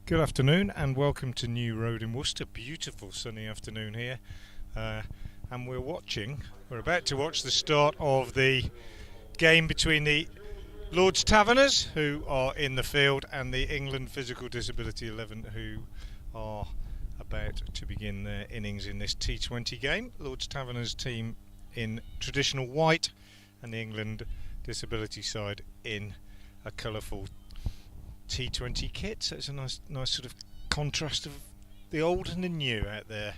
Good afternoon and welcome to New Road in Worcester. Beautiful sunny afternoon here, and we're about to watch the start of the game between the Lords Taverners, who are in the field, and the England Physical Disability 11, who are about to begin their innings in this T20 game. Lords Taverners team in traditional white, and the England Disability side in a colourful T20 kit, so it's a nice sort of contrast of the old and the new out there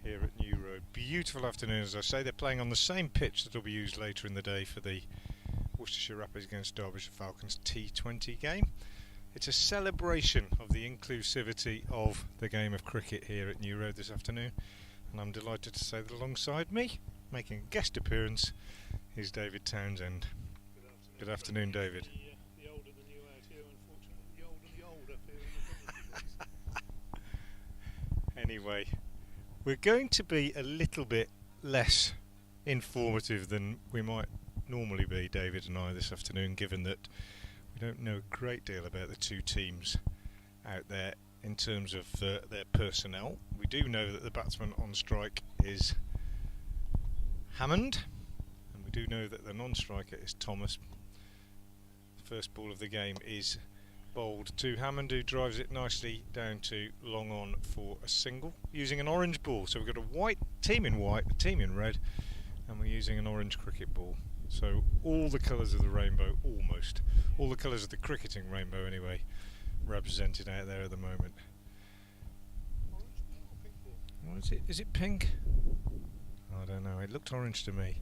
here at New Road. Beautiful afternoon, as I say. They're playing on the same pitch that will be used later in the day for the Worcestershire Rapids against Derbyshire Falcons T20 game. It's a celebration of the inclusivity of the game of cricket here at New Road this afternoon, and I'm delighted to say that alongside me, making a guest appearance, is David Townsend. Good afternoon, David. Anyway, we're going to be a little bit less informative than we might normally be, David and I, this afternoon, given that we don't know a great deal about the two teams out there in terms of their personnel. We do know that the batsman on strike is Hammond, and we do know that the non-striker is Thomas. The first ball of the game is bowled to Hammond, who drives it nicely down to long on for a single using an orange ball. So we've got a team in white, a team in red, and we're using an orange cricket ball. So all the colours of the rainbow, almost all the colours of the cricketing rainbow anyway, represented out there at the moment. What is it? Is it pink? I don't know. It looked orange to me.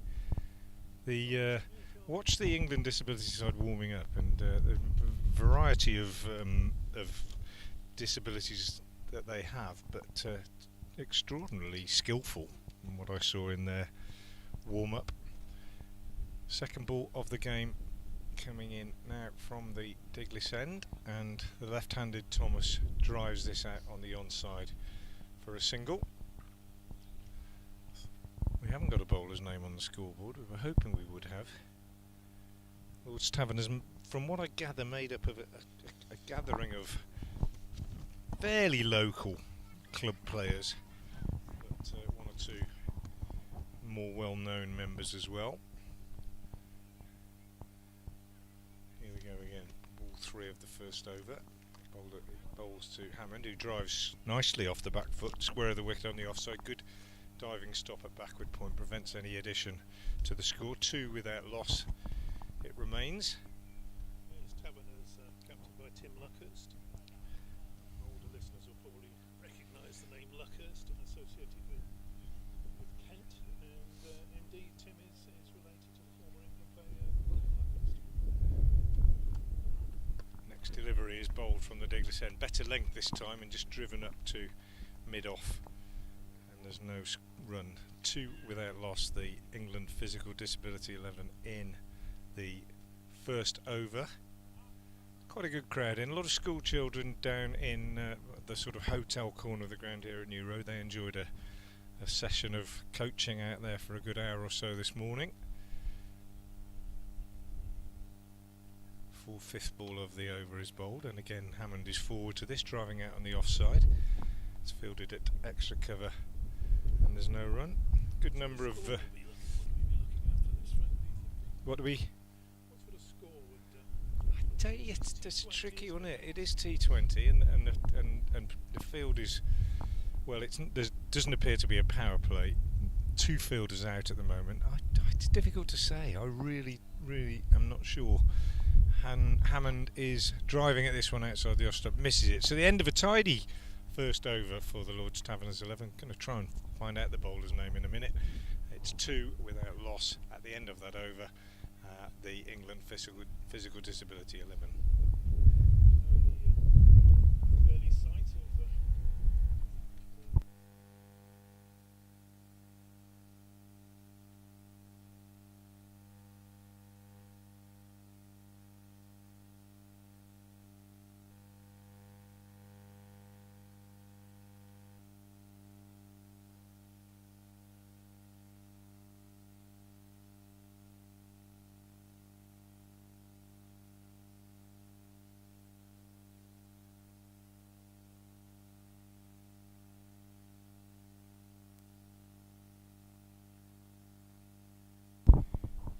Watch the England Disability side warming up, and the variety of disabilities that they have, but extraordinarily skillful from what I saw in their warm-up. Second ball of the game coming in now from the Diglis end, and the left-handed Thomas drives this out on the onside for a single. We haven't got a bowler's name on the scoreboard. We were hoping we would have. Lords Taverners, from what I gather, made up of a gathering of fairly local club players, but one or two more well-known members as well. Here we go again, ball 3 of the first over. Bowls to Hammond, who drives nicely off the back foot, square of the wicket on the offside. Good diving stop at backward point, prevents any addition to the score. 2 without loss it remains. There's Taverners, captained by Tim Luckhurst. Older listeners will probably recognise the name Luckhurst and associated with Kent, and indeed Tim is related to the former England player Brian Luckhurst. Next delivery is bowled from the Diglis end, better length this time, and just driven up to mid-off, and there's no run. 2 without loss, the England Physical Disability 11 in the first over. Quite a good crowd in. A lot of school children down in the sort of hotel corner of the ground here at New Road. They enjoyed a session of coaching out there for a good hour or so this morning. 4/5 ball of the over is bowled, and again Hammond is forward to this, driving out on the offside. It's fielded at extra cover, and there's no run. Good number of what do we? I tell you, it's tricky, isn't it? It is T20, and the field is, well, there doesn't appear to be a power play. 2 fielders out at the moment. It's difficult to say. I really am not sure. Hammond is driving at this one outside the off stump, misses it. So the end of a tidy first over for the Lords Taverners 11. Going to try and find out the bowler's name in a minute. It's 2 without loss at the end of that over. The England Physical Disability 11. Early sight of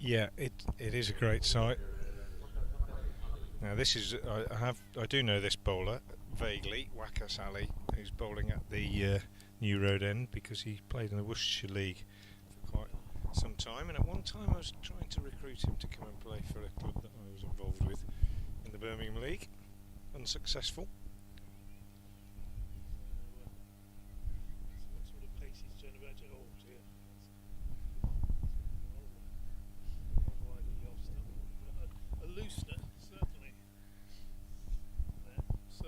Yeah, it is a great sight. Now this is I do know this bowler vaguely, Waqas Ali, who's bowling at the New Road End because he played in the Worcestershire League for quite some time, and at one time I was trying to recruit him to come and play for a club that I was involved with in the Birmingham League. Unsuccessful. What sort of pace he's turned about to hold here? Wide of the off stump. A loosener, certainly. There. So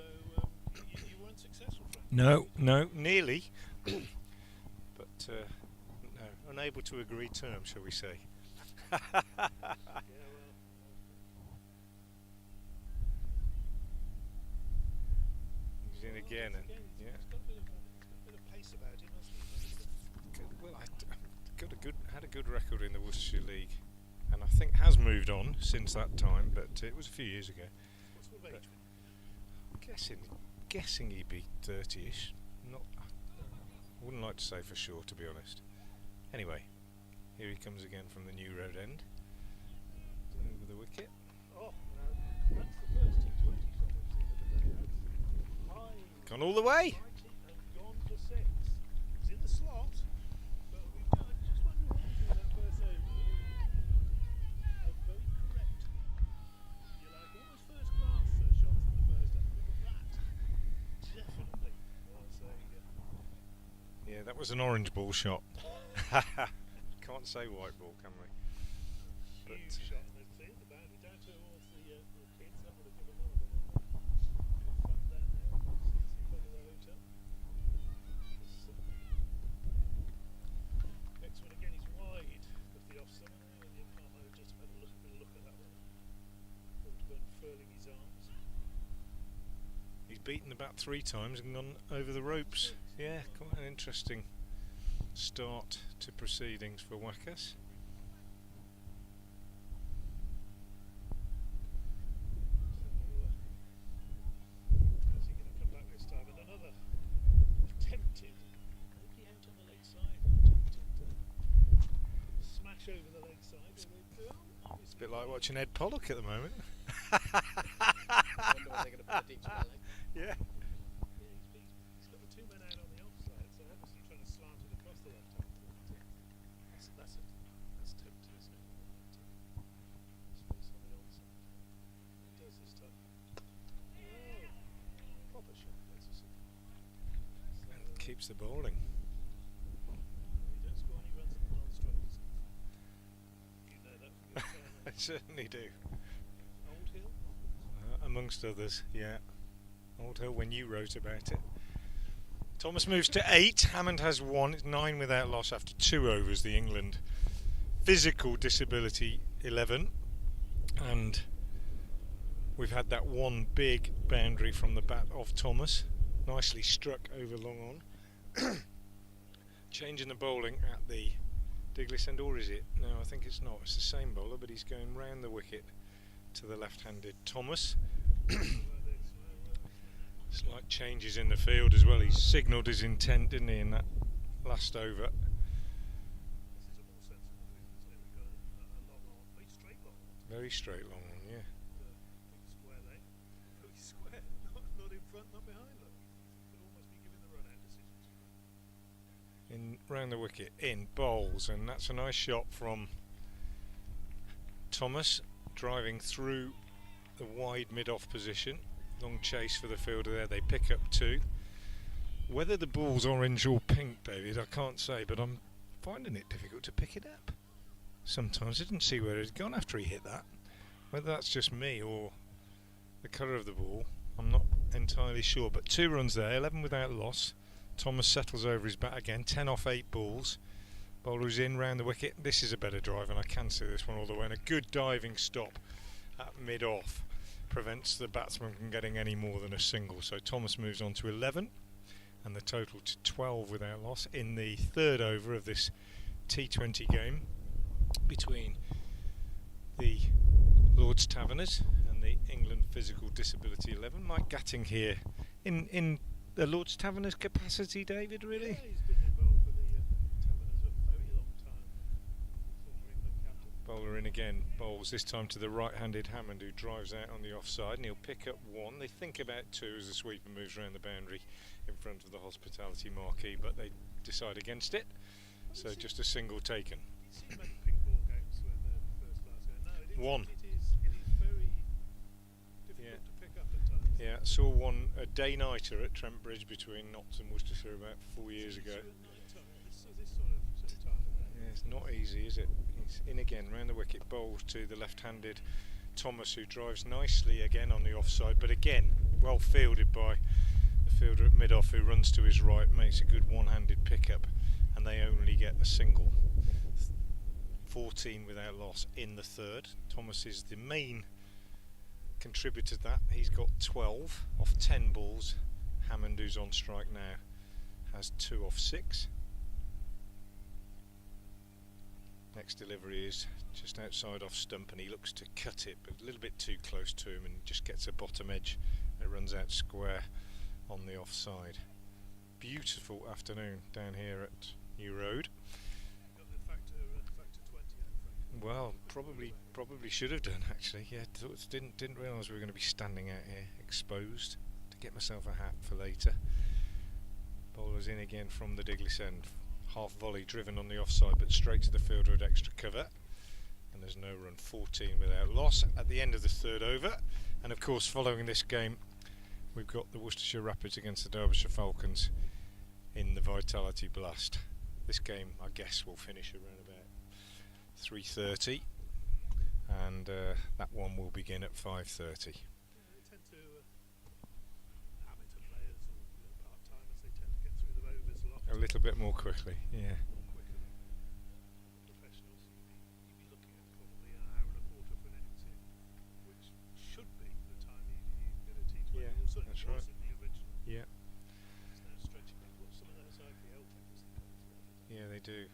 you weren't successful, Frank? No, nearly, but no, unable to agree terms, shall we say? Yeah, well. He's in again, and yeah. He's got a bit of pace about him, hasn't he? Good, well, had a good record in the Worcestershire League, and I think has moved on since that time. But it was a few years ago. What sort of age? Guessing he'd be 30ish. Not, I wouldn't like to say for sure, to be honest. Anyway, here he comes again from the New Road End over the wicket. Oh, no, that's the first T20 shot we've seen of the day. That's high. Gone all the way. And gone for 6. It's in the slot, but we've got, I just wonder what happened to that first over. A very correct, you like almost first class shot from the first over, but that definitely was a. Yeah, that was an orange ball shot. Can't say white ball, can we? Huge shot, and they've cleared the boundary down towards the kids. That would have given them a bit of fun down there. In front of their hotel. Next one again is wide of the off summer there, and the umpire just had a look at that one. Thornton furling his arms. He's beaten the bat 3 times and gone over the ropes. Yeah, quite an interesting start to proceedings for Waqas. Is he going to come back this time? And another attempted, nobody out on the leg side, attempted smash over the leg side. It's a bit like watching Ed Pollock at the moment. Wonder what they're going to put each leg. Yeah. He's got the 2 men out on the offside, so obviously trying to slant it across the left hand. That's tempting, isn't it? Space on the onside. He does this time. Oh, proper shot. That's a And keeps the bowling. you don't score any runs in the non-strikes. You know that from your time. I certainly do. Old Hill. Amongst others, yeah. Old Hill when you wrote about it. Thomas moves to 8. Hammond has 1. It's 9 without loss after 2 overs. The England physical disability 11. And we've had that one big boundary from the bat of Thomas. Nicely struck over long on. Changing the bowling at the Diglis end, or is it? No, I think it's not. It's the same bowler, but he's going round the wicket to the left-handed Thomas. Slight changes in the field as well. He signalled his intent, didn't he, in that last over. This is a more sensible move, isn't it? We've got a long on, very straight long on. Very straight long one, yeah. Big square leg. Very square. Not in front, not behind, look. Could almost be given the run out decision. In round the wicket, in bowls, and that's a nice shot from Thomas, driving through the wide mid-off position. Long chase for the fielder there. They pick up 2. Whether the ball's orange or pink, David, I can't say, but I'm finding it difficult to pick it up. Sometimes I didn't see where it had gone after he hit that. Whether that's just me or the colour of the ball, I'm not entirely sure. But 2 runs there, 11 without loss. Thomas settles over his bat again, 10 off 8 balls. Bowler's in round the wicket. This is a better drive, and I can see this one all the way. And a good diving stop at mid-off prevents the batsman from getting any more than a single. So Thomas moves on to 11, and the total to 12 without loss in the 3rd over of this T20 game between the Lord's Taverners and the England Physical Disability 11. Mike Gatting here in the Lord's Taverners capacity, David, really? Yeah, he's been involved with the Taverners for a very long time. Former England captain. Bowler Bowler in again, bowls this time to the right-handed Hammond, who drives out on the offside, and he'll pick up one. They think about two as the sweeper moves around the boundary in front of the hospitality marquee, but they decide against it, so just a single taken. One. Yeah, saw one a day-nighter at Trent Bridge between Notts and Worcestershire about 4 years ago. Yeah, it's not easy, is it? He's in again, round the wicket, bowls to the left-handed Thomas, who drives nicely again on the offside, but again, well fielded by the fielder at mid-off, who runs to his right, makes a good one-handed pickup, and they only get a single. 14 without loss in the third. Thomas is the main contributor to that. He's got 12 off 10 balls. Hammond, who's on strike now, has 2 off 6. Next delivery is just outside off stump, and he looks to cut it, but a little bit too close to him, and just gets a bottom edge. It runs out square on the offside. Beautiful afternoon down here at New Road. Well, probably should have done actually. Yeah, didn't realise we were going to be standing out here exposed. To get myself a hat for later. Bowler's in again from the Diglis end. Half volley driven on the offside, but straight to the fielder at extra cover. And there's no run. 14 without loss at the end of the third over. And of course, following this game, we've got the Worcestershire Rapids against the Derbyshire Falcons in the Vitality Blast. This game, I guess, will finish around about 3:30, and that one will begin at 5:30. A little bit more quickly, yeah. Yeah, that's right. Yeah. Yeah, they do.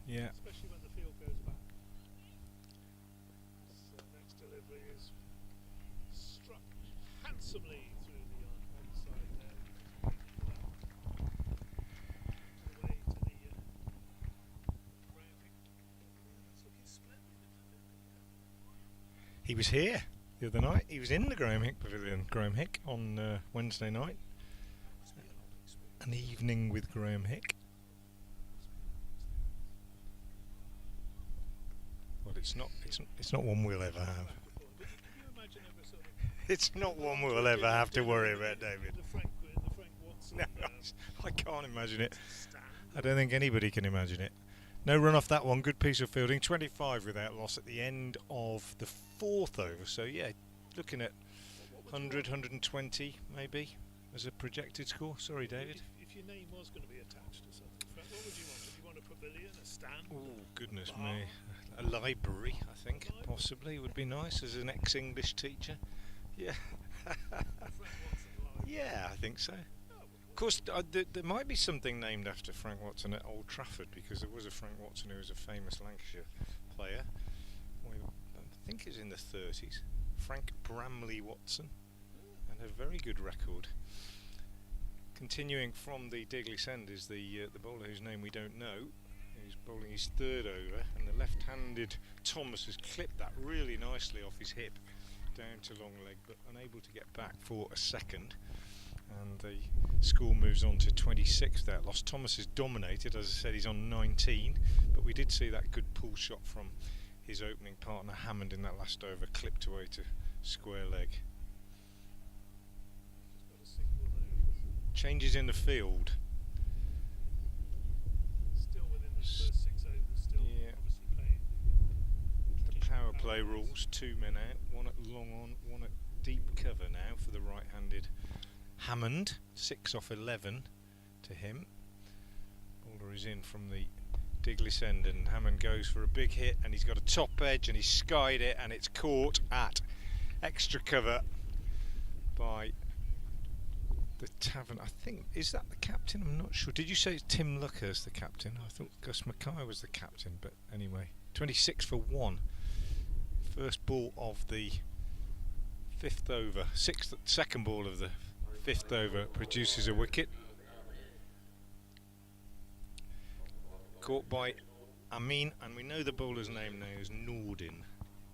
Yeah. Especially when the field goes back. This next delivery is struck handsomely through the onside there. Away to the ground. It's looking splendid. He was here the other night. He was in the Graham Hick Pavilion, Graham Hick, on Wednesday night. Must be a long experience. An Evening with Graham Hick. Well, it's not one we'll ever have. Did you imagine ever sort of It's not one we'll ever have to worry about, David. the Frank Watson No, I can't imagine it. stand? I don't think anybody can imagine it. No run off that one. Good piece of fielding. 25 without loss at the end of the fourth over. So yeah, looking at 100, 120 maybe as a projected score. Sorry, David. If your name was going to be attached to something, Frank, what would you want? Would you want a pavilion, a stand? Oh goodness bar? me. A library, I think, possibly would be nice as an ex-English teacher. Yeah. Frank Watson live. Yeah, I think so. Oh, Of course, there might be something named after Frank Watson at Old Trafford, because there was a Frank Watson who was a famous Lancashire player. I think it's in the 30s. Frank Bramley Watson, and a very good record. Continuing from the Digley Send is the bowler whose name we don't know. He's bowling his third over, and the left-handed Thomas has clipped that really nicely off his hip down to long leg, but unable to get back for a second. And the score moves on to 26 without loss. Thomas is dominated, as I said, he's on 19, but we did see that good pull shot from his opening partner Hammond in that last over, clipped away to square leg. just got a single there. Changes in the field. Still within the first 6 overs, still Yeah. obviously playing The power play rules, 2 men out, one at long on, one at deep cover now for the right-handed Hammond. 6 off 11 to him. Bowler is in from the Digley End, and Hammond goes for a big hit, and he's got a top edge, and he's skied it, and it's caught at extra cover by the Tavern. I think, is that the captain? I'm not sure. Did you say it's Tim Lucker's the captain? I thought Gus Mackay was the captain, but anyway, 26 for 1. First ball of the fifth over. Second ball of the fifth over produces a wicket. Caught by Amin, and we know the bowler's name now is Nordin.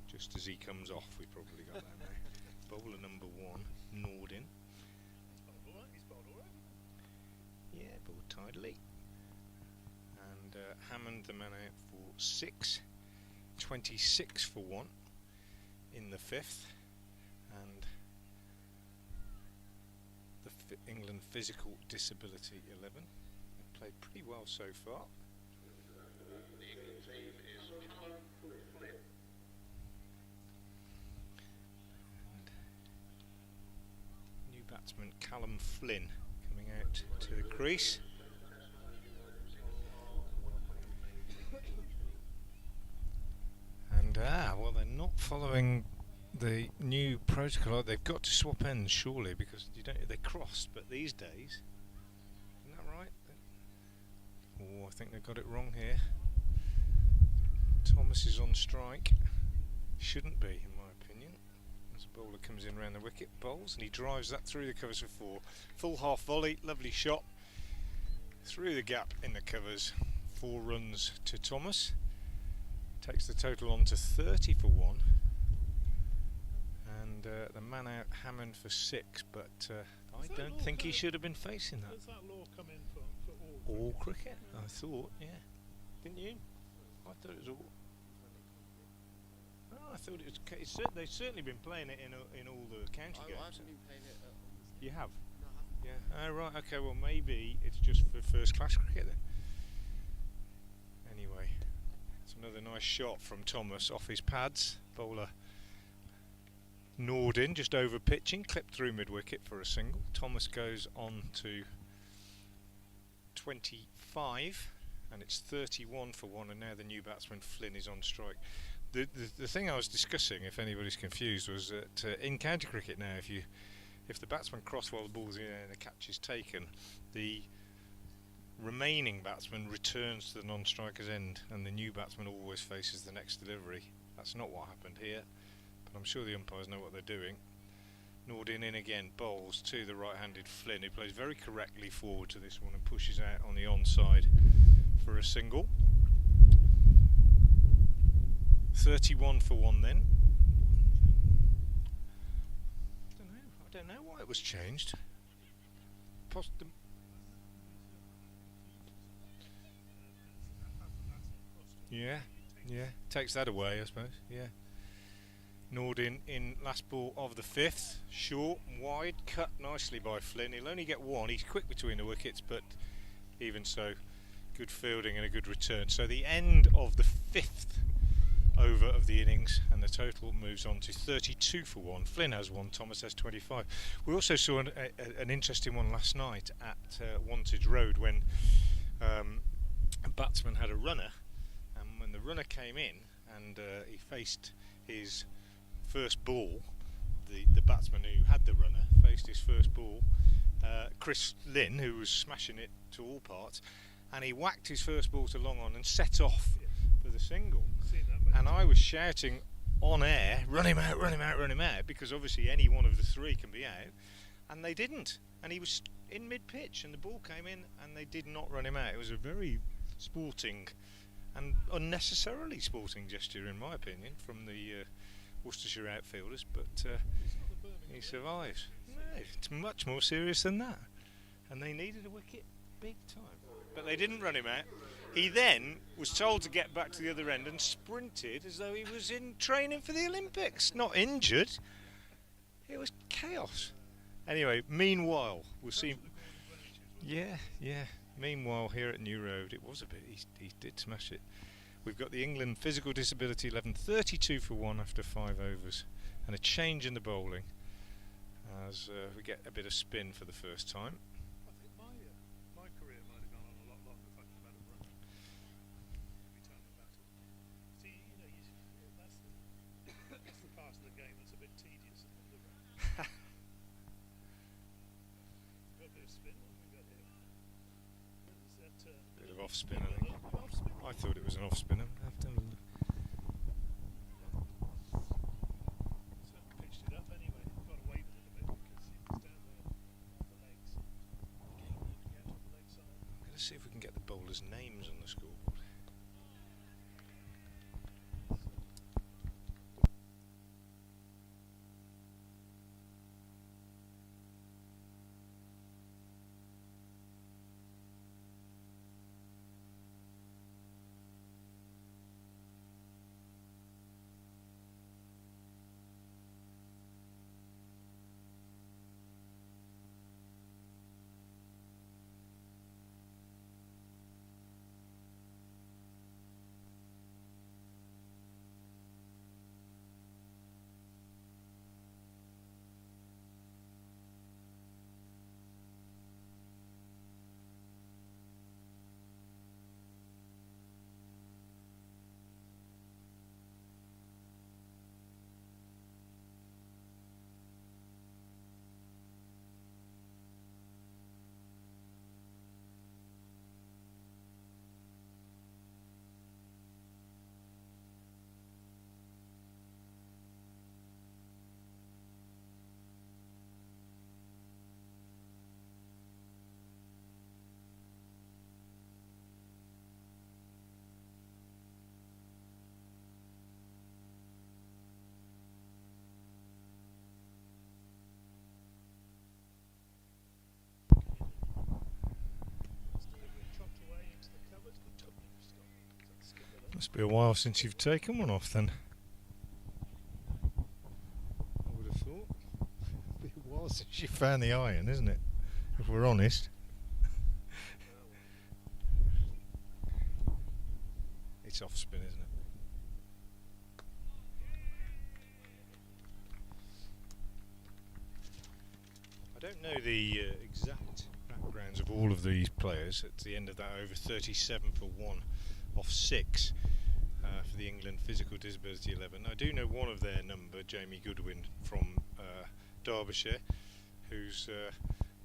Just as he comes off, we probably got that now. Bowler number 1, Nordin. He's bowled all right. Yeah, bowled tidily. And Hammond, the man out for 6. 26 for 1 in the fifth. And the England Physical Disability 11. They've played pretty well so far. And new batsman Callum Flynn coming out to the crease. And well, they're not following the new protocol. They've got to swap ends surely, because they crossed, but these days, isn't that right? Oh, I think they've got it wrong here. Thomas is on strike. Shouldn't be, in my opinion. As the bowler comes in round the wicket, bowls, and he drives that through the covers for 4. Full half volley, lovely shot through the gap in the covers. 4 runs to Thomas. Takes the total on to 30 for 1. And the man out Hammond for 6, but I don't think he should have been facing that. Does that law come in for All cricket, I thought, yeah. Didn't you? I thought it was all. Oh, I thought it was. They've certainly been playing it in all the county games. I haven't been playing it. You have? No, I haven't. Yeah. Oh, right. Okay. Well, maybe it's just for first class cricket then. Anyway, it's another nice shot from Thomas off his pads. Bowler Nordin just over pitching, clipped through mid wicket for a single. Thomas goes on to 25, and it's 31 for 1, and now the new batsman Flynn is on strike. The thing I was discussing, if anybody's confused, was that in county cricket now, if the batsman cross while the ball's in and the catch is taken, the remaining batsman returns to the non-striker's end, and the new batsman always faces the next delivery. That's not what happened here, but I'm sure the umpires know what they're doing. Nordin in again, bowls to the right-handed Flynn, who plays very correctly forward to this one and pushes out on the onside for a single. 31 for 1 then. I don't know why it was changed. Yeah, yeah. Takes that away, I suppose. Yeah. Nord in last ball of the fifth. Short, wide, cut nicely by Flynn. He'll only get one. He's quick between the wickets, but even so, good fielding and a good return. So the end of the fifth over of the innings, and the total moves on to 32 for one. Flynn has one, Thomas has 25. We also saw an interesting one last night at Wantage Road when a batsman had a runner, and when the runner came in and he faced his first ball, the batsman who had the runner faced his first ball, Chris Lynn, who was smashing it to all parts, and he whacked his first ball to long on and set off for the single. And I was shouting on air, run him out, run him out, run him out, because obviously any one of the three can be out, and they didn't. And he was in mid-pitch and the ball came in and they did not run him out. It was a very sporting and unnecessarily sporting gesture, in my opinion, from the Worcestershire outfielders, but he survives. No, it's much more serious than that, and they needed a wicket big time, but they didn't run him out. He then was told to get back to the other end and sprinted as though he was in training for the Olympics, not injured. It was chaos. Anyway, meanwhile, we'll see. Yeah. Meanwhile, here at New Road, it was a bit. He did smash it. We've got the England physical disability 11, 32 for one after 5 overs, and a change in the bowling as we get a bit of spin for the first time. I think my career might have gone on a lot longer if I'd had a run every time I batted. See, that's the part of the game that's a bit tedious at the end of it. Got a bit of spin. What have we got here? Is that, Bit of off spin, I think. off spin? I thought it was an off spinner. I have to have a look. Certainly pitched it up anyway. Got away with it a bit because he was down there on the legs. Again, looking out on the leg side. I'm going to see if we can get the bowlers' names on the scoreboard. Must be a while since you've taken one off then. I would have thought. It'll be a while since you found the iron, isn't it? If we're honest. It's off spin, isn't it? I don't know the exact backgrounds of all of these players. At the end of that over, 37 for 1 off 6 for the England physical disability 11. I do know one of their number, Jamie Goodwin from Derbyshire, who's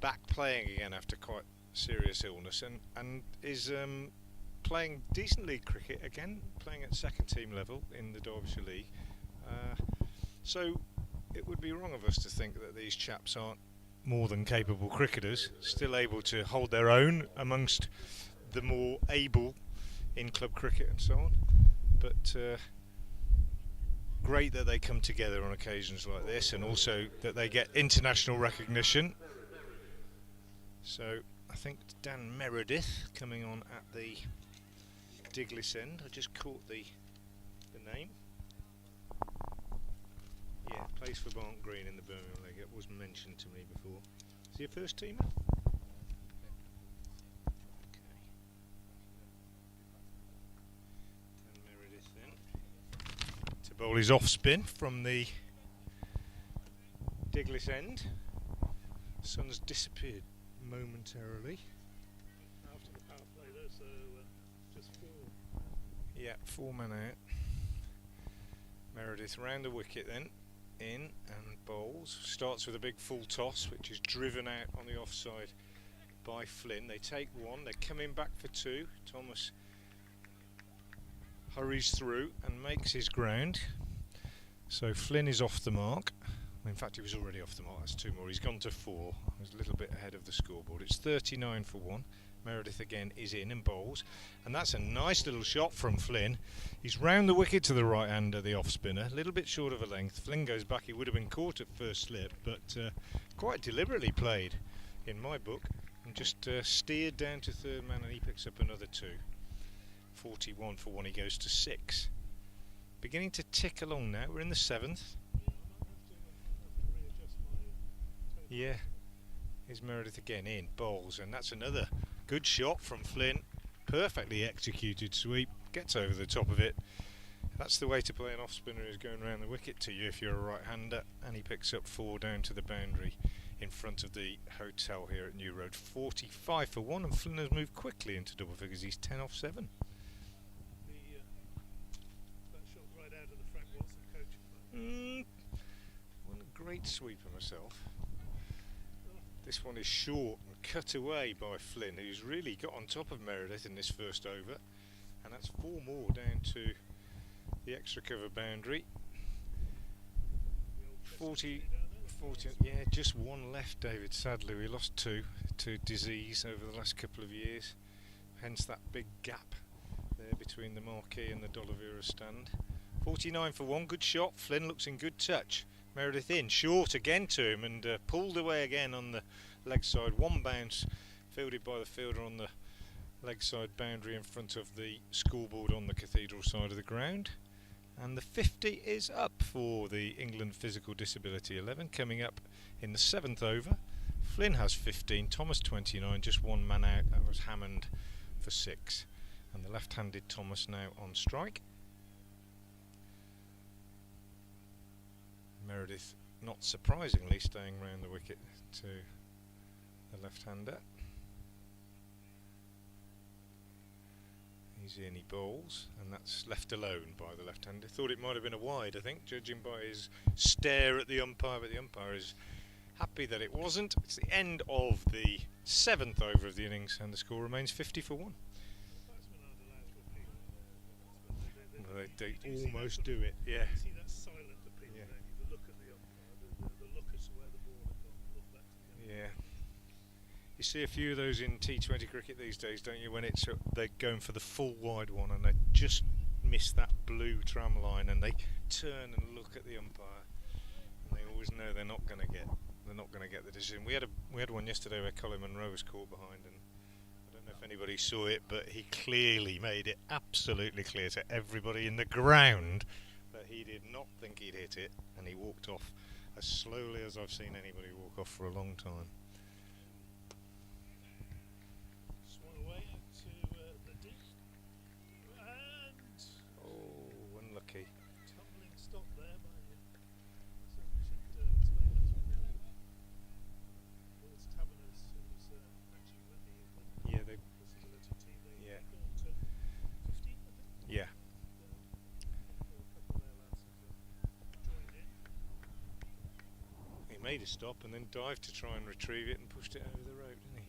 back playing again after quite serious illness and is playing decent league cricket again, playing at second team level in the Derbyshire League. So it would be wrong of us to think that these chaps aren't more than capable cricketers, still able to hold their own amongst the more able in club cricket and so on. But great that they come together on occasions like this, and also that they get international recognition. So I think Dan Meredith coming on at the Diglisend. I just caught the name. Yeah, plays for Barnt Green in the Birmingham League. It was mentioned to me before. Is he a first teamer? Okay. Dan Meredith then. To bowl his off spin from the Diglisend. Sun's disappeared momentarily. After the power play there, so just 4. Yeah, 4 men out. Meredith round the wicket then. In and bowls. Starts with a big full toss, which is driven out on the offside by Flynn. They take 1, they're coming back for 2. Thomas hurries through and makes his ground. So Flynn is off the mark. In fact, he was already off the mark. That's 2 more. He's gone to 4. He's a little bit ahead of the scoreboard. It's 39 for 1. Meredith again is in and bowls, and that's a nice little shot from Flynn. He's round the wicket to the right hander, the off spinner, a little bit short of a length. Flynn goes back. He would have been caught at first slip, but quite deliberately played in my book, and just steered down to third man, and he picks up another 2. 41 for 1. He goes to 6. Beginning to tick along now. We're in the 7th. Yeah, here's Meredith again in, bowls, and that's another good shot from Flynn. Perfectly executed sweep, gets over the top of it. That's the way to play an off spinner, is going around the wicket to you if you're a right hander, and he picks up 4 down to the boundary in front of the hotel here at New Road. 45 for 1, and Flynn has moved quickly into double figures. He's 10 off 7. That shot right out of the Frank Watson coaching. Wasn't a great sweeper myself. This one is short and cut away by Flynn, who's really got on top of Meredith in this first over, and that's 4 more down to the extra cover boundary. 40, yeah, just 1 left, David. Sadly, we lost 2 to disease over the last couple of years, hence that big gap there between the marquee and the D'Oliveira stand. 49 for 1, good shot. Flynn looks in good touch. Meredith in, short again to him, and pulled away again on the leg side. 1 bounce, fielded by the fielder on the leg side boundary in front of the scoreboard on the Cathedral side of the ground. And the 50 is up for the England Physical Disability 11, coming up in the 7th over. Flynn has 15, Thomas 29, just 1 man out. That was Hammond for 6. And the left-handed Thomas now on strike. Meredith, not surprisingly, staying round the wicket to the left-hander. He's in, he bowls, and that's left alone by the left-hander. Thought it might have been a wide, I think, judging by his stare at the umpire, but the umpire is happy that it wasn't. It's the end of the 7th over of the innings, and the score remains 50 for 1. Well, they almost do it, yeah. You see that silent appeal, yeah. The look at the umpire, the look as to where the ball had gone, look back to the umpire. Yeah. You see a few of those in T20 cricket these days, don't you, when it's they're going for the full wide one and they just miss that blue tram line, and they turn and look at the umpire, and they always know they're not going to get the decision. We had one yesterday where Colin Munro was caught behind, and I don't know if anybody saw it, but he clearly made it absolutely clear to everybody in the ground that he did not think he'd hit it, and he walked off as slowly as I've seen anybody walk off for a long time. Swung away to the deep, and oh, unlucky. Tumbling stop there by certainly should explain that to Lord's Taverners, who's actually with the England disability team. They gone to 15, I think. Yeah. He made a stop and then dived to try and retrieve it and pushed it over the rope, didn't he?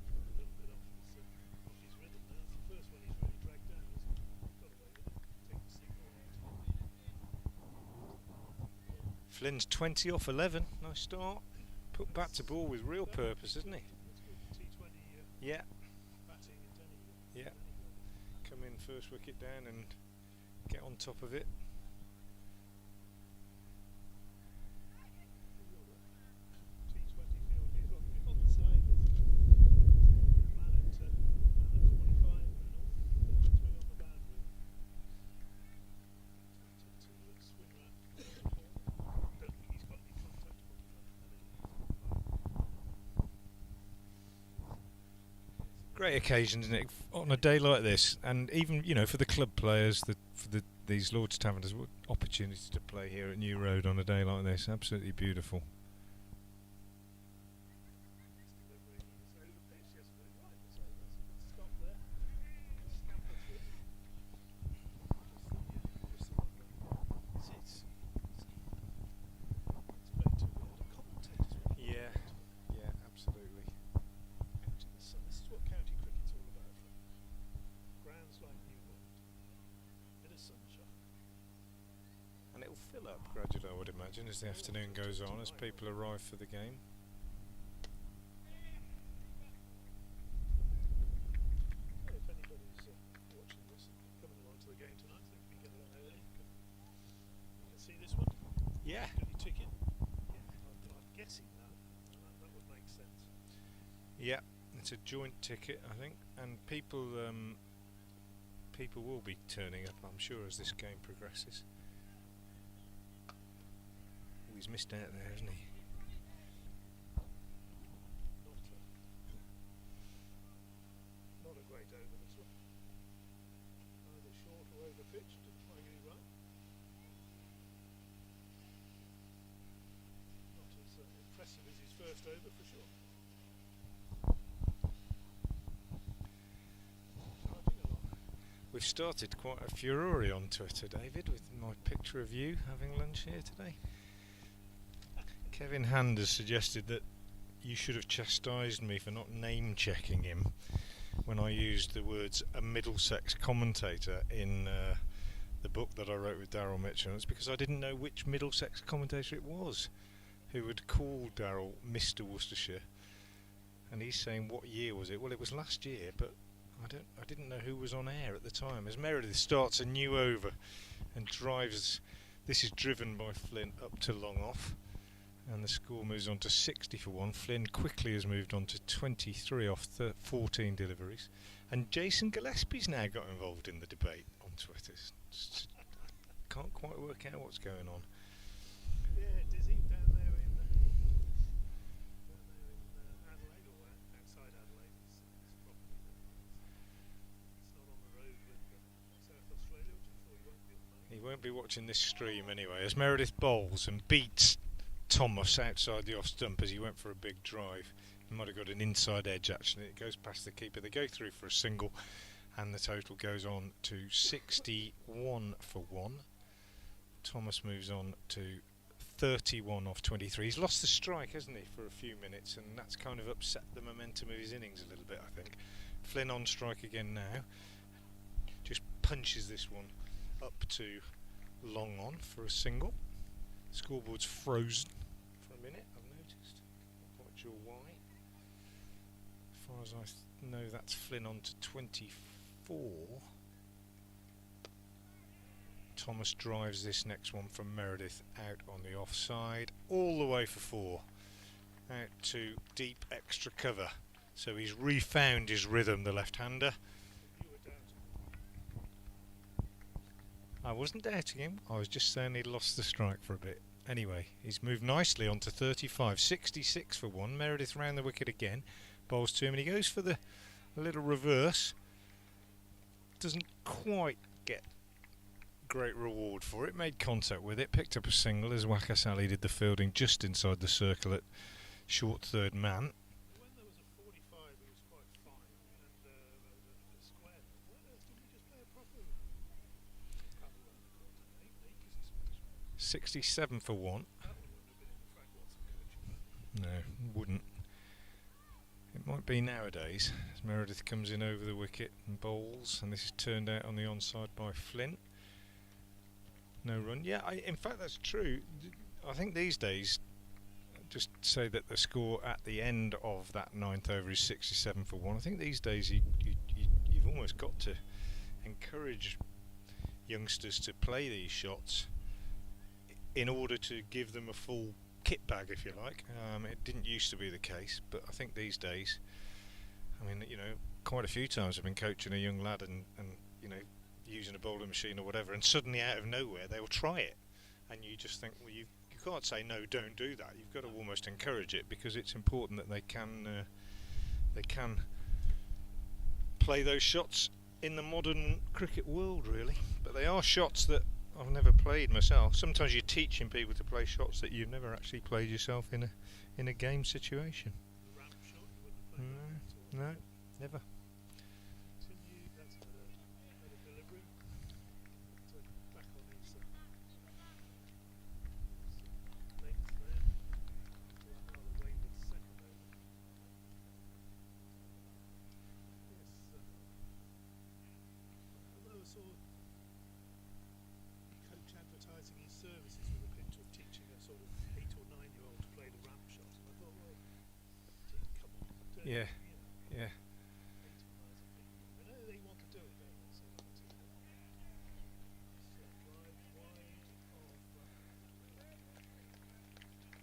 A little bit off his rhythm there. That's the first one he's really dragged down. He's got away with it. Take the signal out. Flynn's 20 off 11. Nice start. Put back to ball with real purpose, isn't he? T20 Yeah. batting and Yeah. Come in first wicket down and get on top of it. T20 feel great occasion, isn't it, on a day like this, and even for the club players, these Lords Taverners, what opportunity to play here at New Road on a day like this. Absolutely beautiful. Yeah, yeah, absolutely. This is what county cricket's all about. Grounds like New Road, bit of sunshine. And it'll fill up gradually, I would imagine, as the afternoon goes on, as people arrive for the game. If anybody's watching this and coming along to the game tonight, they can get along early. You can see this one. Yeah. Got your ticket. Yeah, I'm guessing that would make sense. Yeah, it's a joint ticket, I think, and people will be turning up, I'm sure, as this game progresses. Oh, he's missed out there, hasn't he? Not a great over this one. Either short or over pitch. Didn't try really well. Not as impressive as his first over for sure. We've started quite a furore on Twitter, David, with my picture of you having lunch here today. Kevin Hand has suggested that you should have chastised me for not name-checking him when I used the words "a Middlesex commentator" in the book that I wrote with Daryl Mitchell. It's because I didn't know which Middlesex commentator it was who had called Daryl Mr. Worcestershire. And he's saying, what year was it? Well, it was last year, but I didn't know who was on air at the time. As Meredith starts a new over and drives, this is driven by Flynn up to long off, and the score moves on to 60 for 1. Flynn quickly has moved on to 23 off 14 deliveries, and Jason Gillespie's now got involved in the debate on Twitter. Can't quite work out what's going on. Yeah, dizzy down there in Adelaide, or outside Adelaide. It's probably it's not on the road with South Australia, which I thought he won't be at the moment. He won't be watching this stream anyway, as Meredith bowls and beats Thomas outside the off stump as he went for a big drive. He might have got an inside edge actually. It goes past the keeper. They go through for a single, and the total goes on to 61 for 1. Thomas moves on to 31 off 23. He's lost the strike, hasn't he, for a few minutes, and that's kind of upset the momentum of his innings a little bit, I think. Flynn on strike again now. Just punches this one up to long on for a single. Scoreboard's frozen for a minute, I've noticed. Not quite sure why. As far as I know, that's Flynn on to 24. Thomas drives this next one from Meredith out on the offside, all the way for 4. Out to deep extra cover. So he's refound his rhythm, the left-hander. I wasn't doubting him, I was just saying he'd lost the strike for a bit. Anyway, he's moved nicely on to 35, 66 for 1. Meredith round the wicket again, bowls to him, and he goes for the little reverse. Doesn't quite get great reward for it, made contact with it, picked up a single as Wakas Ali did the fielding just inside the circle at short third man. When there was a 45, it was quite fine, and the square. Why on earth didn't we just play a proper cover around the corner? 8 acres of space. 67 for 1. That one wouldn't have been in the Frank Watson coaching. No, wouldn't. It might be nowadays, as Meredith comes in over the wicket and bowls, and this is turned out on the onside by Flynn. No run. Yeah, in fact that's true. I think these days, just say that the score at the end of that 9th over is 67 for 1. I think these days you've almost got to encourage youngsters to play these shots in order to give them a full kit bag, if you like. It didn't used to be the case, but I think these days, I mean, quite a few times I've been coaching a young lad and using a bowling machine or whatever, and suddenly out of nowhere they'll try it, and you just think, well, you can't say no, don't do that. You've got to almost encourage it, because it's important that they can play those shots in the modern cricket world, really. But they are shots that I've never played myself. Sometimes you're teaching people to play shots that you've never actually played yourself in a game situation. The ramp shot, you wouldn't have played that. No, never. Continue, that's another delivery. So back on his legs there. So that rather wayward second over. Yes, although sort of coach advertising his services with a picture of teaching a sort of 8 or 9-year-old to play the ramp shot, and I thought, well, come on, Yeah, yeah. 8 or 9 people. They want to do it, don't they? So they want to drive wide of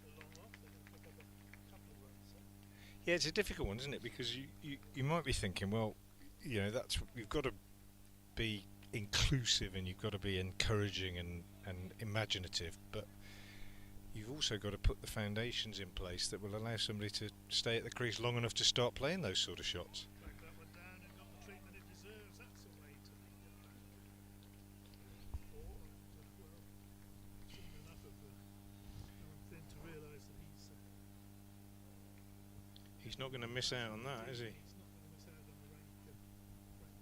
the long off. They're going to pick up a couple of runs there. Yeah, it's a difficult one, isn't it? Because you might be thinking, well, that's you've got to be inclusive and you've got to be encouraging and imaginative, but you've also got to put the foundations in place that will allow somebody to stay at the crease long enough to start playing those sort of shots. Drag that one down and got the treatment it deserves. That's the way to the back. Well, seen enough of Alan Flynn to realise that He's not going to miss out on that, is he? he's not going to miss out on the rank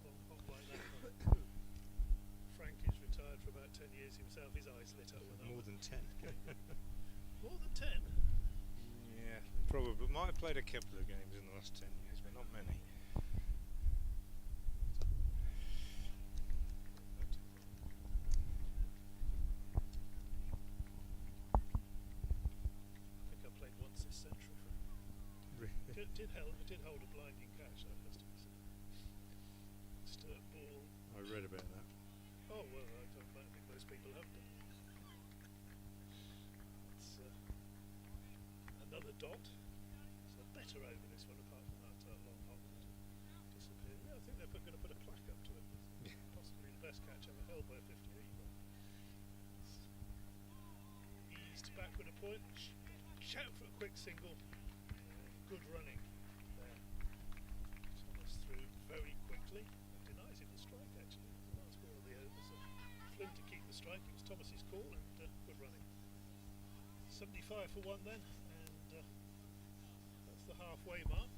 long hop like that. Frank is retired for about 10 years himself. His eyes lit up with that. More than 10. More than 10? Yeah, probably. Might have played a couple of games in the last 10 years, but not many. I think I played once this century. Did hold a blinding catch, that has to be said. Sturt ball. I read about that. Oh well, I don't think most people have done. It's another dot. It's a better over this one, apart from that long hop that disappeared. Yeah, I think they're going to put a plaque up to it. Possibly the best catch ever held by a 58. Eased back with a point. Shout for a quick single. Good running there. Thomas through very quickly. Denies him the strike actually. The last ball of the over. So Flynn to keep the strike. It was Thomas's call and good running. 75 for one then, and that's the halfway mark.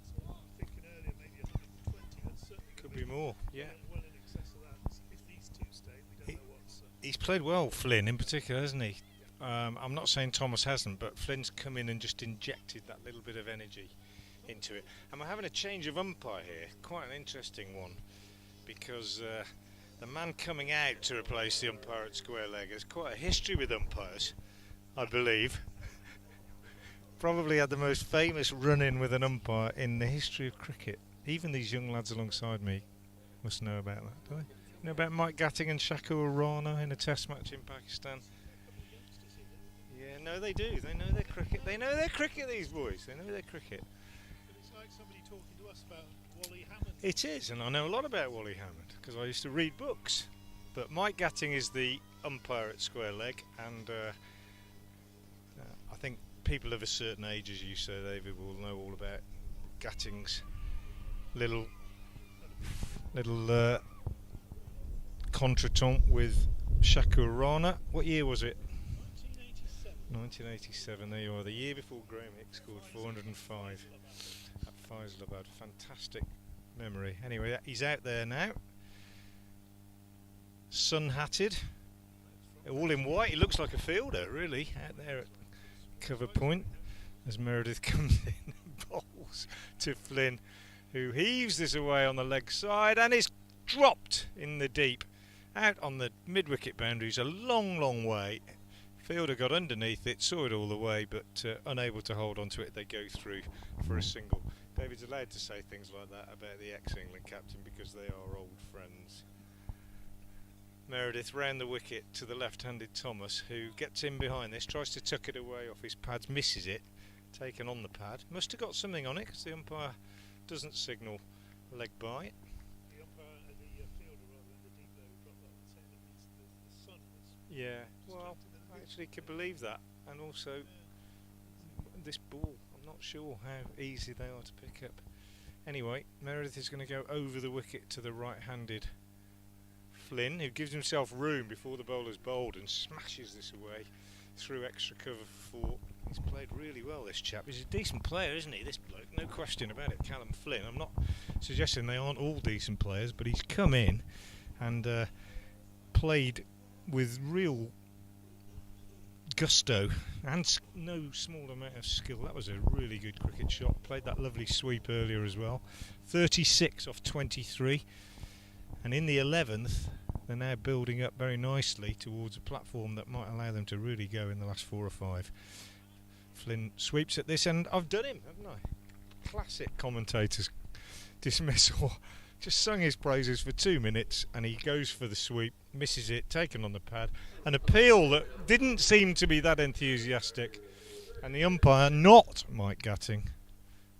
So I'm thinking earlier maybe 120. That's certainly Could be more. Yeah. Well in excess of that. If these two stay, we don't know what's. He's played well, Flynn in particular, hasn't he? I'm not saying Thomas hasn't, but Flynn's come in and just injected that little bit of energy into it. And we're having a change of umpire here, quite an interesting one, because the man coming out to replace the umpire at square leg has quite a history with umpires, I believe. Probably had the most famous run-in with an umpire in the history of cricket. Even these young lads alongside me must know about that, do they? You know about Mike Gatting and Shakur Rana in a test match in Pakistan? Yeah, no, they do. They know their cricket. They know their cricket, these boys. They know their cricket. But it's like somebody talking to us about Wally Hammond. It is, and I know a lot about Wally Hammond because I used to read books. But Mike Gatting is the umpire at square leg, and I think people of a certain age, as you say, David, will know all about Gatting's little contretemps with Shakur Rana. What year was it? 1987, there you are, the year before Graham Hicks scored 405 at Faisalabad. Fantastic memory. Anyway, he's out there now, sun-hatted, all in white. He looks like a fielder, really, out there at cover point as Meredith comes in and bowls to Flynn, who heaves this away on the leg side and is dropped in the deep, out on the mid-wicket boundaries, a long way. Fielder got underneath it, saw it all the way, but unable to hold on to it. They go through for a single. David's allowed to say things like that about the ex-England captain because they are old friends. Meredith round the wicket to the left-handed Thomas, who gets in behind this, tries to tuck it away off his pads, misses it, taken on the pad. Must have got something on it because the umpire doesn't signal leg by. The umpire, the fielder rather than the deep there, who dropped that and saying that the sun was. Yeah, well, I actually could believe that, and also this ball, I'm not sure how easy they are to pick up. Anyway, Meredith is going to go over the wicket to the right-handed Flynn, who gives himself room before the bowler's bowled and smashes this away through extra cover for 4. He's played really well, this chap. He's a decent player, isn't he, this bloke? No question about it, Callum Flynn. I'm not suggesting they aren't all decent players, but he's come in and played with real gusto and no small amount of skill. That was a really good cricket shot. Played that lovely sweep earlier as well. 36 off 23. And in the 11th, they're now building up very nicely towards a platform that might allow them to really go in the last 4 or 5. Flynn sweeps at this, and I've done him, haven't I? Classic commentator's dismissal. Just sung his praises for 2 minutes, and he goes for the sweep, misses it, taken on the pad. An appeal that didn't seem to be that enthusiastic, and the umpire, not Mike Gatting,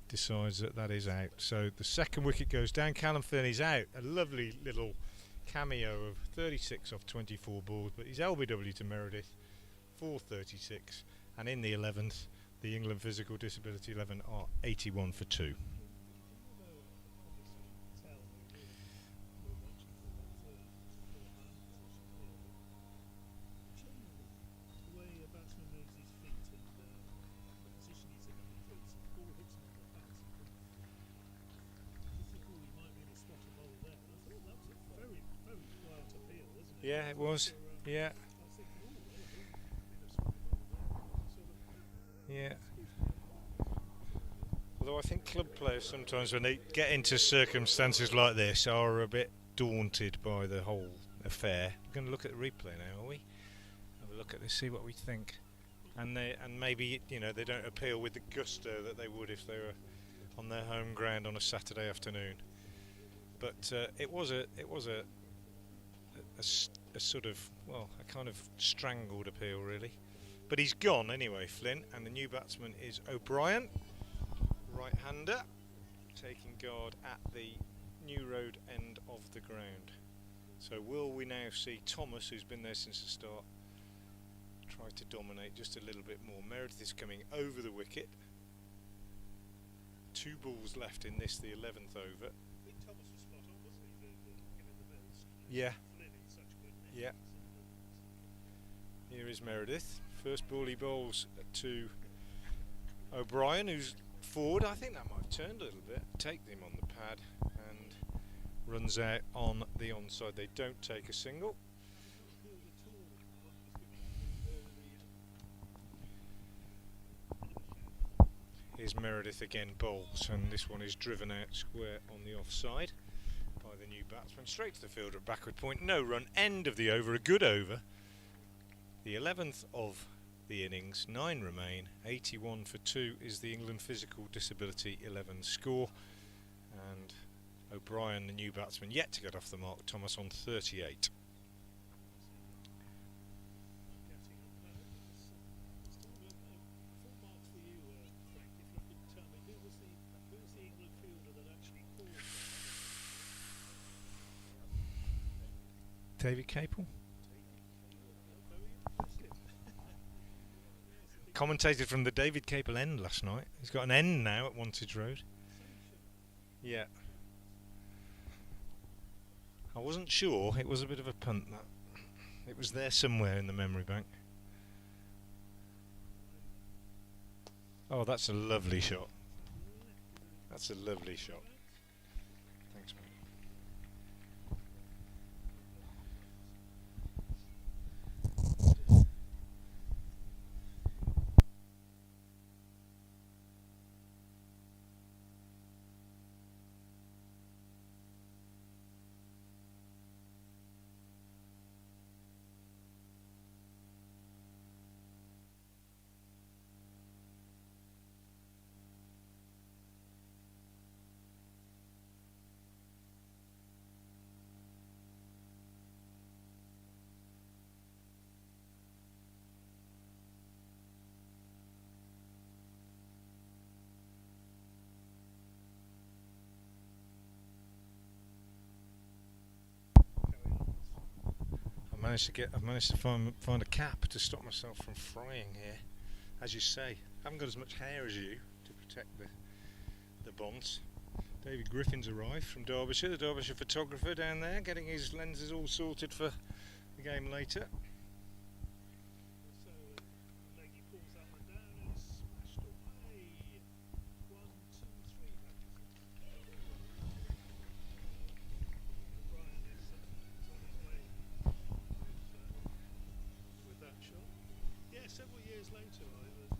decides that that is out. So the second wicket goes down. Callum Flynn is out. A lovely little cameo of 36 off 24 balls, but he's LBW to Meredith, 436. And in the 11th, the England Physical Disability 11 are 81 for 2. Yeah, it was. Yeah. Yeah. Although I think club players sometimes, when they get into circumstances like this, are a bit daunted by the whole affair. We're going to look at the replay now, are we? Have a look at this, see what we think. And maybe, you know, they don't appeal with the gusto that they would if they were on their home ground on a Saturday afternoon. But it was a sort of, well, a kind of strangled appeal, really. But he's gone anyway, Flynn, and the new batsman is O'Brien, right-hander, taking guard at the New Road end of the ground. So will we now see Thomas, who's been there since the start, try to dominate just a little bit more? Meredith is coming over the wicket. 2 balls left in this, the 11th over. I think Thomas was spot on, wasn't he? Giving the bells. Yeah. Flynn in such good nick. Yeah. Here is Meredith. First ball he bowls to O'Brien, who's forward. I think that might have turned a little bit. Take him on the pad and runs out on the onside. They don't take a single. Here's Meredith again, bowls, and this one is driven out square on the offside by the new batsman. Straight to the fielder at backward point. No run. End of the over. A good over. The 11th of the innings, 9 remain, 81 for 2 is the England Physical Disability 11 score, and O'Brien, the new batsman, yet to get off the mark. Thomas on 38. David Capel? Commentated from the David Capel end last night. He's got an end now at Wantage Road. Yeah. I wasn't sure. It was a bit of a punt, that. It was there somewhere in the memory bank. Oh, that's a lovely shot. That's a lovely shot. Thanks, mate. I've managed to find a cap to stop myself from frying here. As you say, I haven't got as much hair as you to protect the bonds. David Griffin's arrived from Derbyshire, the Derbyshire photographer down there, getting his lenses all sorted for the game later. So Leggy pulls that one down and it's smashed away. 1, 2, 3. Brian is on his way with that shot. Yeah, several years later I was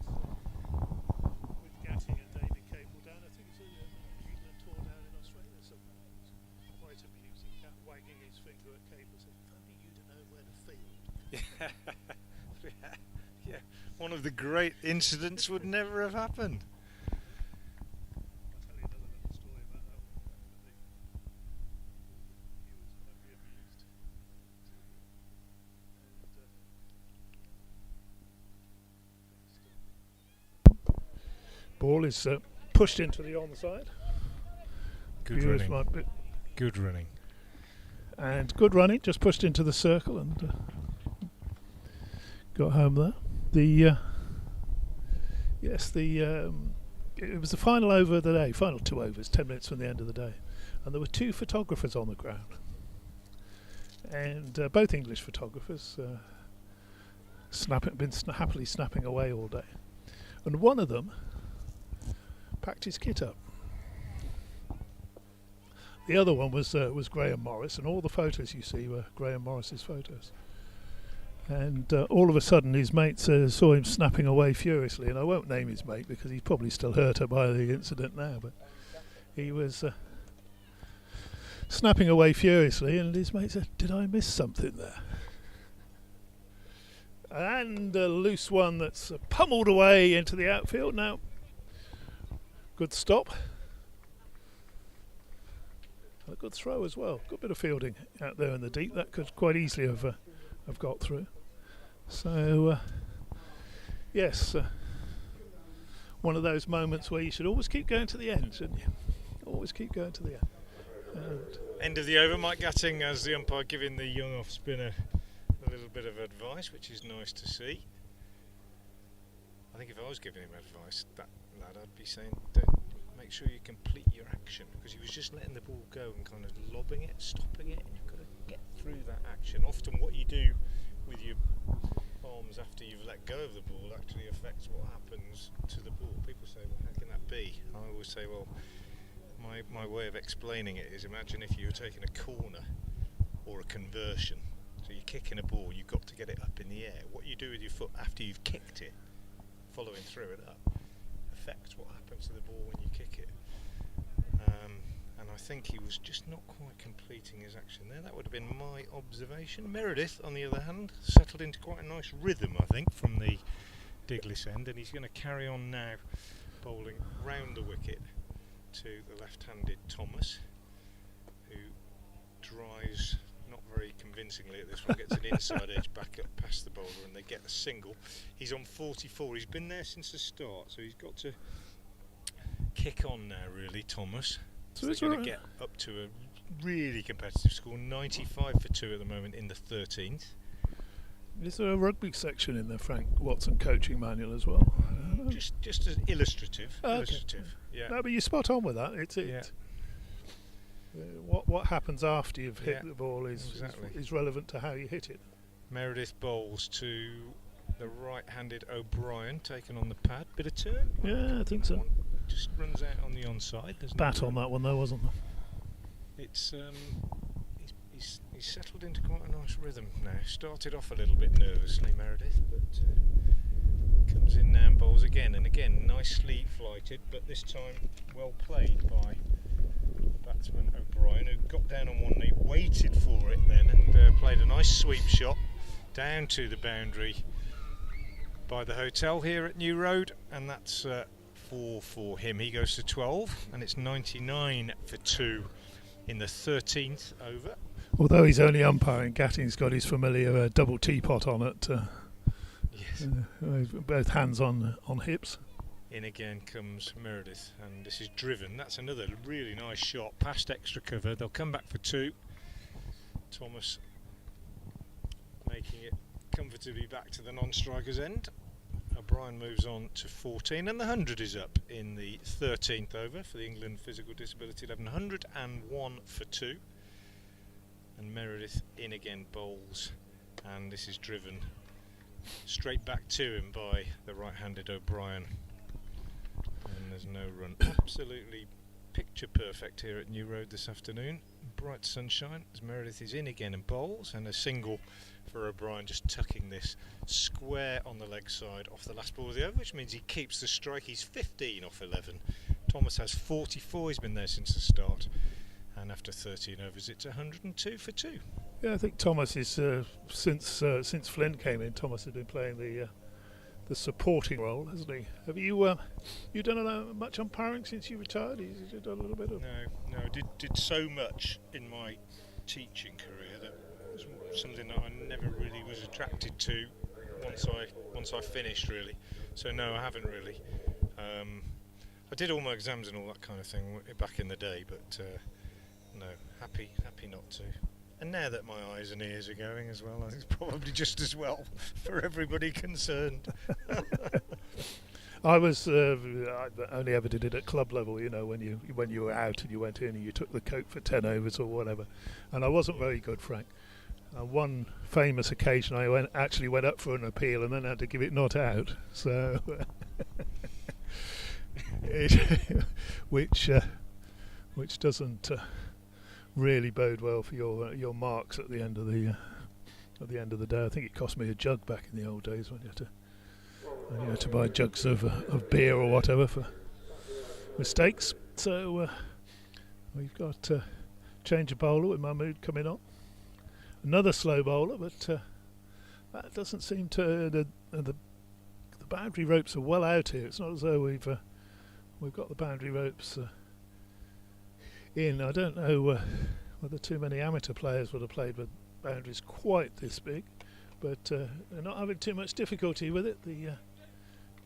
with Gatting and David Capel down. I think it's a tour down in Australia somewhere. It was quite amusing. Cat wagging his finger at Capel saying, if only you'd have known where to field. Yeah, one of the great incidents would never have happened. I'll tell you another little story about that one. But he was quite amused. Ball is pushed into the onside. Good running. Good running. And good running, just pushed into the circle and got home there. It was the final over of the day, final 2 overs, 10 minutes from the end of the day, and there were 2 photographers on the ground, and both English photographers, been happily snapping away all day, and one of them packed his kit up. The other one was Graham Morris, and all the photos you see were Graham Morris's photos. And all of a sudden his mates saw him snapping away furiously, and I won't name his mate because he's probably still hurt by the incident now, but he was snapping away furiously, and his mate said, "Did I miss something there?" And a loose one that's pummeled away into the outfield now. Good stop. A good throw as well. Good bit of fielding out there in the deep. That could quite easily have got through. So, yes, one of those moments where you should always keep going to the end, shouldn't you? Always keep going to the end. And end of the over, Mike Gatting as the umpire giving the young off spinner a little bit of advice, which is nice to see. I think if I was giving him advice, that lad, I'd be saying, make sure you complete your action, because he was just letting the ball go and kind of lobbing it, stopping it, and you've got to get through that action. Often what you do with your arms after you've let go of the ball actually affects what happens to the ball. People say, well, how can that be? I always say, well, my way of explaining it is, imagine if you were taking a corner or a conversion. So you're kicking a ball, you've got to get it up in the air. What you do with your foot after you've kicked it, following through it up, affects what happens to the ball when you kick it. And I think he was just not quite completing his action there. That would have been my observation. Meredith, on the other hand, settled into quite a nice rhythm, I think, from the Diglis end, and he's going to carry on now, bowling round the wicket to the left-handed Thomas, who drives not very convincingly at this one, gets an inside edge back up past the bowler, and they get the single. He's on 44. He's been there since the start, so he's got to kick on now, really, Thomas. So he's going to get up to a really competitive score, 95 for 2 at the moment in the 13th. Is there a rugby section in the Frank Watson coaching manual as well? Just as illustrative. Okay. Illustrative, yeah. No, but you're spot on with that. What happens after you've hit the ball is relevant to how you hit it. Meredith bowls to the right-handed O'Brien, taken on the pad. Bit of turn. Yeah, I think so. Just runs out on the onside. Bat on that one though, wasn't there? It's he's settled into quite a nice rhythm now. Started off a little bit nervously, Meredith, but comes in now and bowls again and again. Nicely flighted, but this time well played by the batsman O'Brien, who got down on one knee, waited for it then, and played a nice sweep shot down to the boundary by the hotel here at New Road, and that's 4 for him. He goes to 12, and it's 99 for 2 in the 13th over. Although he's only umpiring, Gatting's got his familiar double teapot on it. Yes. Both hands on hips. In again comes Meredith, and this is driven. That's another really nice shot past extra cover. They'll come back for 2. Thomas making it comfortably back to the non-striker's end. O'Brien moves on to 14, and the 100 is up in the 13th over for the England Physical Disability 1100, and 1 for 2. And Meredith in again, bowls, and this is driven straight back to him by the right-handed O'Brien. And there's no run. Absolutely picture perfect here at New Road this afternoon. Bright sunshine as Meredith is in again and bowls, and a single for O'Brien, just tucking this square on the leg side off the last ball of the over, which means he keeps the strike. He's 15 off 11. Thomas has 44. He's been there since the start, and after 13 overs it's 102 for 2. Yeah, I think Thomas is since Flynn came in, Thomas has been playing the supporting role, hasn't he? Have you done much umpiring since you retired? You done a little bit of? No, I did so much in my teaching career that was something that I never really was attracted to once I finished, really. So no, I haven't really. I did all my exams and all that kind of thing back in the day, but no, happy not to. And now that my eyes and ears are going as well, I think it's probably just as well for everybody concerned. I only ever did it at club level, you know, when you were out and you went in and you took the coat for 10 overs or whatever. And I wasn't very good, Frank. One famous occasion I actually went up for an appeal and then had to give it not out. So, which doesn't really bode well for your marks at the end of the day. I think it cost me a jug back in the old days when you had to buy jugs of beer or whatever for mistakes. So we've got change of bowler with Mahmood coming on. Another slow bowler, but that doesn't seem to the boundary ropes are well out here. It's not as though we've got the boundary ropes in. I don't know whether too many amateur players would have played with boundaries quite this big, but they're not having too much difficulty with it. The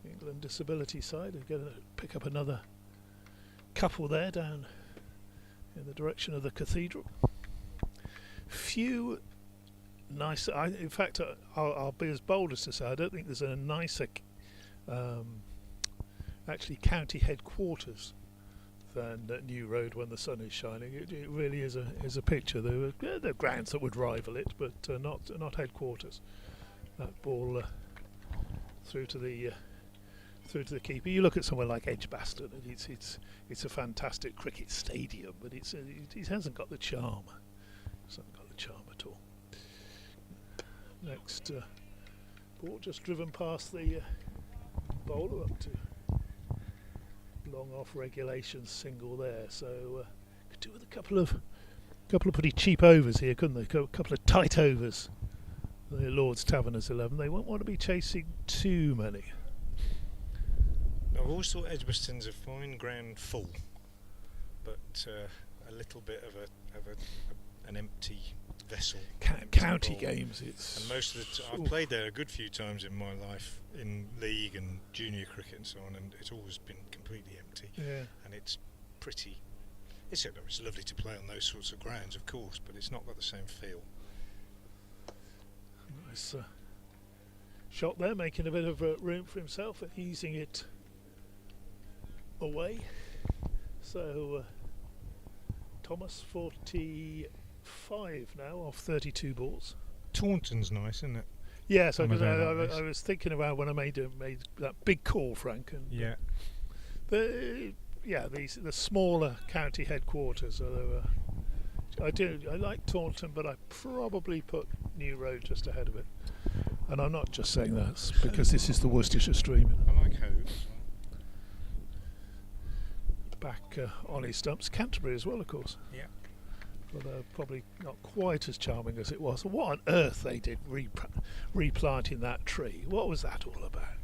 England disability side are going to pick up another couple there down in the direction of the cathedral. Few nice. In fact, I'll be as bold as to say I don't think there's a nicer, actually, county headquarters than at New Road when the sun is shining. It really is a picture. There are grounds that would rival it, but not headquarters. That ball through to the keeper. You look at somewhere like Edgbaston, and it's a fantastic cricket stadium, but it hasn't got the charm. It's not got the charm at all. Next ball just driven past the bowler up to long off regulation single there. So could do with a couple of pretty cheap overs here, couldn't they? A couple of tight overs. The Lord's Taverners 11. They won't want to be chasing too many. I've always thought Edgbaston's a fine ground full, but a little bit of an empty vessel. County games, it's. And most of the I've played there a good few times in my life in league and junior cricket and so on, and it's always been completely empty. Yeah. And it's pretty. It's lovely to play on those sorts of grounds, of course, but it's not got the same feel. Nice shot there, making a bit of room for himself and easing it away. So Thomas 45 now off 32 balls. Taunton's nice, isn't it? Yes, I was thinking about when I made that big call, Frank. And yeah. The smaller county headquarters. I like Taunton, but I probably put New Road just ahead of it. And I'm not just saying that because this is the Worcestershire stream. I like Hove. Back on his stumps, Canterbury as well, of course. Yeah. But probably not quite as charming as it was. What on earth they did replanting that tree? What was that all about?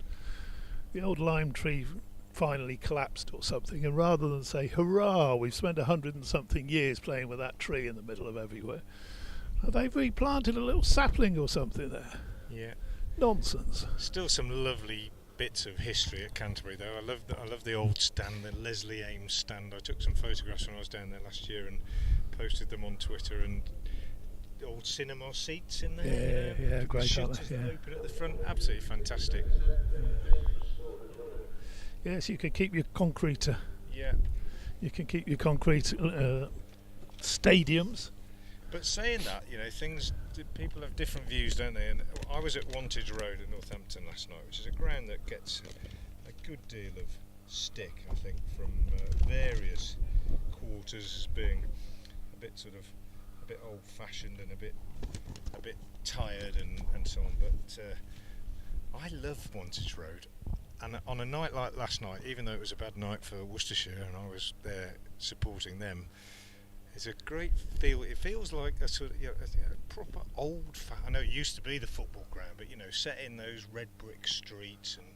The old lime tree finally collapsed or something, and rather than say, hurrah, we've spent 100 and something years playing with that tree in the middle of everywhere, they've replanted a little sapling or something there. Yeah. Nonsense. Still some lovely bits of history at Canterbury, though. I love the old stand, the Leslie Ames stand. I took some photographs when I was down there last year and posted them on Twitter, and old cinema seats in there. Yeah, yeah, great, aren't Shutters they? that Yeah. open at the front, absolutely fantastic. Yes, you can keep your concrete. Yeah. You can keep your concrete stadiums. But saying that, people have different views, don't they? And I was at Wantage Road at Northampton last night, which is a ground that gets a good deal of stick, I think, from various quarters as being a bit old-fashioned and a bit tired and so on. But I love Wantage Road, and on a night like last night, even though it was a bad night for Worcestershire and I was there supporting them, it's a great feel. It feels like a sort of a proper old. I know it used to be the football ground, but set in those red brick streets, and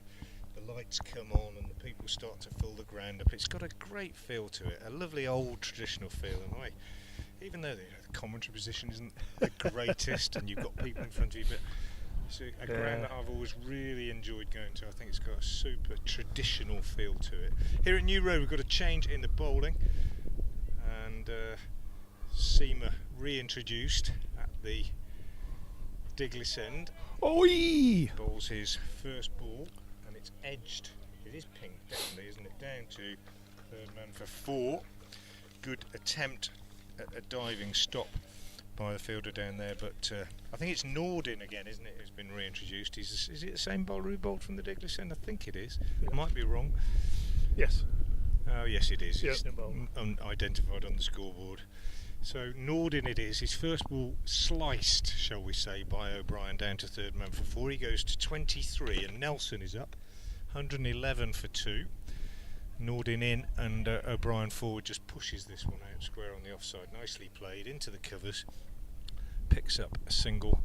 the lights come on, and the people start to fill the ground up. It's got a great feel to it, a lovely old traditional feel. And even though the commentary position isn't the greatest, and you've got people in front of you, but it's a ground that I've always really enjoyed going to. I think it's got a super traditional feel to it. Here at New Road, we've got a change in the bowling. And Seamer reintroduced at the Diglis end. Oi! Bowls his first ball, and it's edged. It is pink, definitely, isn't it? Down to third man for 4. Good attempt at a diving stop by the fielder down there, but I think it's Nordin again, isn't it, who's been reintroduced. Is it the same bowler who bowled from the Diglis end? I think it is. Yeah. I might be wrong. Yes. Oh yes, it is. It's Yep. unidentified on the scoreboard. So Nordin it is. His first ball sliced, shall we say, by O'Brien down to third man for 4. He goes to 23, and Nelson is up, 111 for 2. Nordin in, and O'Brien forward just pushes this one out square on the offside. Nicely played into the covers. Picks up a single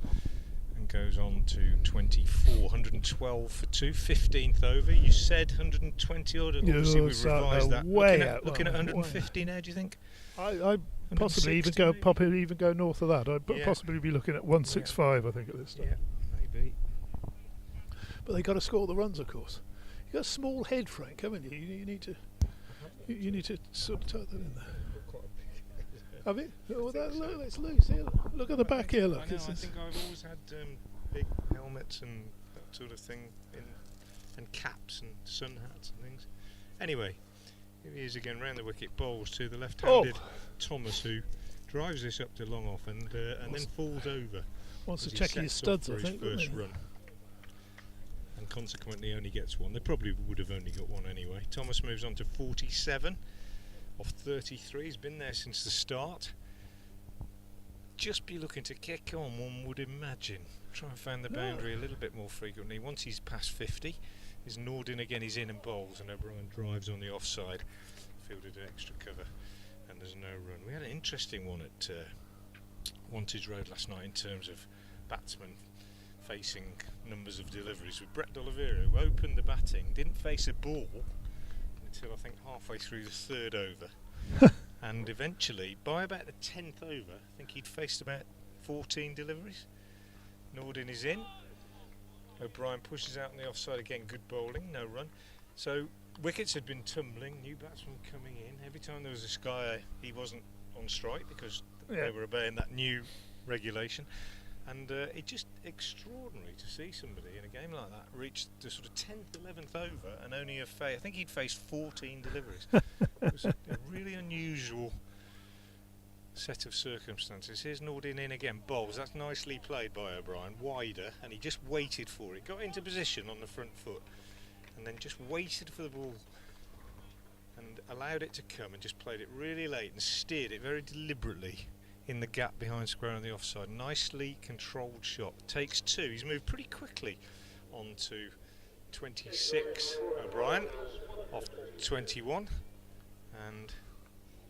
and goes on to 24, 112 for 2, 15th over. You said 120 odd, and obviously we've revised that. Looking at 150 now, do you think? I possibly even go north of that. I'd possibly be looking at 165, I think, at this time. Yeah, maybe. But they got to score the runs, of course. You got a small head, Frank, haven't you? You need to sort of tuck that in there. Have you? Oh, look, it's loose here. Look at the back here. Look. I think I've always had big helmets and that sort of thing, and caps and sun hats and things. Anyway, here he is again round the wicket, bowls to the left-handed Thomas, who drives this up to long off and then falls over. Wants to check his studs, I think. First run, and consequently only gets one. They probably would have only got one anyway. Thomas moves on to 47. Off 33, he's been there since the start. Just be looking to kick on, one would imagine. Try and find the boundary a little bit more frequently. Once he's past 50, is Nordin again, he's in and bowls, and O'Brien drives on the offside. Fielded an extra cover, and there's no run. We had an interesting one at Wantage Road last night in terms of batsmen facing numbers of deliveries, with Brett D'Oliveira, who opened the batting, didn't face a ball until I think halfway through the third over. And eventually, by about the 10th over, I think he'd faced about 14 deliveries. Nordin is in. O'Brien pushes out on the offside again, good bowling, no run. So wickets had been tumbling, new batsmen coming in. Every time there was a sky, he wasn't on strike because they were obeying that new regulation. And it's just extraordinary to see somebody in a game like that reach the sort of 10th, 11th over and only have I think he'd faced 14 deliveries. It was a really unusual set of circumstances. Here's Nordin in again, bowls. That's nicely played by O'Brien, wider, and he just waited for it. Got into position on the front foot and then just waited for the ball and allowed it to come and just played it really late and steered it very deliberately in the gap behind square on the offside. Nicely controlled shot. Takes 2. He's moved pretty quickly on to 26. O'Brien off 21. And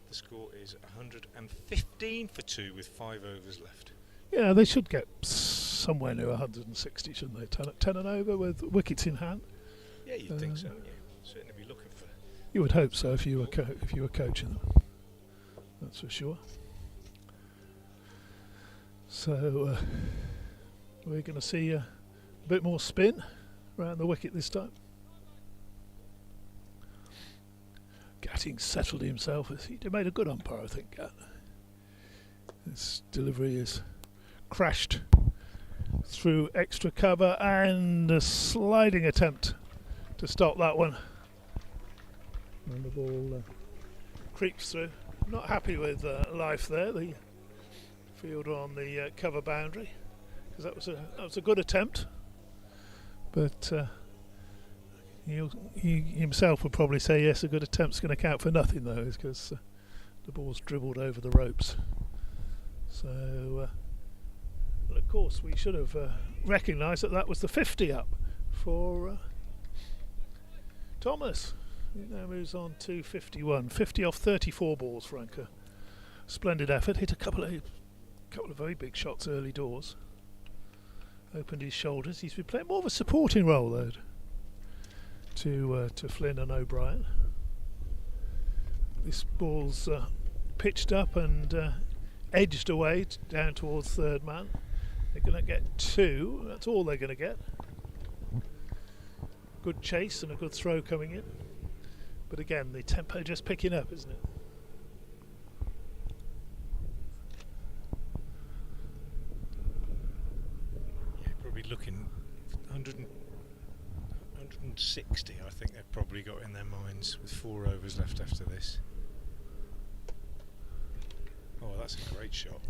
the score is 115 for 2 with 5 overs left. Yeah, they should get somewhere near 160, shouldn't they? 10 and over with wickets in hand. Yeah, you'd think so, wouldn't you? Certainly be looking for. You would hope so if you were coaching them. That's for sure. So we're going to see a bit more spin around the wicket this time. Gatting settled himself. He made a good umpire, I think, Gat. His delivery is crashed through extra cover, and a sliding attempt to stop that one. And the ball creeps through. Not happy with life there, the fielder on the cover boundary, because that was a good attempt, but he himself would probably say yes, a good attempt's going to count for nothing though, because the ball's dribbled over the ropes. So well, of course we should have recognised that was the 50 up for Thomas. He now moves on to 51. 50 off 34 balls, Frank. Splendid effort. Hit a couple of very big shots early doors. Opened his shoulders. He's been playing more of a supporting role though to Flynn and O'Brien. This ball's pitched up and edged away down towards third man. They're going to get 2. That's all they're going to get. Good chase and a good throw coming in. But again, the tempo just picking up, isn't it? Yeah, probably looking 160, I think they've probably got in their minds, with 4 overs left after this. Oh, that's a great shot.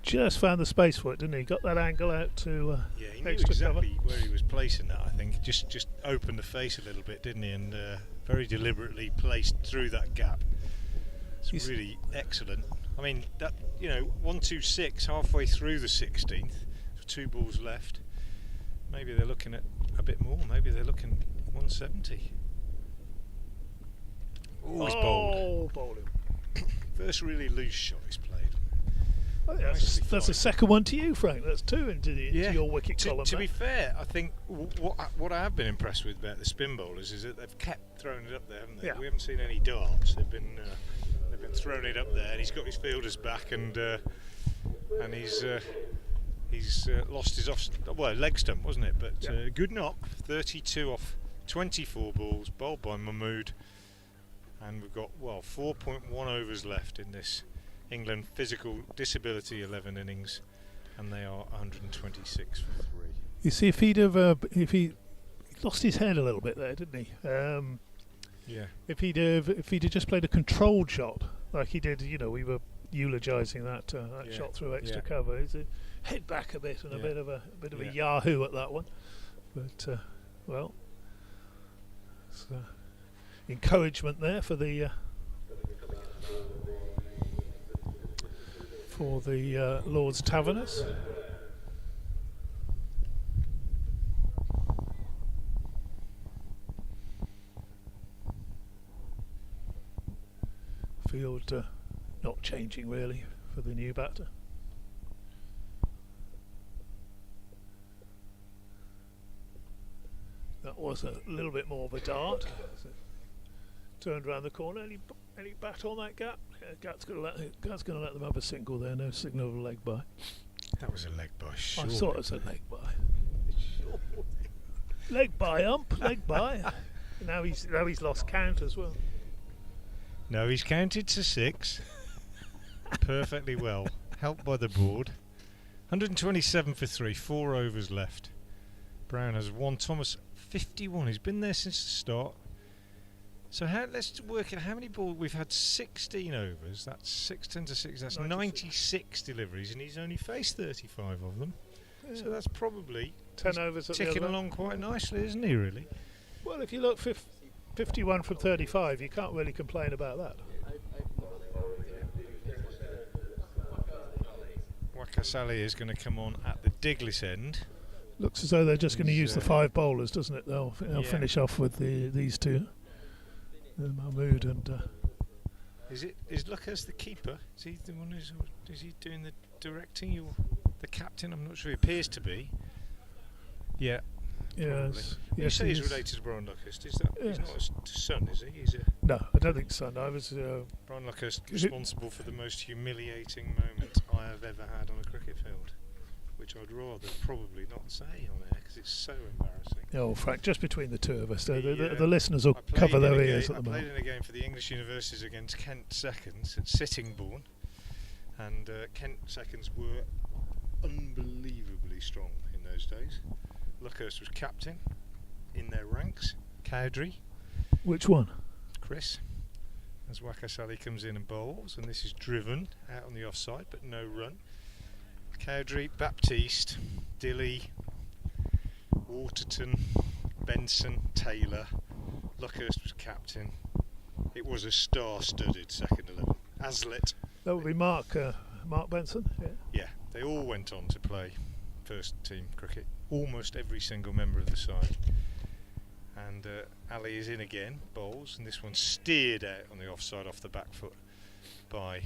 Just found the space for it, didn't he? Got that angle out to yeah, he knew extra exactly cover. where he was placing that. I think just opened the face a little bit, didn't he? And very deliberately placed through that gap. It's really excellent. I mean, that 126 halfway through the 16th, 2 balls left. Maybe they're looking at a bit more. Maybe they're looking 170. Oh, he's bowled. Bowling. First really loose shot he's played. Oh, yeah, that's a second one to you, Frank. That's 2 into your wicket column. To be fair, I think what I have been impressed with about the spin bowlers is that they've kept throwing it up there, haven't they? Yeah. We haven't seen any darts. They've been throwing it up there, and he's got his fielders back, and he's lost his leg stump, wasn't it? But yeah. Good knock, 32 off 24 balls, bowled by Mahmood, and we've got 4.1 overs left in this England physical disability 11 innings, and they are 126 for 3. You see, if he lost his head a little bit there, didn't he? Yeah. If he'd just played a controlled shot like he did, we were eulogising that shot through extra cover. He's head back a bit and a bit of a yahoo at that one, but it's encouragement there for the Lord's Taverners. Field not changing really for the new batter. That was a little bit more of a dart. Turned around the corner. Any bat on that gap? Gat's going to let them have a single there. No signal of a leg by. That was a leg by. Sure. I thought it was a leg by. Leg by, ump. Leg by. Now he's lost count as well. No, he's counted to 6 perfectly well, helped by the board. 127 for 3, 4 overs left. Brown has 1. Thomas 51. He's been there since the start. So let's work out how many balls we've had. 16 overs. That's 6 10 to 6. That's 96 deliveries, and he's only faced 35 of them. Yeah. So that's probably 10 overs. Ticking along quite nicely, isn't he? Really. Well, if you look 51 from 35, you can't really complain about that. Wakasali is going to come on at the Diglis end. Looks as though they're just going to use the 5 bowlers, doesn't it? They'll finish off with these 2. Mahmood and. Is Lucas the keeper? Is he the one is he doing the directing? You, the captain? I'm not sure. He appears to be. Yeah. Yes. You say he's related to Brian Lucas. Is that? He's not his son, is he? No, I don't think so. I was. Brian Lucas responsible for the most humiliating moment I have ever had on a cricket field, which I'd rather probably not say on air because it's so embarrassing. Oh, Frank, just between the 2 of us, the listeners will cover their ears at the moment. I played in a game for the English Universities against Kent Seconds at Sittingbourne, And Kent seconds were unbelievably strong in those days. Luckhurst was captain in their ranks. Cowdrey, Which one? Chris, as Wakasali comes in and bowls, and this is driven out on the offside, but no run. Cowdrey, Baptiste, Dilly, Waterton, Benson, Taylor. Luckhurst was captain. It was a star-studded second 11. Aslett. That would be Mark Benson. Yeah. Yeah, they all went on to play first team cricket. Almost every single member of the side. And Ali is in again, bowls, and this one steered out on the offside off the back foot by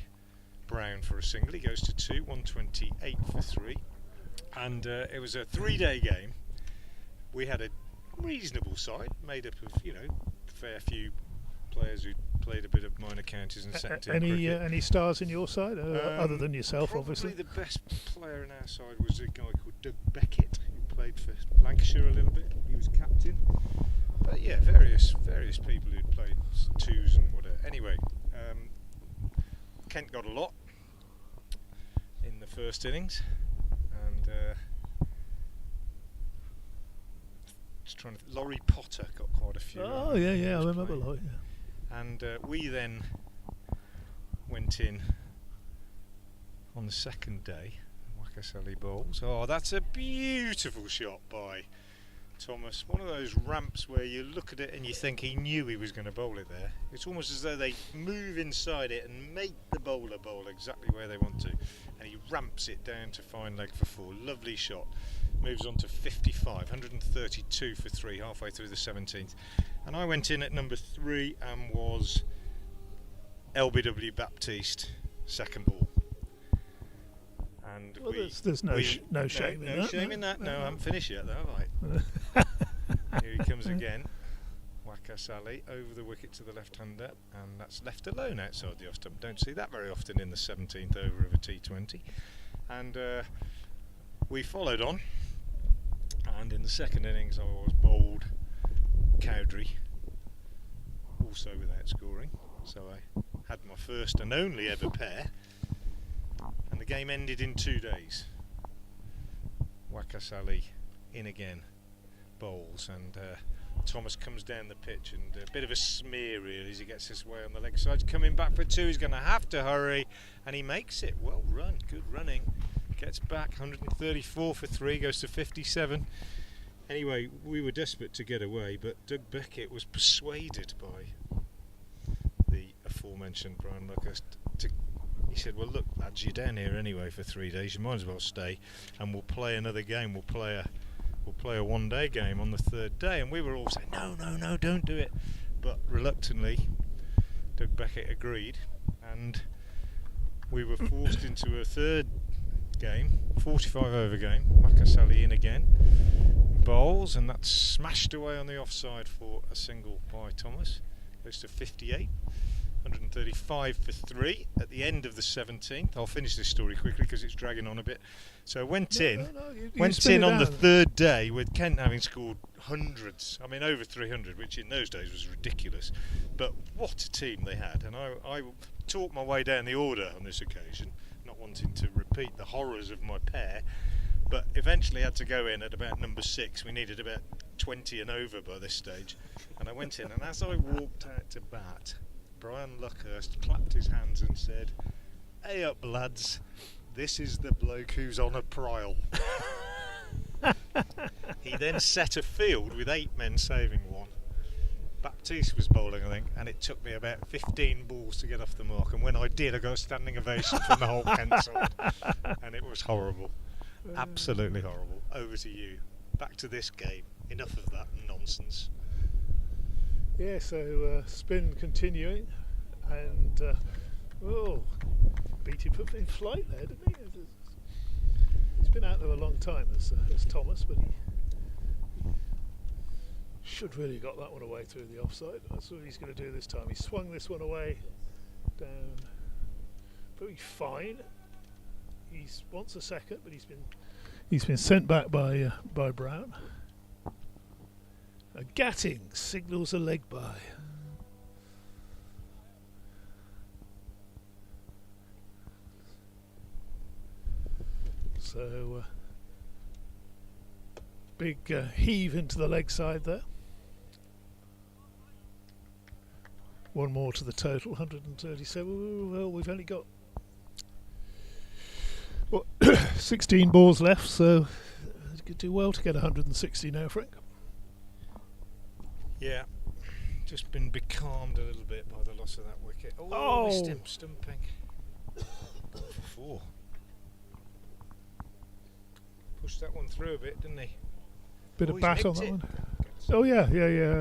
Brown for a single. He goes to 2, 128 for 3. And it was a 3-day game. We had a reasonable side made up of, a fair few players who played a bit of minor counties and second team cricket. Any stars in your side other than yourself, obviously? Probably the best player in our side was a guy called Doug Beckett, who played for Lancashire a little bit. He was captain. But yeah, various people who'd played twos and whatever. Anyway, Kent got a lot in the first innings, and just trying to. Laurie Potter got quite a few. Oh yeah, I remember Laurie. Yeah. And we then went in on the second day. Wakasali bowls. Oh, that's a beautiful shot by Thomas. One of those ramps where you look at it and you think he knew he was going to bowl it there. It's almost as though they move inside it and make the bowler bowl exactly where they want to. And he ramps it down to fine leg for 4. Lovely shot. Moves on to 55, 132 for 3, halfway through the 17th. And I went in at number 3 and was LBW Baptiste, second ball. And well, there's no shame in that. No shame in that. No, I haven't finished yet, though, have I? Here he comes again. Wakasali over the wicket to the left-hander, and that's left alone outside the off stump. Don't see that very often in the 17th over of a T20. And we followed on, and in the second innings I was bowled Cowdrey, also without scoring. So I had my first and only ever pair. And the game ended in 2 days. Wakasali in again, bowls, and Thomas comes down the pitch, and a bit of a smear really as he gets this way on the leg side. Coming back for 2, he's going to have to hurry, and he makes it. Well run, good running. Gets back, 134 for 3, goes to 57. Anyway, we were desperate to get away, but Doug Beckett was persuaded by the aforementioned Brian Luckhurst to. He said, well look lads, you're down here anyway for 3 days, you might as well stay and we'll play another game, we'll play a one-day game on the 3rd day. And we were all saying, no, don't do it. But reluctantly Doug Beckett agreed, and we were forced into a 3rd game, 45 over game. Wakasali in again, bowls, and that's smashed away on the offside for a single by Thomas. Goes to 58. 135 for 3 at the end of the 17th. I'll finish this story quickly because it's dragging on a bit. So went in on the 3rd day with Kent having scored hundreds. I mean over 300, which in those days was ridiculous. But what a team they had. And I talked my way down the order on this occasion, not wanting to repeat the horrors of my pair, but eventually had to go in at about number 6. We needed about 20 and over by this stage. And I went in, and as I walked out to bat, Brian Luckhurst clapped his hands and said, "Hey up lads, this is the bloke who's on a prial." He then set a field with 8 men saving 1. Baptiste was bowling, I think, and it took me about 15 balls to get off the mark, and when I did I got a standing ovation from the whole Kent side, and it was horrible, absolutely horrible. Over to you, back to this game, enough of that nonsense. Yeah, so spin continuing, and beat him in flight there, didn't he? He's been out there a long time as Thomas, but he should really have got that one away through the offside. That's what he's going to do this time. He swung this one away down very fine. He wants a second, but he's been sent back by Brown. Gatting signals a leg by. So big heave into the leg side there. One more to the total, 137. Well, we've only got 16 balls left, so you could do well to get 160 now, Frank. Yeah, just been becalmed a little bit by the loss of that wicket. Oh, missed him, stumping. For 4. Pushed that one through a bit, didn't he? Bit of he's bat on nicked that it. one. Oh yeah.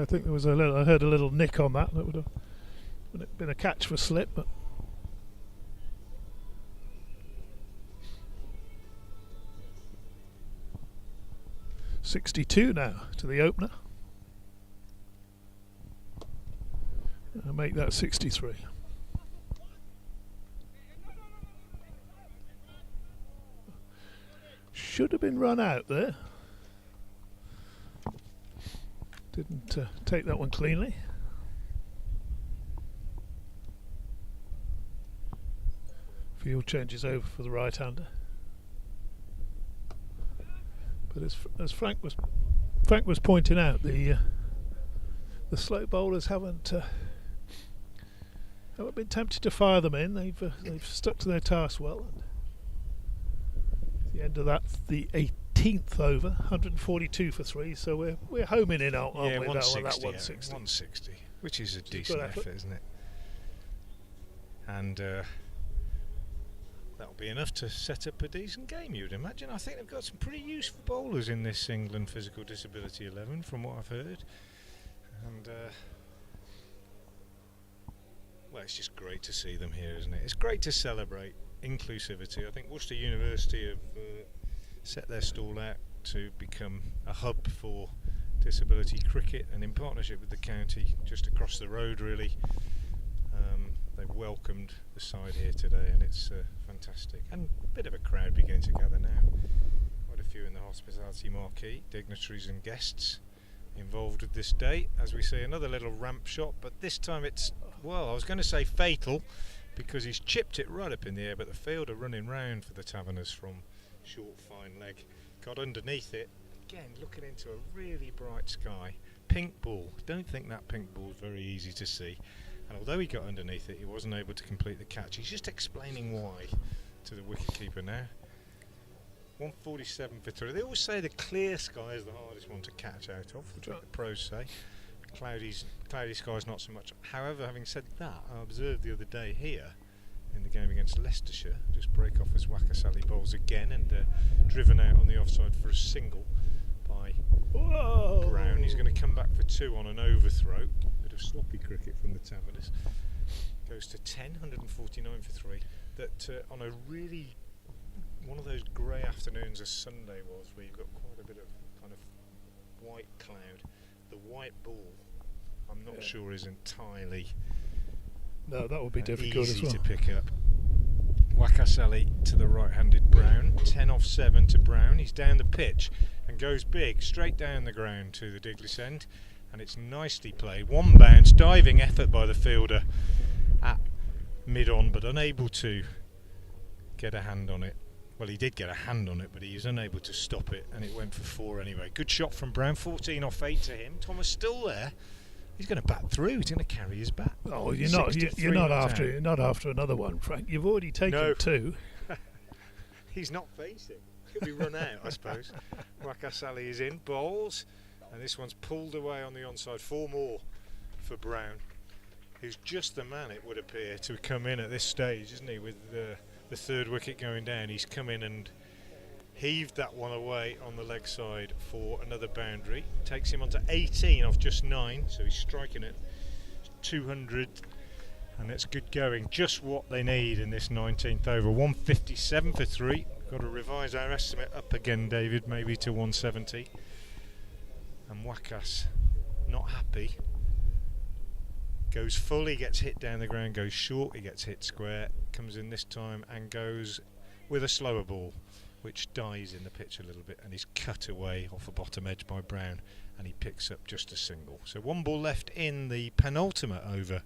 I think there was a little. I heard a little nick on that. That would have been a catch for slip, but. .62 now to the opener. I'll make that 63. Should have been run out there. Didn't take that one cleanly. Field changes over for the right-hander. But as Frank was pointing out, the slow bowlers haven't been tempted to fire them in. They've stuck to their task well. And at the end of that, the 18th over, 142 for 3. So we're homing in, aren't we? Yeah, 160, that 160. 160, which is a decent effort, isn't it? And that'll be enough to set up a decent game, you'd imagine. I think they've got some pretty useful bowlers in this England Physical Disability 11, from what I've heard. And well, it's just great to see them here, isn't it? It's great to celebrate inclusivity. I think Worcester University have set their stall out to become a hub for disability cricket, and in partnership with the county, just across the road really, they've welcomed the side here today, and it's fantastic. And a bit of a crowd beginning to gather now. Quite a few in the hospitality marquee, dignitaries and guests involved with this day. As we see, another little ramp shot, but this time it's, well, I was going to say fatal, because he's chipped it right up in the air, but the fielder running round for the Taverners from short, fine leg got underneath it. Again, looking into a really bright sky. Pink ball. Don't think that pink ball is very easy to see. And although he got underneath it, he wasn't able to complete the catch. He's just explaining why to the wicketkeeper now. 147 for 3. They always say the clear sky is the hardest one to catch out of, which the pros say. Cloudy skies not so much. However, having said that, I observed the other day here in the game against Leicestershire, just break off as Wakasali bowls again, and driven out on the offside for a single by Brown. He's going to come back for 2 on an overthrow. Bit of sloppy cricket from the Taverners. Goes to 10, 149 for 3. That on a really, one of those grey afternoons as Sunday was, where you've got quite a bit of kind of white cloud. The white ball, I'm not sure is entirely no, that would be difficult easy as well to pick up. Wakasali to the right-handed Brown, 10 off 7 to Brown. He's down the pitch and goes big, straight down the ground to the Diglis end, and it's nicely played. One bounce, diving effort by the fielder at mid-on, but unable to get a hand on it. Well, he did get a hand on it, but he was unable to stop it, and it went for 4 anyway. Good shot from Brown, 14 off 8 to him. Thomas still there. He's going to bat through. He's going to carry his bat. Oh, you're not after another one, Frank. You've already taken 2. He's not facing. He'll be run out, I suppose. Wakasali is in, bowls, and this one's pulled away on the onside. 4 more for Brown, who's just the man, it would appear, to come in at this stage, isn't he? With the third wicket going down, he's come in and heaved that one away on the leg side for another boundary. Takes him on to 18 off just 9, so he's striking at 200, and it's good going. Just what they need in this 19th over. 157 for 3. Got to revise our estimate up again, David, maybe to 170. And Wakas not happy. Goes full, he gets hit down the ground, goes short, he gets hit square, comes in this time and goes with a slower ball, which dies in the pitch a little bit, and he's cut away off the bottom edge by Brown, and he picks up just a single. So 1 ball left in the penultimate over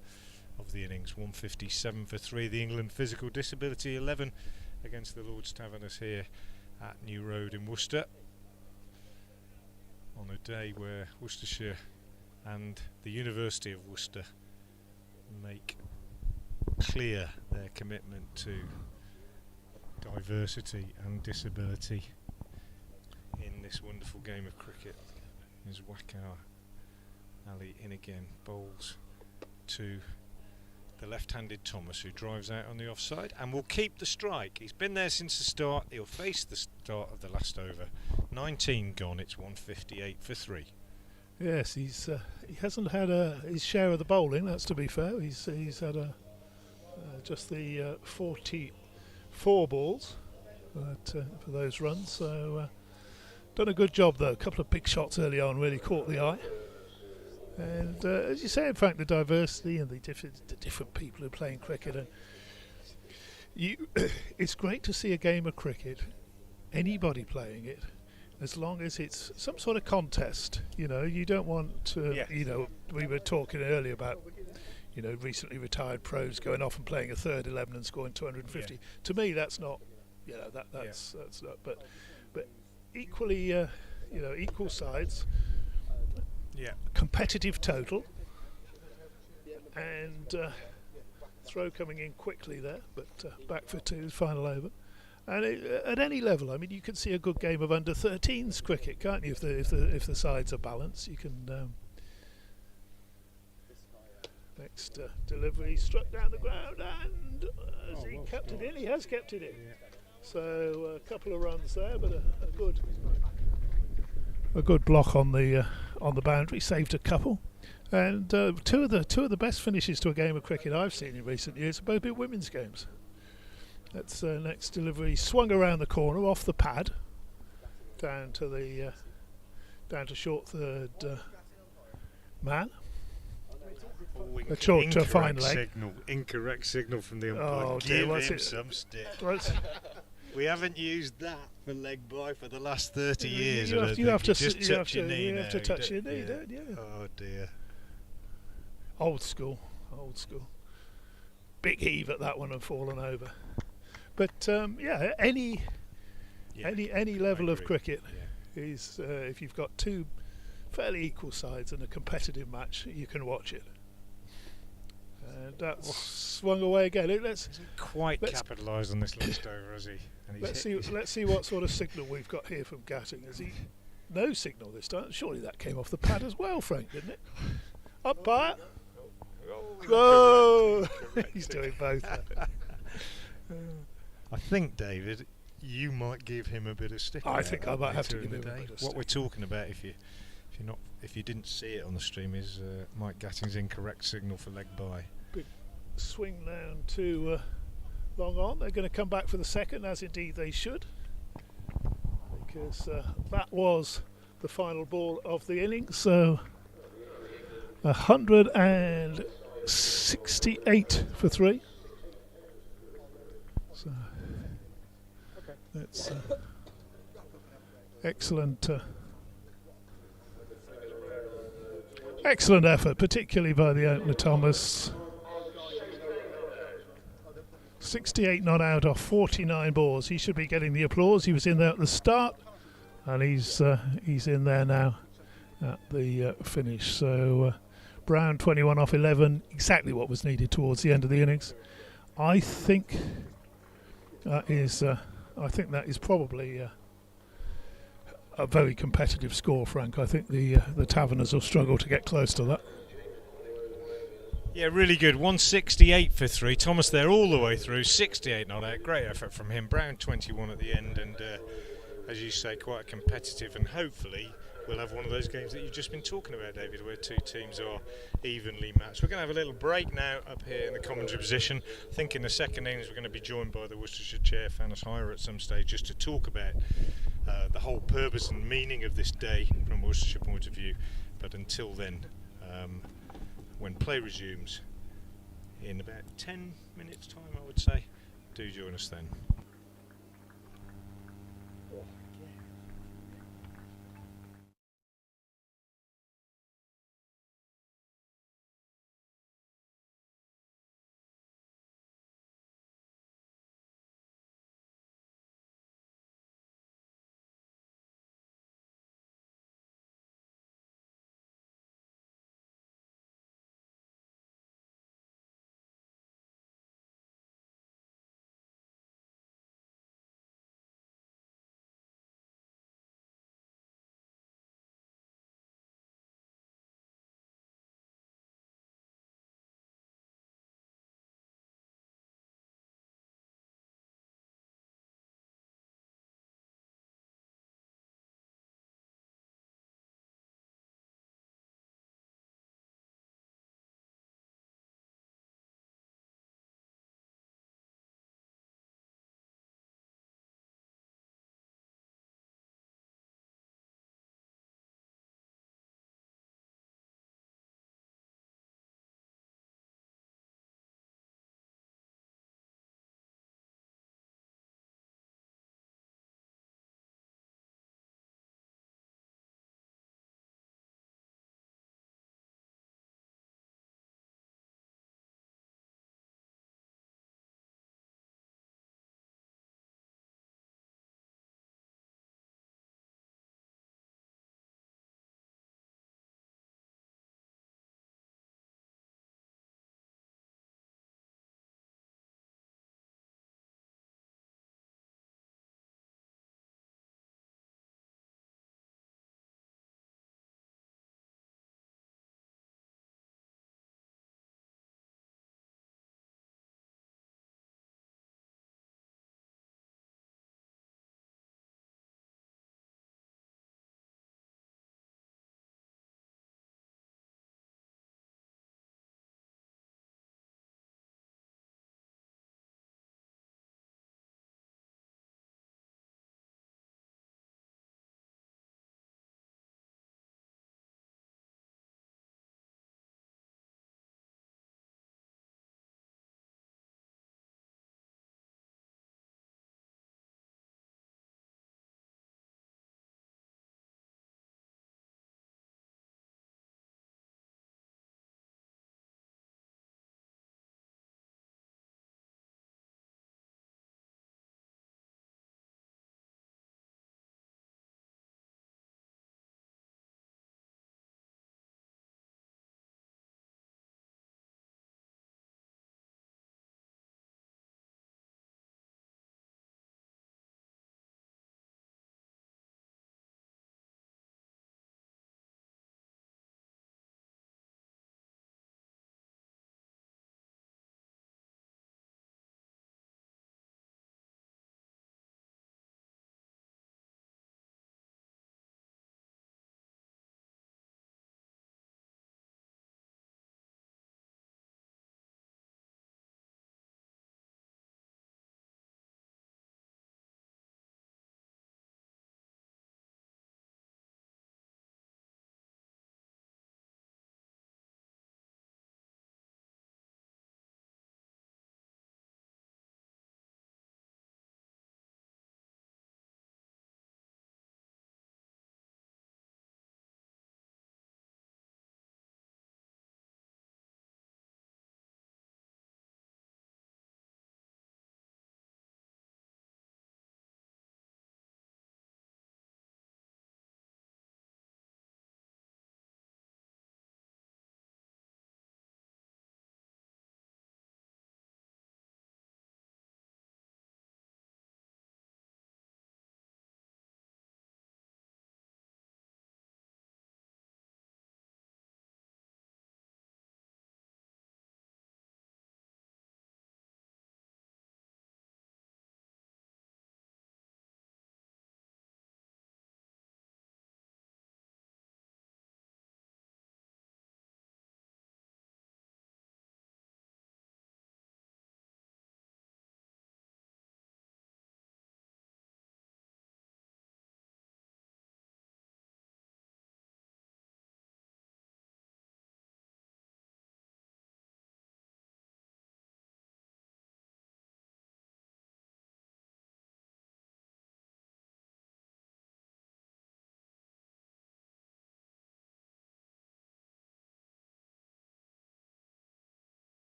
of the innings. 157 for 3. The England Physical Disability 11 against the Lord's Taverners here at New Road in Worcester on a day where Worcestershire and the University of Worcester make clear their commitment to diversity and disability in this wonderful game of cricket. Is Wakar Ali in again, bowls to the left-handed Thomas, who drives out on the offside and will keep the strike. He's been there since the start. He'll face the start of the last over. 19 gone. It's 158 for 3. Yes, he hasn't had his share of the bowling. That's to be fair. He's had just the 44 balls for those runs. So done a good job though. A couple of big shots early on really caught the eye. And as you say, in fact, the diversity and the different people who are playing cricket, and it's great to see a game of cricket, anybody playing it, as long as it's some sort of contest. You know, you don't want to. Yes. You know, we were talking earlier about, you know, recently retired pros going off and playing a third 11 and scoring 250. Yeah. To me, that's not. You know, that's not. But equally, you know, equal sides. Yeah. Competitive total, and throw coming in quickly there, but back for 2, final over. And at any level, I mean, you can see a good game of under 13s cricket, can't you? If the sides are balanced, you can. Next delivery struck down the ground, and has he kept it in? He has kept it in. Yeah. So a couple of runs there, but a good block on the boundary, saved a couple, and two of the best finishes to a game of cricket I've seen in recent years have both been women's games. That's next delivery swung around the corner off the pad, down to short third man. A short to a fine leg. Incorrect signal from the umpire. Oh dear, Give him some stick. We haven't used that for leg by for the last 30 years. You have to touch your knee. You have to touch your knee, don't you? Oh dear. Old school. Big heave at that one and fallen over. But any level of cricket is if you've got two fairly equal sides and a competitive match, you can watch it. And that's swung away again. Let's capitalised on this last over, has he? Let's see what sort of signal we've got here from Gatting. Has he? No signal this time. Surely that came off the pad as well, Frank, didn't it? Umpire. Oh, he's doing both. I think, David, you might give him a bit of stick. I think I might have to give him a bit of stick. What we're talking about, if you didn't see it on the stream, is Mike Gatting's incorrect signal for leg by. Big swing down to long on. They're going to come back for the second, as indeed they should, because that was the final ball of the innings. So 168 for 3. So that's excellent. Excellent effort, particularly by the opener Thomas. 68 not out off 49 balls. He should be getting the applause. He was in there at the start, and he's in there now at the finish. So Brown 21 off 11, exactly what was needed towards the end of the innings. I think that is probably a very competitive score, Frank. I think the Taverners will struggle to get close to that. Yeah, really good. 168 for 3. Thomas there all the way through. 68 not out. Great effort from him. Brown 21 at the end, and as you say, quite competitive. And hopefully we'll have one of those games that you've just been talking about, David, where two teams are evenly matched. We're going to have a little break now up here in the commentary position. I think in the second innings we're going to be joined by the Worcestershire chair, Fanis Hire, at some stage, just to talk about the whole purpose and meaning of this day from a Worcestershire point of view. But until then, when play resumes in about 10 minutes time, I would say, do join us then.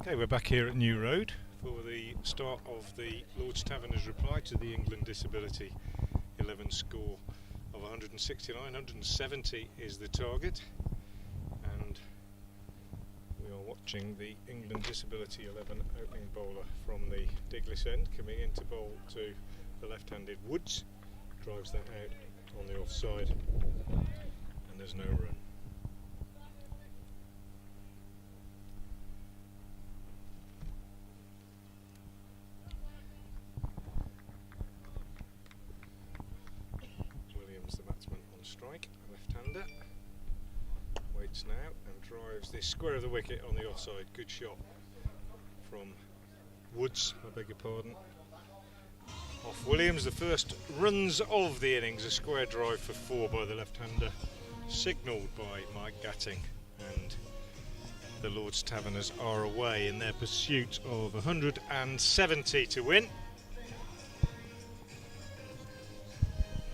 Okay, we're back here at New Road for the start of the Lord's Taverners reply to the England Disability 11 score of 169. 170 is the target, and we are watching the England Disability 11 opening bowler from the Diglis end, coming into bowl to the left-handed Woods, drives that out on the offside, and there's no run. The batsman on strike, left-hander, waits now and drives this square of the wicket on the offside. Good shot from Woods, I beg your pardon. Off Williams, the first runs of the innings, a square drive for 4 by the left-hander, signalled by Mike Gatting, and the Lord's Taverners are away in their pursuit of 170 to win.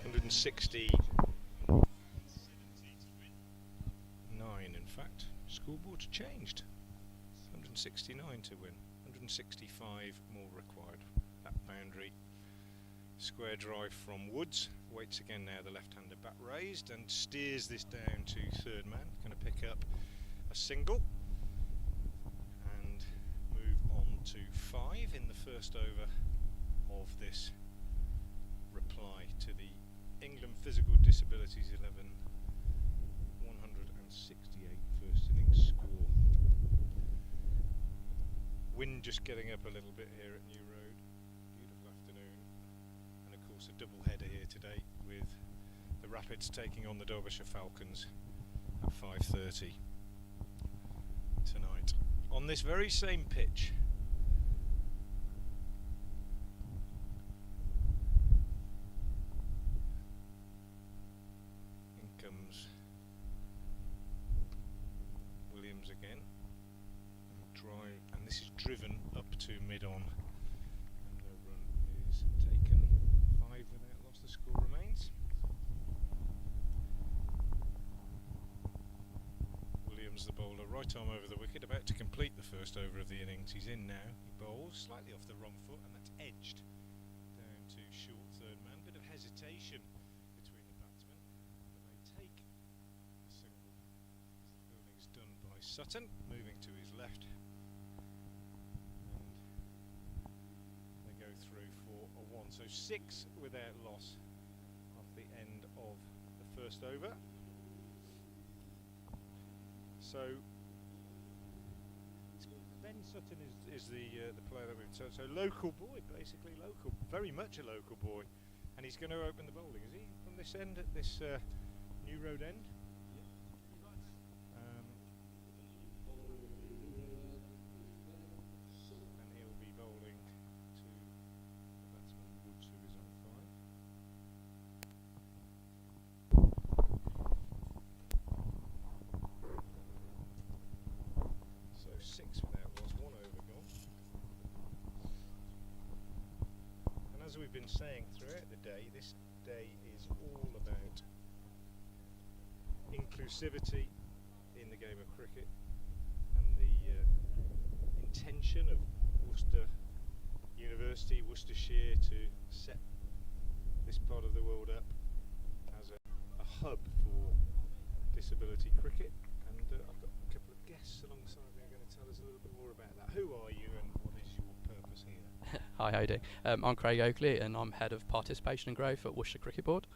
169 in fact. Scoreboard's changed. 169 to win. 165 more required. That boundary. Square drive from Woods. Waits again now, the left-hander bat raised, and steers this down to third man. Going to pick up a single and move on to 5 in the first over of this reply to the England Physical Disabilities 11 168 first innings score. Wind just getting up a little bit here at New Road. Beautiful afternoon, and of course a double header here today with the Rapids taking on the Derbyshire Falcons at 5:30 tonight on this very same pitch. Comes Williams again, drive, and this is driven up to mid-on, and no run is taken. 5 without loss, the score remains. Williams, the bowler, right arm over the wicket, about to complete the first over of the innings. He's in now, he bowls slightly off the wrong foot, and that's edged down to short third man. Bit of hesitation between the batsmen. Fielding's done by Sutton, moving to his left, and they go through for a 1. So 6 without loss off the end of the first over. So Ben Sutton is the player that we've so local boy, basically local, very much a local boy, and he's going to open the bowling, is he, from this end at this New Road end? And he'll be bowling to the batsman Woods, who is on 5. So 6 without loss, 1 over gone. And as we've been saying throughout the day, this day is all about inclusivity in the game of cricket, and the intention of Worcester University, Worcestershire, to set this part of the world up as a hub for disability cricket. And I've got a couple of guests alongside me who are going to tell us a little bit more about that. Who are you and what is your purpose here? Hi, how are you doing? I'm Craig Oakley, and I'm Head of Participation and Growth at Worcester Cricket Board.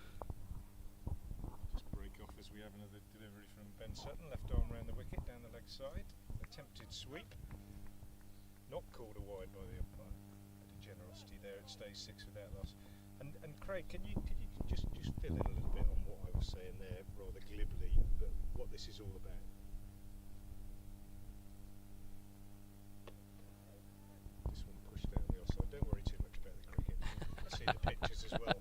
Just break off as we have another delivery from Ben Sutton, left arm round the wicket, down the leg side. Attempted sweep, not called a wide by the umpire. Bit of generosity there, it stays 6 without loss. And Craig, can you just fill in a little bit on what I was saying there, rather glibly, but what this is all about? This one pushed down the offside. Don't worry too much about the cricket. I see the pictures as well.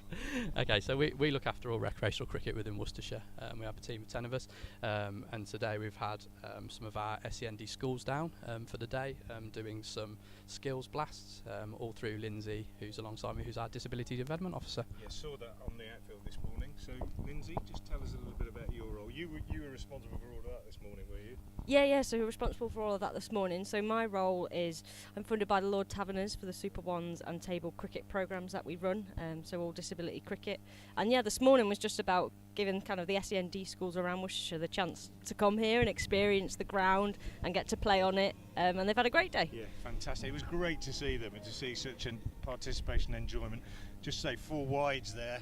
Okay, so we look after all recreational cricket within Worcestershire. We have a team of 10 of us, and today we've had some of our SEND schools down for the day, doing some skills blasts, all through Lindsay, who's alongside me, who's our Disability Development Officer. Yeah, saw that on the outfield this morning. So, Lindsay, just tell us a little bit about your role. You were responsible for all of that this morning, were you? Yeah, so we're responsible for all of that this morning. So my role is I'm funded by the Lord Taverners for the Super Ones and table cricket programmes that we run, so all disability cricket. And yeah, this morning was just about giving kind of the SEND schools around Worcestershire the chance to come here and experience the ground and get to play on it, and they've had a great day. Yeah, fantastic. It was great to see them and to see such an participation and enjoyment. Just say 4 wides there,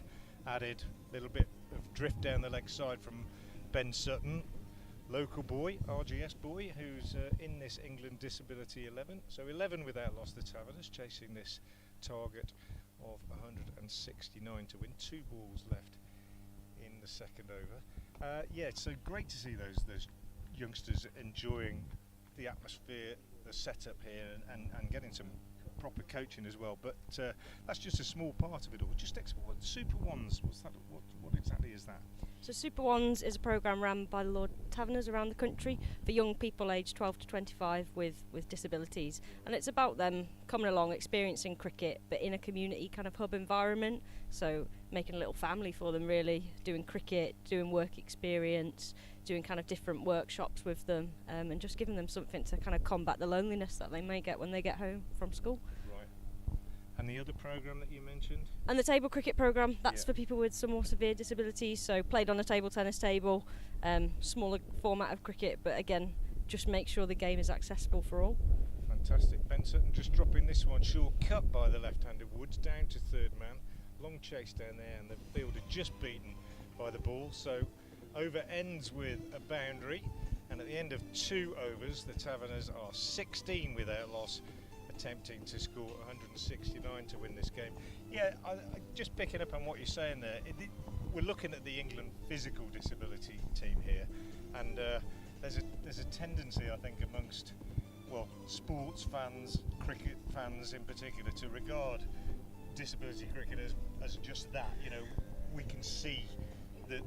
added a little bit of drift down the leg side from Ben Sutton. Local boy, RGS boy, who's in this England Disability 11. So 11 without loss, the Taverners chasing this target of 169 to win. 2 balls left in the second over. Yeah, so great to see those youngsters enjoying the atmosphere, the setup here, and getting some proper coaching as well. But that's just a small part of it all. Just what Super Ones, what's that? What exactly is that? So Super Ones is a programme run by the Lord Taverners around the country for young people aged 12 to 25 with disabilities, and it's about them coming along, experiencing cricket, but in a community kind of hub environment. So making a little family for them, really, doing cricket, doing work experience, doing kind of different workshops with them, and just giving them something to kind of combat the loneliness that they may get when they get home from school. And the other programme that you mentioned? And the table cricket programme, that's for people with some more severe disabilities, so played on a table tennis table, smaller format of cricket, but again, just make sure the game is accessible for all. Fantastic. Ben Sutton just dropping this one, short cut by the left-handed Woods, down to third man. Long chase down there, and the fielder just beaten by the ball, so over ends with a boundary, and at the end of 2 overs, the Taverners are 16 without loss, attempting to score 169 to win this game. Yeah, I just picking up on what you're saying there, we're looking at the England physical disability team here, and there's a tendency, I think, amongst sports fans, cricket fans in particular, to regard disability cricket as just that. You know, we can see the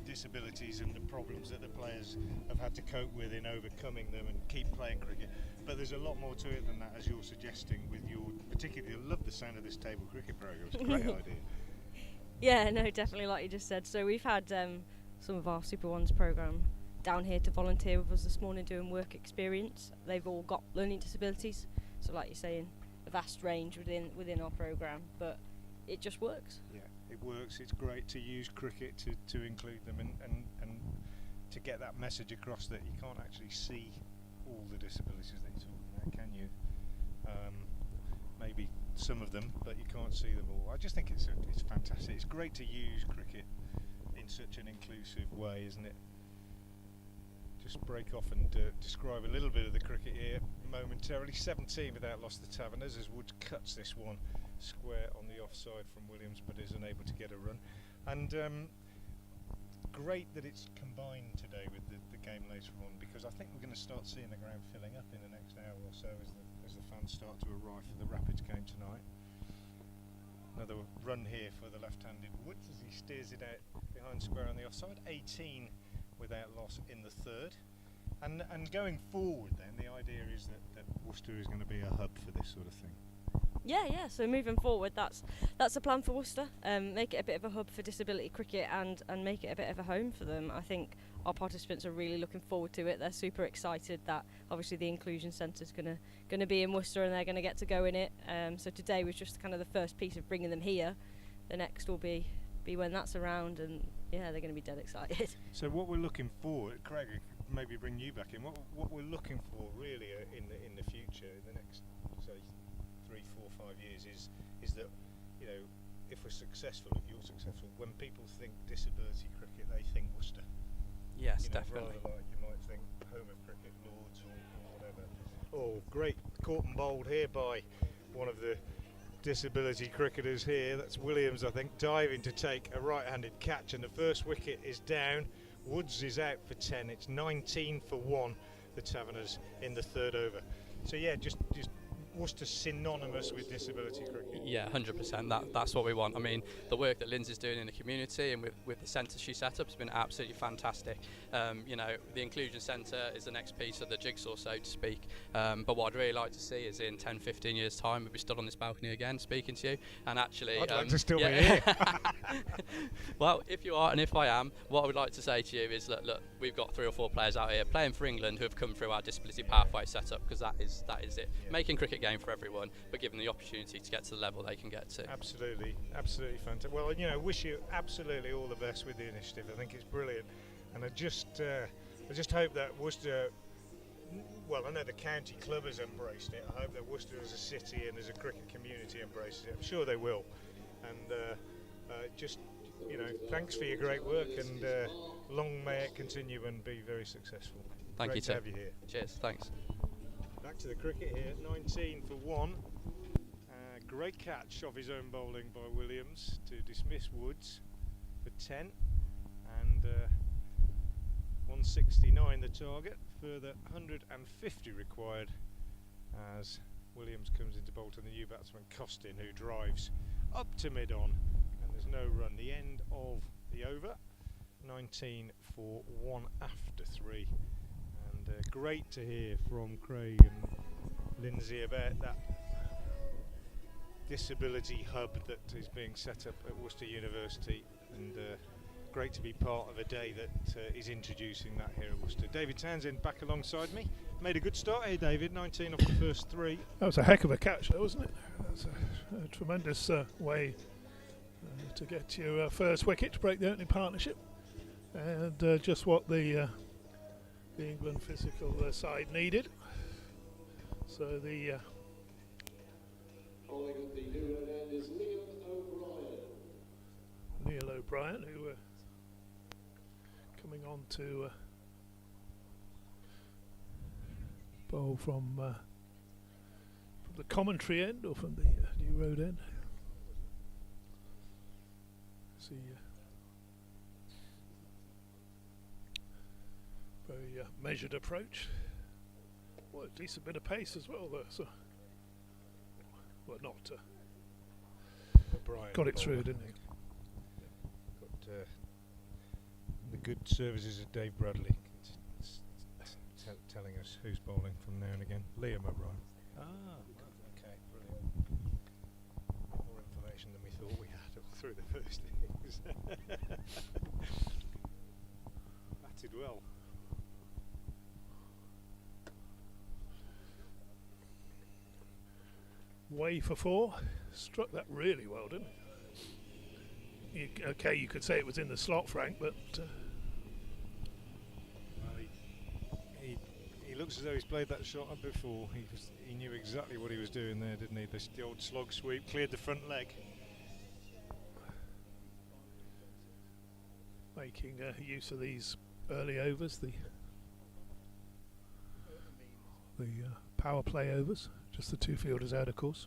disabilities and the problems that the players have had to cope with in overcoming them and keep playing cricket. But there's a lot more to it than that, as you're suggesting with your, particularly, I love the sound of this table cricket programme, it's a great idea. Yeah, no, definitely, like you just said. So we've had some of our Super Ones programme down here to volunteer with us this morning doing work experience. They've all got learning disabilities, so like you're saying, a vast range within our programme, but it just works. Yeah, it works. It's great to use cricket to include them and to get that message across that you can't actually see all the disabilities that you're talking about, can you? Maybe some of them, but you can't see them all. I just think it's fantastic. It's great to use cricket in such an inclusive way, isn't it? Just break off and describe a little bit of the cricket here momentarily. 17 without loss, the Taverners, as Woods cuts this one square on the offside from Williams, but is unable to get a run. And great that it's combined today with the game later on, because I think we're going to start seeing the ground filling up in the next hour or so as the fans start to arrive for the Rapids game tonight. Another run here for the left-handed Woods as he steers it out behind square on the offside. 18 without loss in the third. And going forward then, the idea is that Worcester is going to be a hub for this sort of thing. Yeah. So moving forward, that's the plan for Worcester. Make it a bit of a hub for disability cricket and make it a bit of a home for them. I think our participants are really looking forward to it. They're super excited that obviously the inclusion centre's gonna be in Worcester and they're gonna get to go in it. So today was just kind of the first piece of bringing them here. The next will be when that's around, and yeah, they're going to be dead excited. So what we're looking for, Craig, maybe bring you back in. What we're looking for really in the future, in the next say 3, 4, 5 years, is that, you know, if we're successful, if you're successful, when people think disability cricket, they think Worcester. Yes, you know, definitely. Rather like you might think home of cricket, Lords or whatever. Oh, great caught and bowled here by one of the disability cricketers here. That's Williams, I think, diving to take a right-handed catch, and the first wicket is down. Woods is out for 10. It's 19 for 1, the Taverners in the third over. So yeah, just Worcester synonymous with disability cricket? Yeah, 100%. That's what we want. I mean, the work that Lindsay's doing in the community and with the centre she set up has been absolutely fantastic. You know, the inclusion centre is the next piece of the jigsaw, so to speak. But what I'd really like to see is in 10, 15 years' time, we'll be stood on this balcony again speaking to you. And actually, I'd like to still be here. Well, if you are and if I am, what I would like to say to you is, look, we've got 3 or 4 players out here playing for England who have come through our disability pathway setup, because that is it. Yeah. Making cricket game for everyone, but give them the opportunity to get to the level they can get to. Absolutely fantastic. Well, you know, wish you absolutely all the best with the initiative. I think it's brilliant, and I just hope that Worcester. Well, I know the county club has embraced it. I hope that Worcester as a city and as a cricket community embraces it. I'm sure they will. And just, you know, thanks for your great work, and long may it continue and be very successful. Thank you, Great to Tim. have you here. Cheers. Thanks. Back to the cricket here. 19 for 1. Great catch off his own bowling by Williams to dismiss Woods for 10, and 169 the target. Further 150 required as Williams comes into bowl to the new batsman Costin, who drives up to mid-on, and there's no run. The end of the over. 19 for 1 after 3, and great to hear from Craig and Lindsay about that disability hub that is being set up at Worcester University, and great to be part of a day that is introducing that here at Worcester. David Townsend back alongside me. Made a good start here, David. 19 off the first 3. That was a heck of a catch, though, wasn't it? That was a tremendous way to get your first wicket to break the opening partnership, and just what the England physical side needed. So the Neil O'Brien, who coming on to bowl from the commentary end or from the New Road end. See, very measured approach. Well, a decent bit of pace as well, though. So, well, not O'Brien got it through, didn't he? Got the good services of Dave Bradley telling us who's bowling from now and again. Liam O'Brien. Okay, brilliant. More information than we thought we had all through the first innings. Batted well. Way for 4. Struck that really well, didn't he? Okay, you could say it was in the slot, Frank, but Well, he looks as though he's played that shot up before. He knew exactly what he was doing there, didn't he? The old slog sweep, cleared the front leg. making use of these early overs, the power play overs, just the 2 fielders out, of course.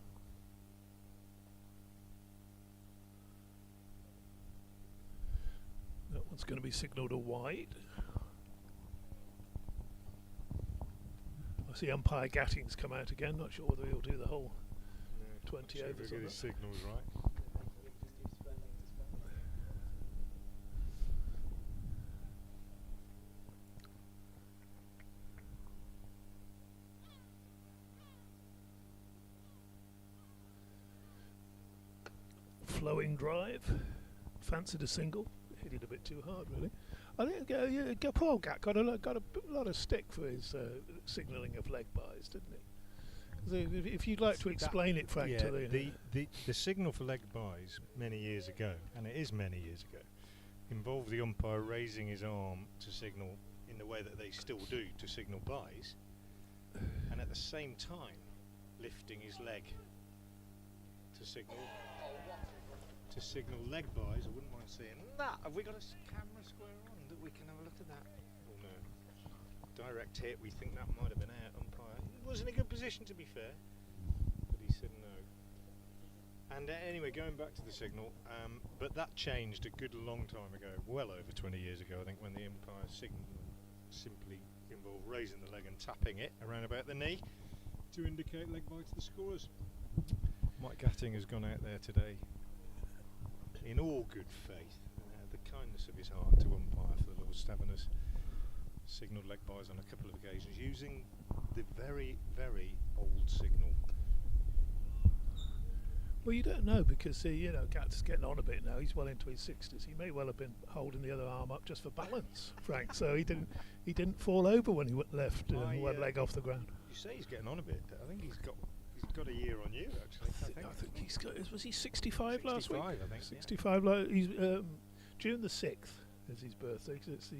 That one's going to be signalled a wide. I see umpire Gatting's come out again. Not sure whether he'll do the whole 20 overs. Get his signals right. Flowing drive, fancied a single, hit it a bit too hard really. I think Paul Gatt got a lot of stick for his signalling of leg buys, didn't he? If you'd like to explain it, Frank, yeah, to the signal for leg buys many years ago, and it is many years ago, involved the umpire raising his arm to signal in the way that they still do to signal buys, and at the same time lifting his leg to signal leg buys. I wouldn't mind seeing that. Have we got a camera square on that we can have a look at that? Oh no. Direct hit, we think that might have been out. Umpire, he was in a good position to be fair, but he said no. And anyway, going back to the signal, but that changed a good long time ago, well over 20 years ago I think, when the umpire signal simply involved raising the leg and tapping it around about the knee. to indicate leg bye to the scorers. Mike Gatting has gone out there today in all good faith, the kindness of his heart to umpire for the Lord Taverners. Signalled leg byes on a couple of occasions using the very, very old signal. Well, you don't know because Gat's getting on a bit now. He's well into his 60s. He may well have been holding the other arm up just for balance, Frank. So he didn't fall over when he left one leg off the ground. You say he's getting on a bit. I think he's got a year on you actually. I think he's got. Was he 65 last week? 65, I think. 65. He's June the 6th is his birthday. 'Cause it's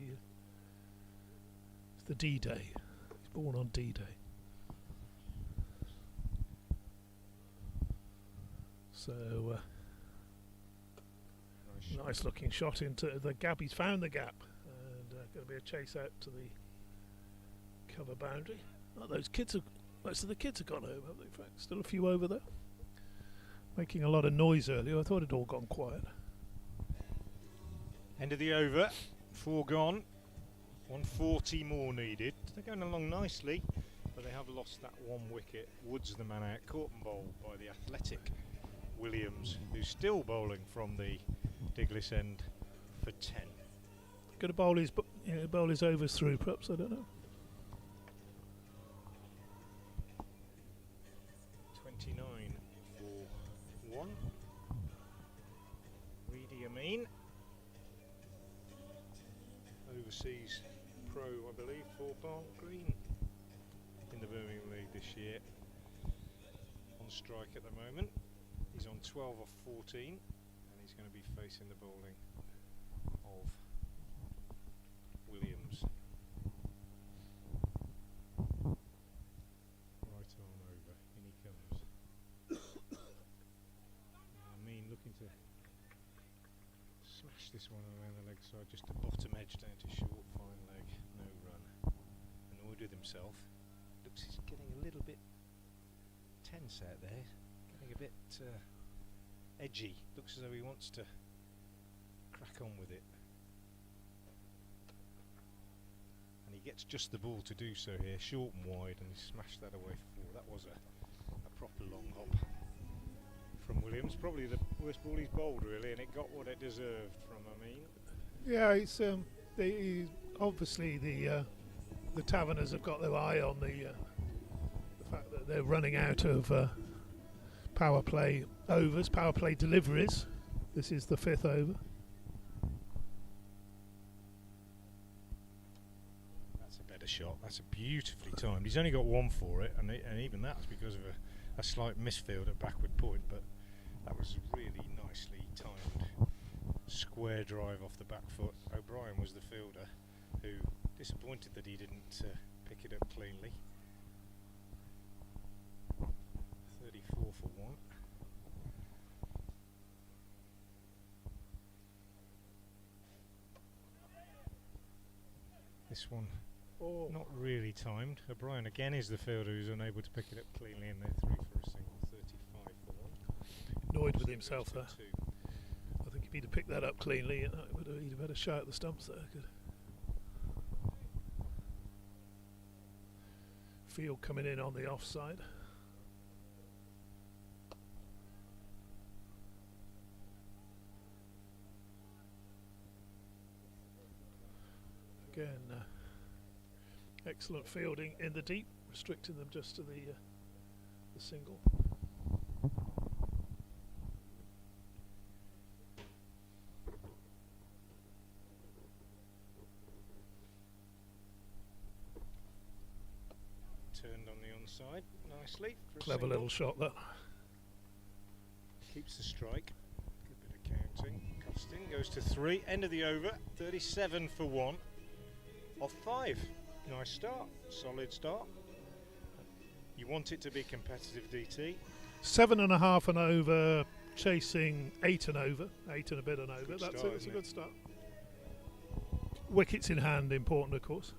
the D-Day. He's born on D-Day. So nice looking shot into the gap. He's found the gap, and going to be a chase out to the cover boundary. Oh, those kids have. Most of the kids have gone home, haven't they, Frank? Still a few over there, making a lot of noise earlier. I thought it'd all gone quiet. End of the over, 4 gone, 140 more needed. They're going along nicely, but they have lost that 1 wicket. Woods the man out, caught and bowled by the athletic Williams, who's still bowling from the Diglis end for 10. Going to bowl his overs through, perhaps. I don't know. 29 for 1. Reedy Amin, overseas pro, I believe, for Bark Green in the Birmingham League this year. On strike at the moment. He's on 12 of 14, and he's going to be facing the bowling of Williams. Right arm over, in he comes. Looking to smash this one around the leg side, just a bottom edge down to short, fine leg, no run. Annoyed with himself. Looks he's getting a little bit tense out there, getting a bit edgy. Looks as though he wants to crack on with it. And he gets just the ball to do so here, short and wide, and he smashed that away for 4. That was a proper long hop from Williams, probably the worst ball he's bowled really, and it got what it deserved from Amin. Yeah, it's obviously the Taverners have got their eye on the fact that they're running out of power play overs, power play deliveries. This is the 5th over. That's a better shot. That's a beautifully timed. He's only got 1 for it, and even that's because of a slight misfield at backward point, but that was really nicely timed. Square drive off the back foot. O'Brien was the fielder, who disappointed that he didn't pick it up cleanly. 34 for 1. This one not really timed. O'Brien again is the fielder who's unable to pick it up cleanly, and they're 3 for a single. 35 for 1. Annoyed with himself there. I think if he'd have picked that up cleanly, he'd have had a shot at the stumps there. Good. Field coming in on the offside. Again, excellent fielding in the deep, restricting them just to the single. Turned on the onside nicely. For a Clever single. little shot that. Keeps the strike. Good bit of counting. Costin goes to 3. End of the over. 37 for 1. Off 5. Nice start. Solid start. You want it to be competitive, DT. 7.5 and over, chasing 8 and over. 8 and a bit and over. Good That's start, it. It's a isn't good it? start. Wickets in hand, important, of course.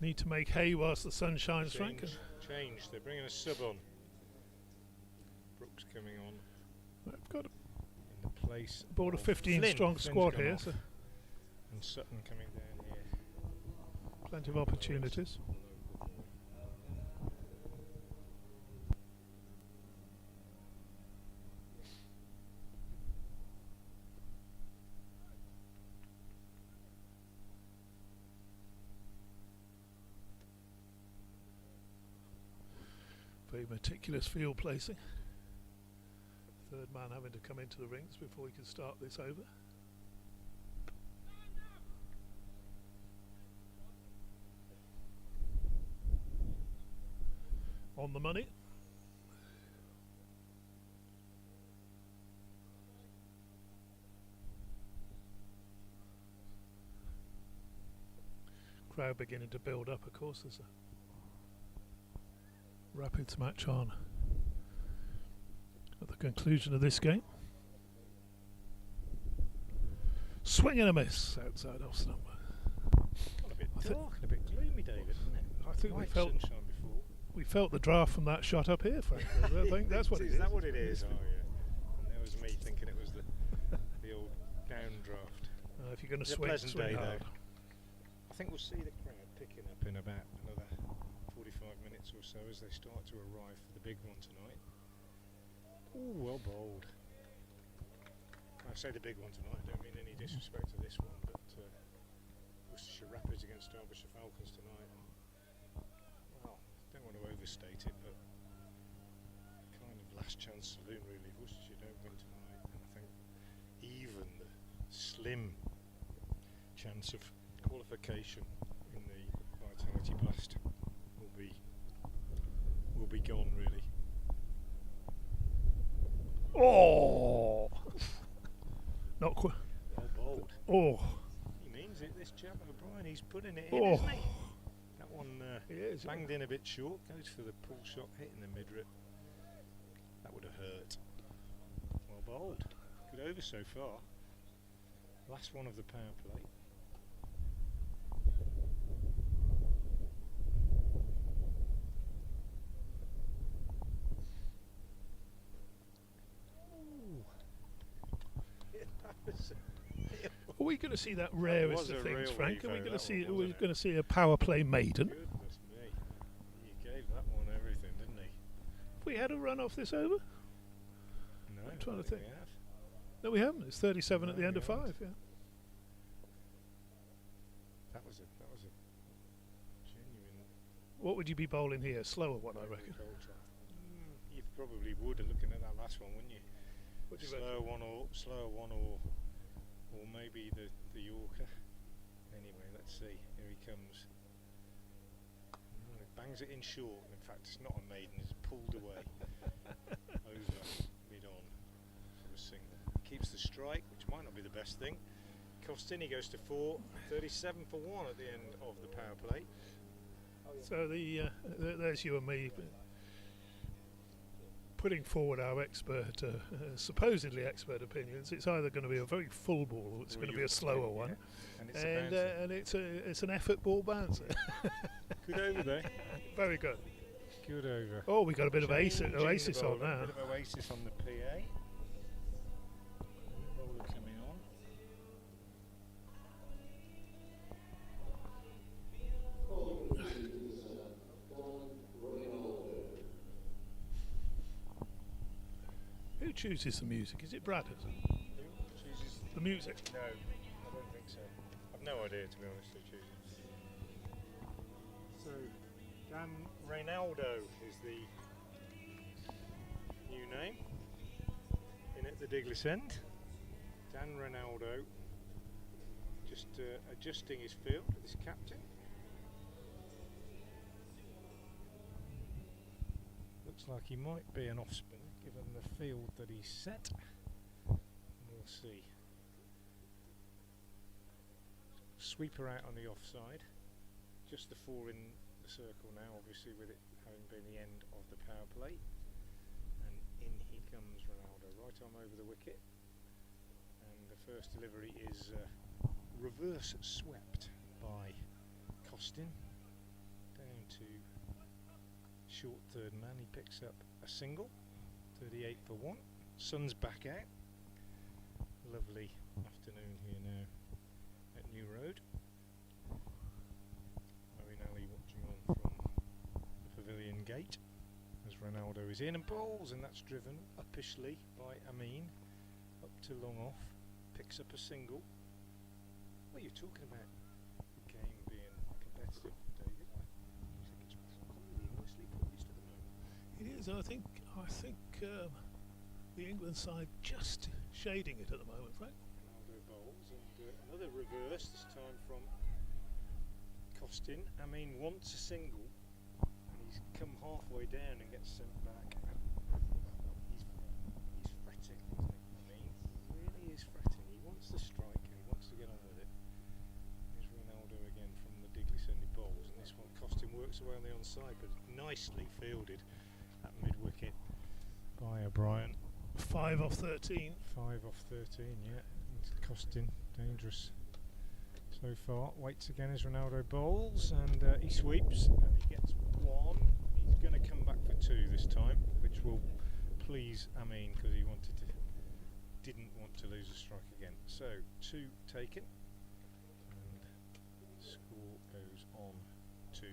Need to make hay whilst the sun shines, Frank. Change. They're bringing a sub on. Brooks coming on I've got in the place. Bought a of 15 Flynn. strong Flynn's squad gone here, off, so and Sutton coming down here. plenty of opportunities. Very meticulous field placing. Third man having to come into the rings before he can start this over. On the money. Crowd beginning to build up, of course. There's a Rapids match on at the conclusion of this game. Swing and a miss outside off stump. Got a bit dark and a bit gloomy, David, isn't it? I think Light sunshine before. we felt the draft from that shot up here, frankly. I think that's what it is. Is that what it is? Oh yeah. And there was me thinking it was the old downdraft. If you're going to It's a swing, pleasant swing day hard. though. I think we'll see the crowd picking up in about another 45 minutes or so as they start to arrive for the big one tonight. Ooh, well bowled. I say the big one tonight, I don't mean any disrespect to this one, but Worcestershire Rapids against Derbyshire Falcons tonight. Well, don't want to overstate it, but kind of last chance saloon really. If Worcestershire don't win tonight, and I think even the slim chance of qualification in the Vitality Blast will be gone really. Oh! Not quite. Well bowled. Oh! He means it, this chap O'Brien. He's putting it in, Oh. isn't he? That one He is. banged in a bit short. Goes for the pull shot, hitting the mid-rip. That would have hurt. Well bowled. Good over so far. Last one of the power play. Are we going to see that rarest was of a things, real Frank? Are we revo, going to that see? one, Are we wasn't it? going to see a power play maiden? Goodness me. He gave that one everything, didn't he? Have we had a run off this over? No, I'm trying I to think think. we have. No, we haven't. It's 37 at the No, end of we haven't. 5. Yeah. That was a genuine. What would you be bowling here? Slower one, I reckon. You probably would, looking at that last one, wouldn't you? What do you reckon? Slower one, or maybe the Yorker. Anyway, let's see. Here he comes. He bangs it in short. In fact, it's not a maiden. It's pulled away over mid-on for a single. Keeps the strike, which might not be the best thing. Costini goes to 4. 37 for 1 at the end of the power play. So there's you and me putting forward our expert, supposedly expert opinions. It's either going to be a very full ball or it's going to be a slower one. And it's a bouncer. And it's an effort ball bouncer. Good over there. Very good. Good over. Oh, we got a bit of Changing the oasis on bowler, now. A bit of oasis on the PA. Bowler coming on. Who chooses the music? Is it Brad? Is it? Who chooses? The music. No, I don't think so. I've no idea, to be honest, who chooses. So, Dan Reynaldo is the new name in at the Diglis end. Dan Reynaldo just adjusting his field with his captain. Looks like he might be an off-spinner given the field that he's set. We'll see. Sweeper out on the offside. Just the 4 in the circle now, obviously, with it having been the end of the power play. And in he comes Ronaldo, right arm over the wicket. And the first delivery is reverse swept by Costin. Down to short third man, he picks up a single. 38 for 1. Sun's back out. lovely afternoon here now at New Road. Owen Ali watching on from the pavilion gate as Ronaldo is in and bowls, and that's driven uppishly by Amin up to long off, picks up a single. What are you talking about? The game being competitive, David? I think it's really nicely poised at the moment. It is. I think the England side just shading it at the moment, Frank. Ronaldo bowls and another reverse, this time from Costin. Amin wants a single and he's come halfway down and gets sent back. He's fretting, isn't he? Amin really is fretting. He wants the strike and he wants to get on with it. Here's Ronaldo again from the Digley-Sunday bowls, and this one Costin works away on the onside, but nicely fielded at mid-wicket by O'Brien. 5 off 13. 5 off 13, yeah. It's costing dangerous so far. Waits again as Ronaldo bowls, and he sweeps and he gets 1. He's going to come back for 2 this time, which will please Amin because he didn't want to lose a strike again. So 2 taken, and score goes on to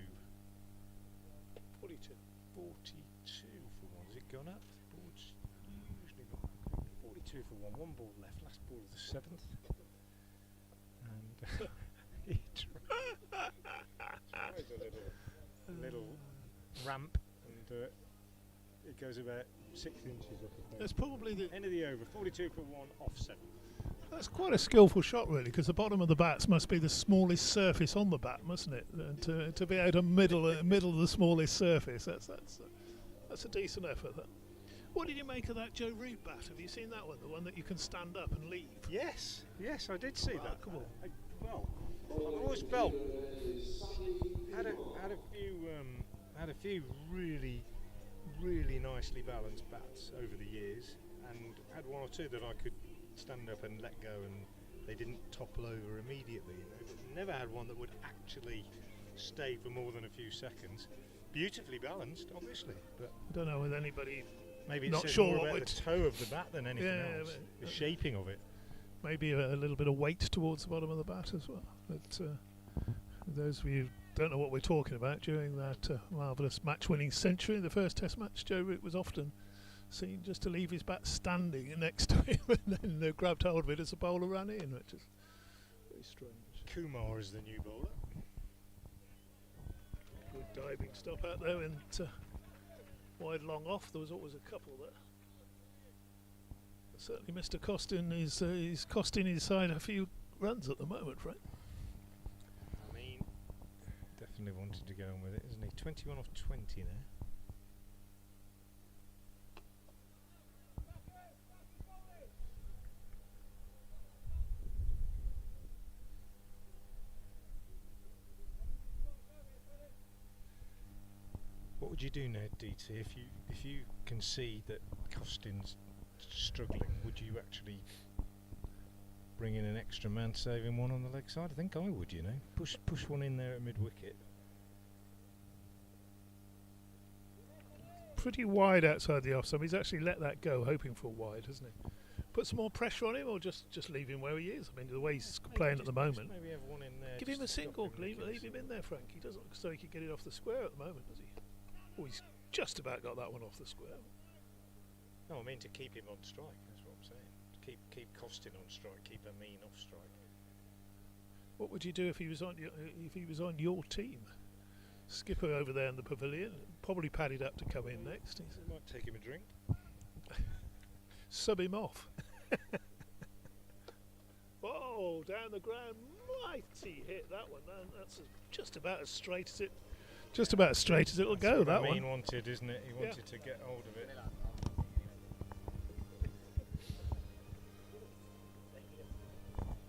42. 42 for 1. Has it gone up? The board's usually not 42 for 1. 1 ball left. Last ball of the 7th. And he tries a little ramp, and it goes about 6 inches up. That's probably the End of the over. 42 for 1 off 7. That's quite a skillful shot, really, because the bottom of the bats must be the smallest surface on the bat, mustn't it? And to be able to middle of the smallest surface, that's a decent effort. That. What did you make of that Joe Reed bat? Have you seen that one, the one that you can stand up and leave? Yes, I did see that. Come on. I've always felt had a few really nicely balanced bats over the years, and had 1 or 2 that I could stand up and let go, and they didn't topple over immediately. Never had one that would actually stay for more than a few seconds. Beautifully balanced, obviously, but I don't know with anybody. maybe Not it's sure more what about would- the toe of the bat than anything Yeah, else. but- The shaping of it. Maybe a little bit of weight towards the bottom of the bat as well. But for those of you who don't know what we're talking about, during that marvellous match-winning century in the first Test match, Joe Root was often seen just to leave his bat standing next to him, and then they grabbed hold of it as the bowler ran in, which is very strange. Kumar is the new bowler. Good diving stop out there, and wide long off. There was always a couple there. But certainly, Mr. Costin is costing his side a few runs at the moment, right? I mean, definitely wanted to go on with it, isn't he? 21 off 20 now. What would you do now, DT, if you can see that Costin's struggling? Would you actually bring in an extra man, saving one on the leg side? I think I would. You know, push one in there at mid wicket. Pretty wide outside the off stump. He's actually let that go, hoping for a wide, hasn't he? Put some more pressure on him, or just leave him where he is. I mean, the way he's playing at the moment. Maybe have one in there. Give him a just to stop single. him Leave nicking him in there, Frank. He doesn't look so he can get it off the square at the moment, does he? Oh, he's just about got that one off the square. No, I mean to keep him on strike. That's what I'm saying. Keep Costin on strike. Keep Amin off strike. What would you do if he was on your team? Skipper over there in the pavilion, probably padded up to come in next. He's Might take him a drink. sub him off. Oh, down the ground, mighty hit that one. That's just about as straight as it'll go. That Amin one. wanted, isn't it? He wanted to get hold of it.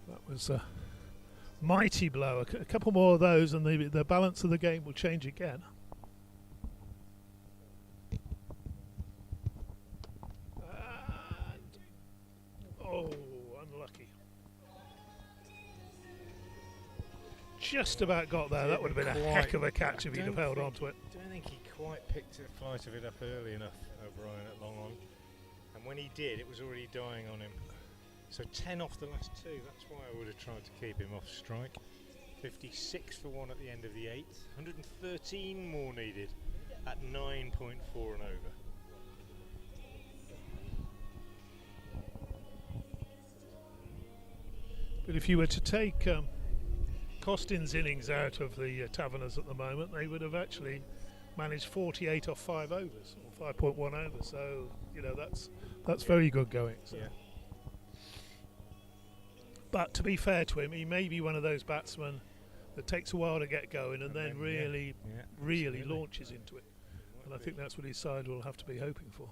That was a mighty blow. A couple more of those, and the balance of the game will change again. And oh, unlucky. Just about got there. That would have been a heck of a catch if he'd have held on to it. I don't think he quite picked the flight of it up early enough, O'Brien, at long on. And when he did, it was already dying on him. So 10 off the last two. That's why I would have tried to keep him off strike. 56 for one at the end of the 8th. 113 more needed at 9.4 and over. But if you were to take Costin's innings out of the Taverners at the moment, they would have actually managed 48 off 5 overs, or 5.1 overs. So, you know, that's very good going. So. Yeah. But to be fair to him, he may be one of those batsmen that takes a while to get going and then really absolutely. launches into it. And I think that's what his side will have to be hoping for.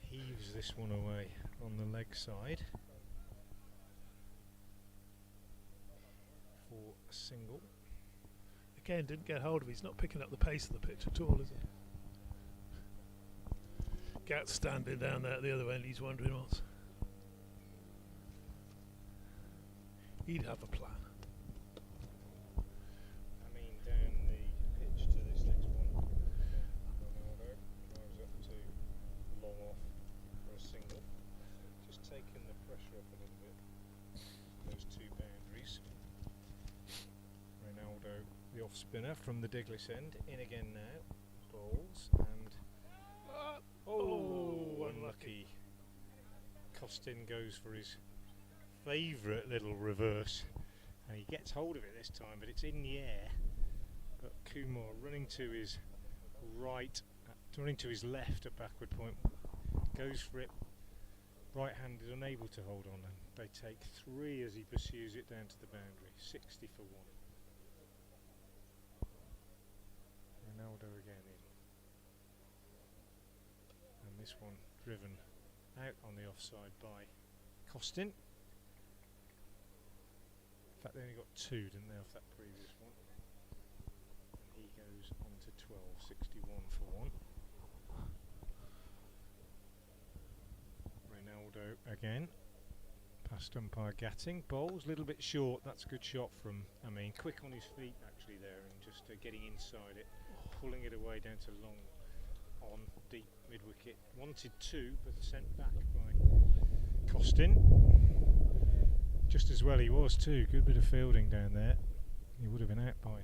Heaves this one away on the leg side for a single. Again, didn't get hold of it. He's not picking up the pace of the pitch at all, is he? Gat's standing down there at the other end. He's wondering what's. He'd have a plan. I mean, down the pitch to this next one. Ronaldo drives up to long off for a single. Just taking the pressure up a little bit. Those two boundaries. Ronaldo, the off spinner from the Diglis end, in again now. Bowls and. Unlucky. Costin goes for his favourite little reverse and he gets hold of it this time, but it's in the air. But Kumar running to his right, running to his left at backward point, goes for it right-handed, unable to hold on, and they take 3 as he pursues it down to the boundary. 60 for 1. Ronaldo again in. And this one driven out on the offside by Costin. In fact, they only got 2, didn't they, off that previous one? And he goes on to 12, 61 for 1. Ronaldo again. Past umpire Gatting. Bowls, a little bit short. That's a good shot from, quick on his feet actually there, and just getting inside it, pulling it away down to long on deep mid-wicket. Wanted 2, but sent back by Costin. Just as well he was too. Good bit of fielding down there. He would have been out by a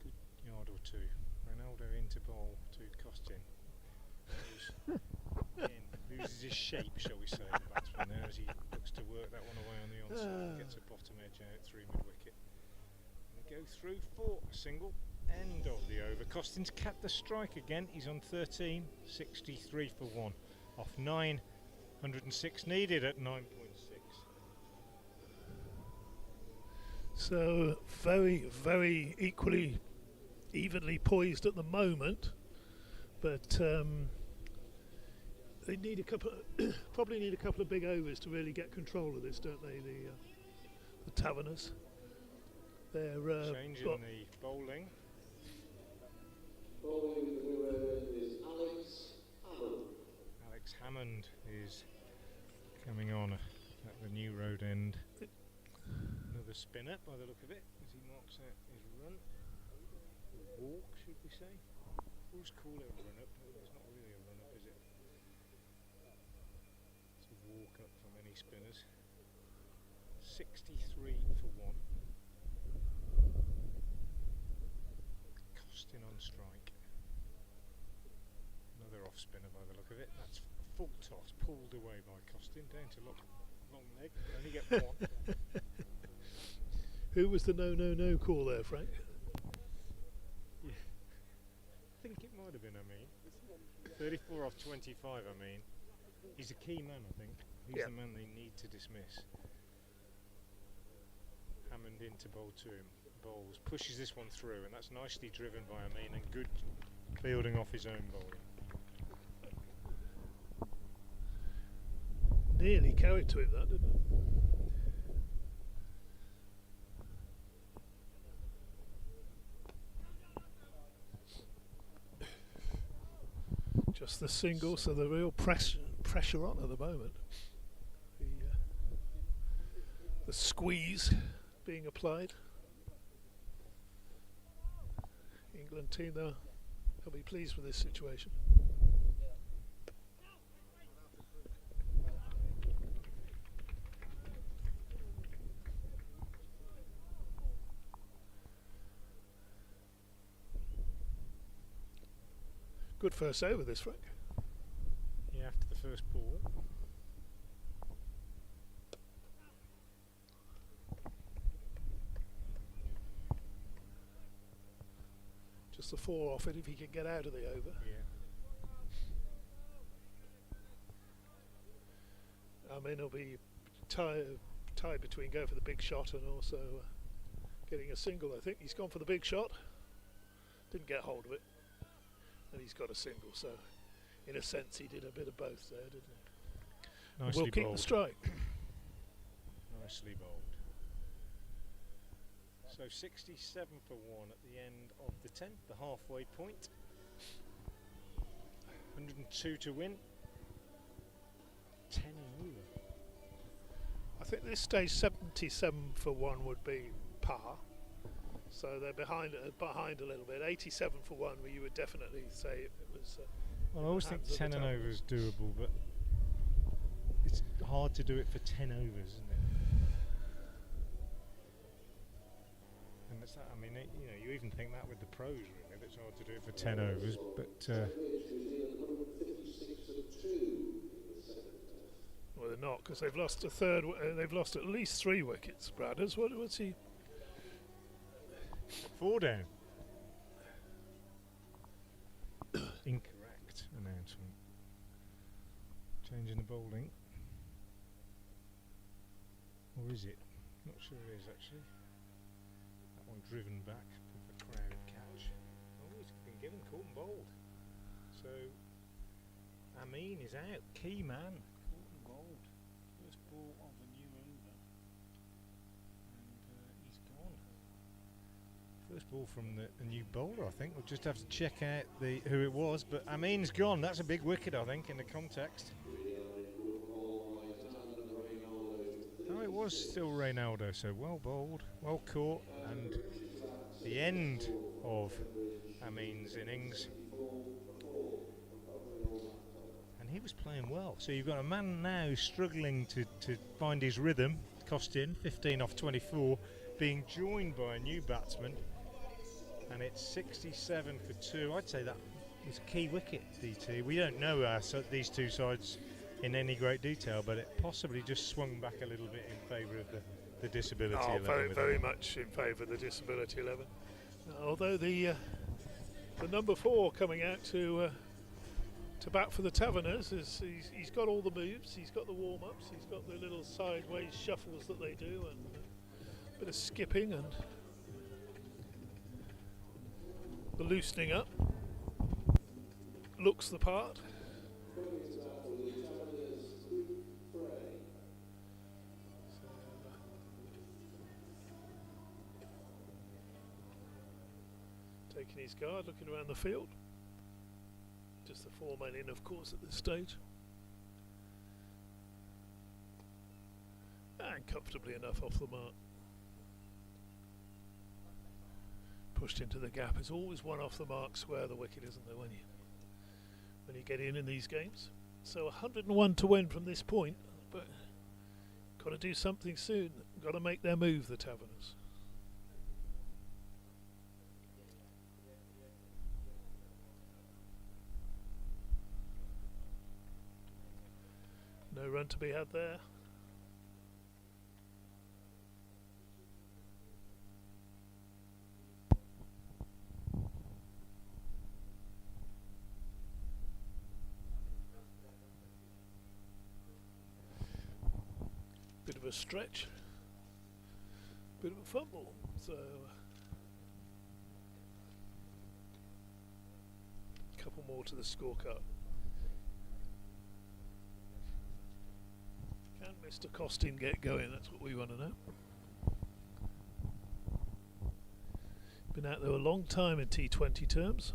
good yard or 2. Ronaldo into bowl to Costin. Loses his shape, shall we say, the batsman there, as he looks to work that one away on the onside. Gets a bottom edge out through mid-wicket. And they go through for a single. End of the over. Costin's capped the strike again. He's on 13, 63 for 1. Off 9, 106 needed at 9.6. So very, very evenly poised at the moment, but they need a couple, probably need a couple of big overs to really get control of this, don't they? The Taverners. They're changing the bowling. Bowling the new over is Alex Hammond. Alex Hammond is coming on at the new road end. Another spinner by the look of it as he marks out his run. Walk, should we say? Always call it a run up, but it's not really a run up, is it? It's a walk up for many spinners. 63 for 1. Costin on strike. Another off spinner by the look of it. That's full toss, pulled away by Costin down to long leg. Only get 1. Who was the no call there, Frank? Yeah. I think it might have been 34 off 25, He's a key man, I think. He's the man they need to dismiss. Hammond into bowl to him. Bowls, pushes this one through, and that's nicely driven by Amin, and good fielding off his own bowling. Nearly carried to him, that, didn't it? Just the single, so the real pressure on at the moment. The squeeze being applied. England team, they'll be pleased with this situation. Good first over this, Frank. Yeah, after the first ball. Just the 4 off it if he can get out of the over. Yeah. I mean, it'll be tied between going for the big shot and also getting a single. I think he's gone for the big shot. Didn't get hold of it. And he's got a single, so in a sense he did a bit of both there, didn't he? Nicely We'll keep bowled. the strike. Nicely bowled. So 67 for 1 at the end of the 10th, the halfway point. 102 to win. 10 over. I think this stage 77 for 1 would be par. So they're behind a little bit. 87 for 1, where you would definitely say it was. Well, I always think hands of the 10 and over Taverners. is doable, but it's hard to do it for 10 overs, isn't it? And that's that. I mean, you know, you even think that with the pros, really. It's hard to do it for 10 overs, but Well, they're not, because they've lost a third. They've lost at least 3 wickets. Bradders, what's he? 4 down. Incorrect announcement. Changing the bowling. Or is it? Not sure it is actually. That one driven back with the crowd catch. Oh, he's been given caught and bowled. So Amin is out. Key man. Caught and bowled. First ball of the new over. And he's gone. First ball from the new bowler, I think. We'll just have to check out who it was, but Amin's gone. That's a big wicket, I think, in the context. No, it was still Reynaldo, so well bowled, well caught, and the end of Amin's innings. And he was playing well. So you've got a man now struggling to find his rhythm, Costin, 15 off 24, being joined by a new batsman. And it's 67 for 2. I'd say that was a key wicket, DT. We don't know these two sides in any great detail, but it possibly just swung back a little bit in favour of the disability 11. Very much in favour of the disability 11. Although the number 4 coming out to bat for the Taverners he's got all the moves. He's got the warm-ups. He's got the little sideways shuffles that they do, and a bit of skipping and the loosening up. Looks the part. Taking his guard, looking around the field. Just the 4 men in, of course, at this stage. And comfortably enough off the mark. Pushed into the gap. It's always one off the mark square the wicket, isn't there, when you get in these games. So 101 to win from this point, but got to do something soon. Got to make their move, the Taverners. No run to be had there. Bit of a stretch, bit of a fumble, so a couple more to the scorecard. Can Mr. Costin get going? That's what we want to know. Been out there a long time in T20 terms.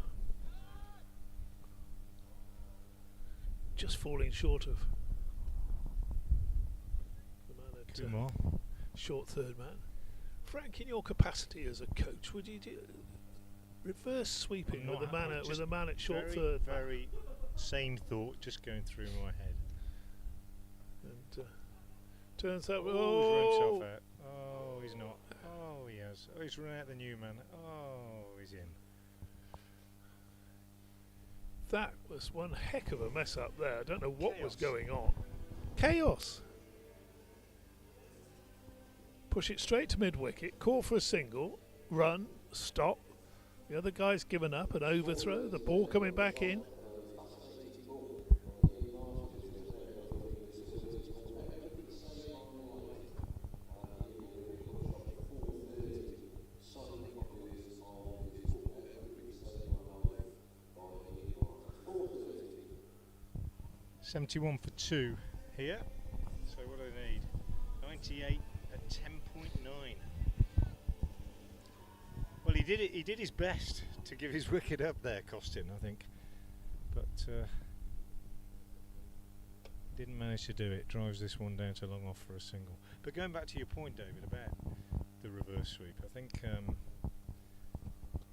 Just falling short of the man at 2 more. short third man. Frank, in your capacity as a coach, would you reverse sweeping I'm with not the man happy, at just short very, third. very sane thought just going through my head. And turns out, He's run himself out. Oh, he's not. Oh, he has. Oh, he's run out the new man. Oh, he's in. that was one heck of a mess up there. I don't know what was Chaos. going on. Chaos. Push it straight to mid wicket, call for a single, run, stop. The other guy's given up, an overthrow, the ball coming back in. $71 for 2 here. So what do I need? 98 at 10.9. Well, he did it. He did his best to give his wicket up there, Costin, I think, but didn't manage to do it. Drives this one down to long off for a single. But going back to your point, David, about the reverse sweep, I think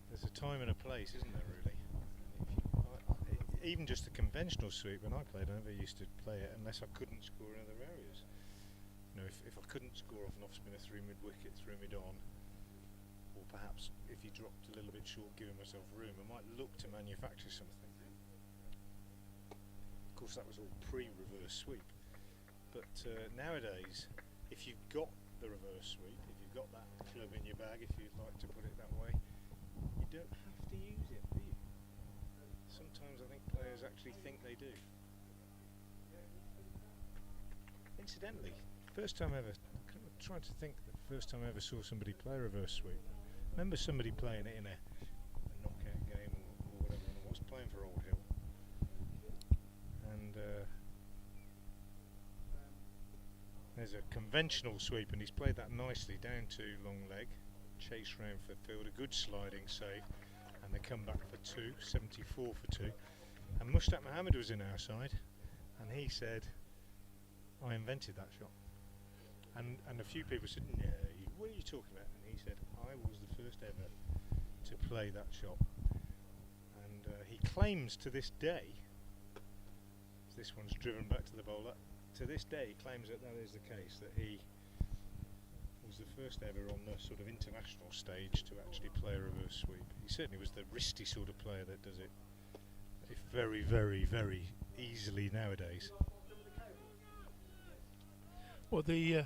there's a time and a place, isn't there? Really. Even just the conventional sweep, when I played, I never used to play it unless I couldn't score in other areas. You know, if I couldn't score off an off spinner through mid wicket, through mid on, or perhaps if he dropped a little bit short, giving myself room, I might look to manufacture something. Of course, that was all pre-reverse sweep. But nowadays, if you've got the reverse sweep, if you've got that club in your bag, if you'd like to put it that way, you don't have to use it, do you? Sometimes I think players actually think they do. Incidentally, first time ever, I'm trying to think the first time I ever saw somebody play reverse sweep. I remember somebody playing it in a knockout game or whatever, and I was playing for Old Hill. And there's a conventional sweep, and he's played that nicely down to long leg, chase round for field, a good sliding save. And they come back for 2, 74 for 2. And Mushtaq Mohammed was in our side, and he said, I invented that shot. And a few people said, no, what are you talking about? And he said, I was the first ever to play that shot. And he claims to this day, this one's driven back to the bowler, to this day he claims that that is the case, that he was the first ever on the sort of international stage to actually play a reverse sweep. He certainly was the wristy sort of player that does it very, very, very easily nowadays. Well, the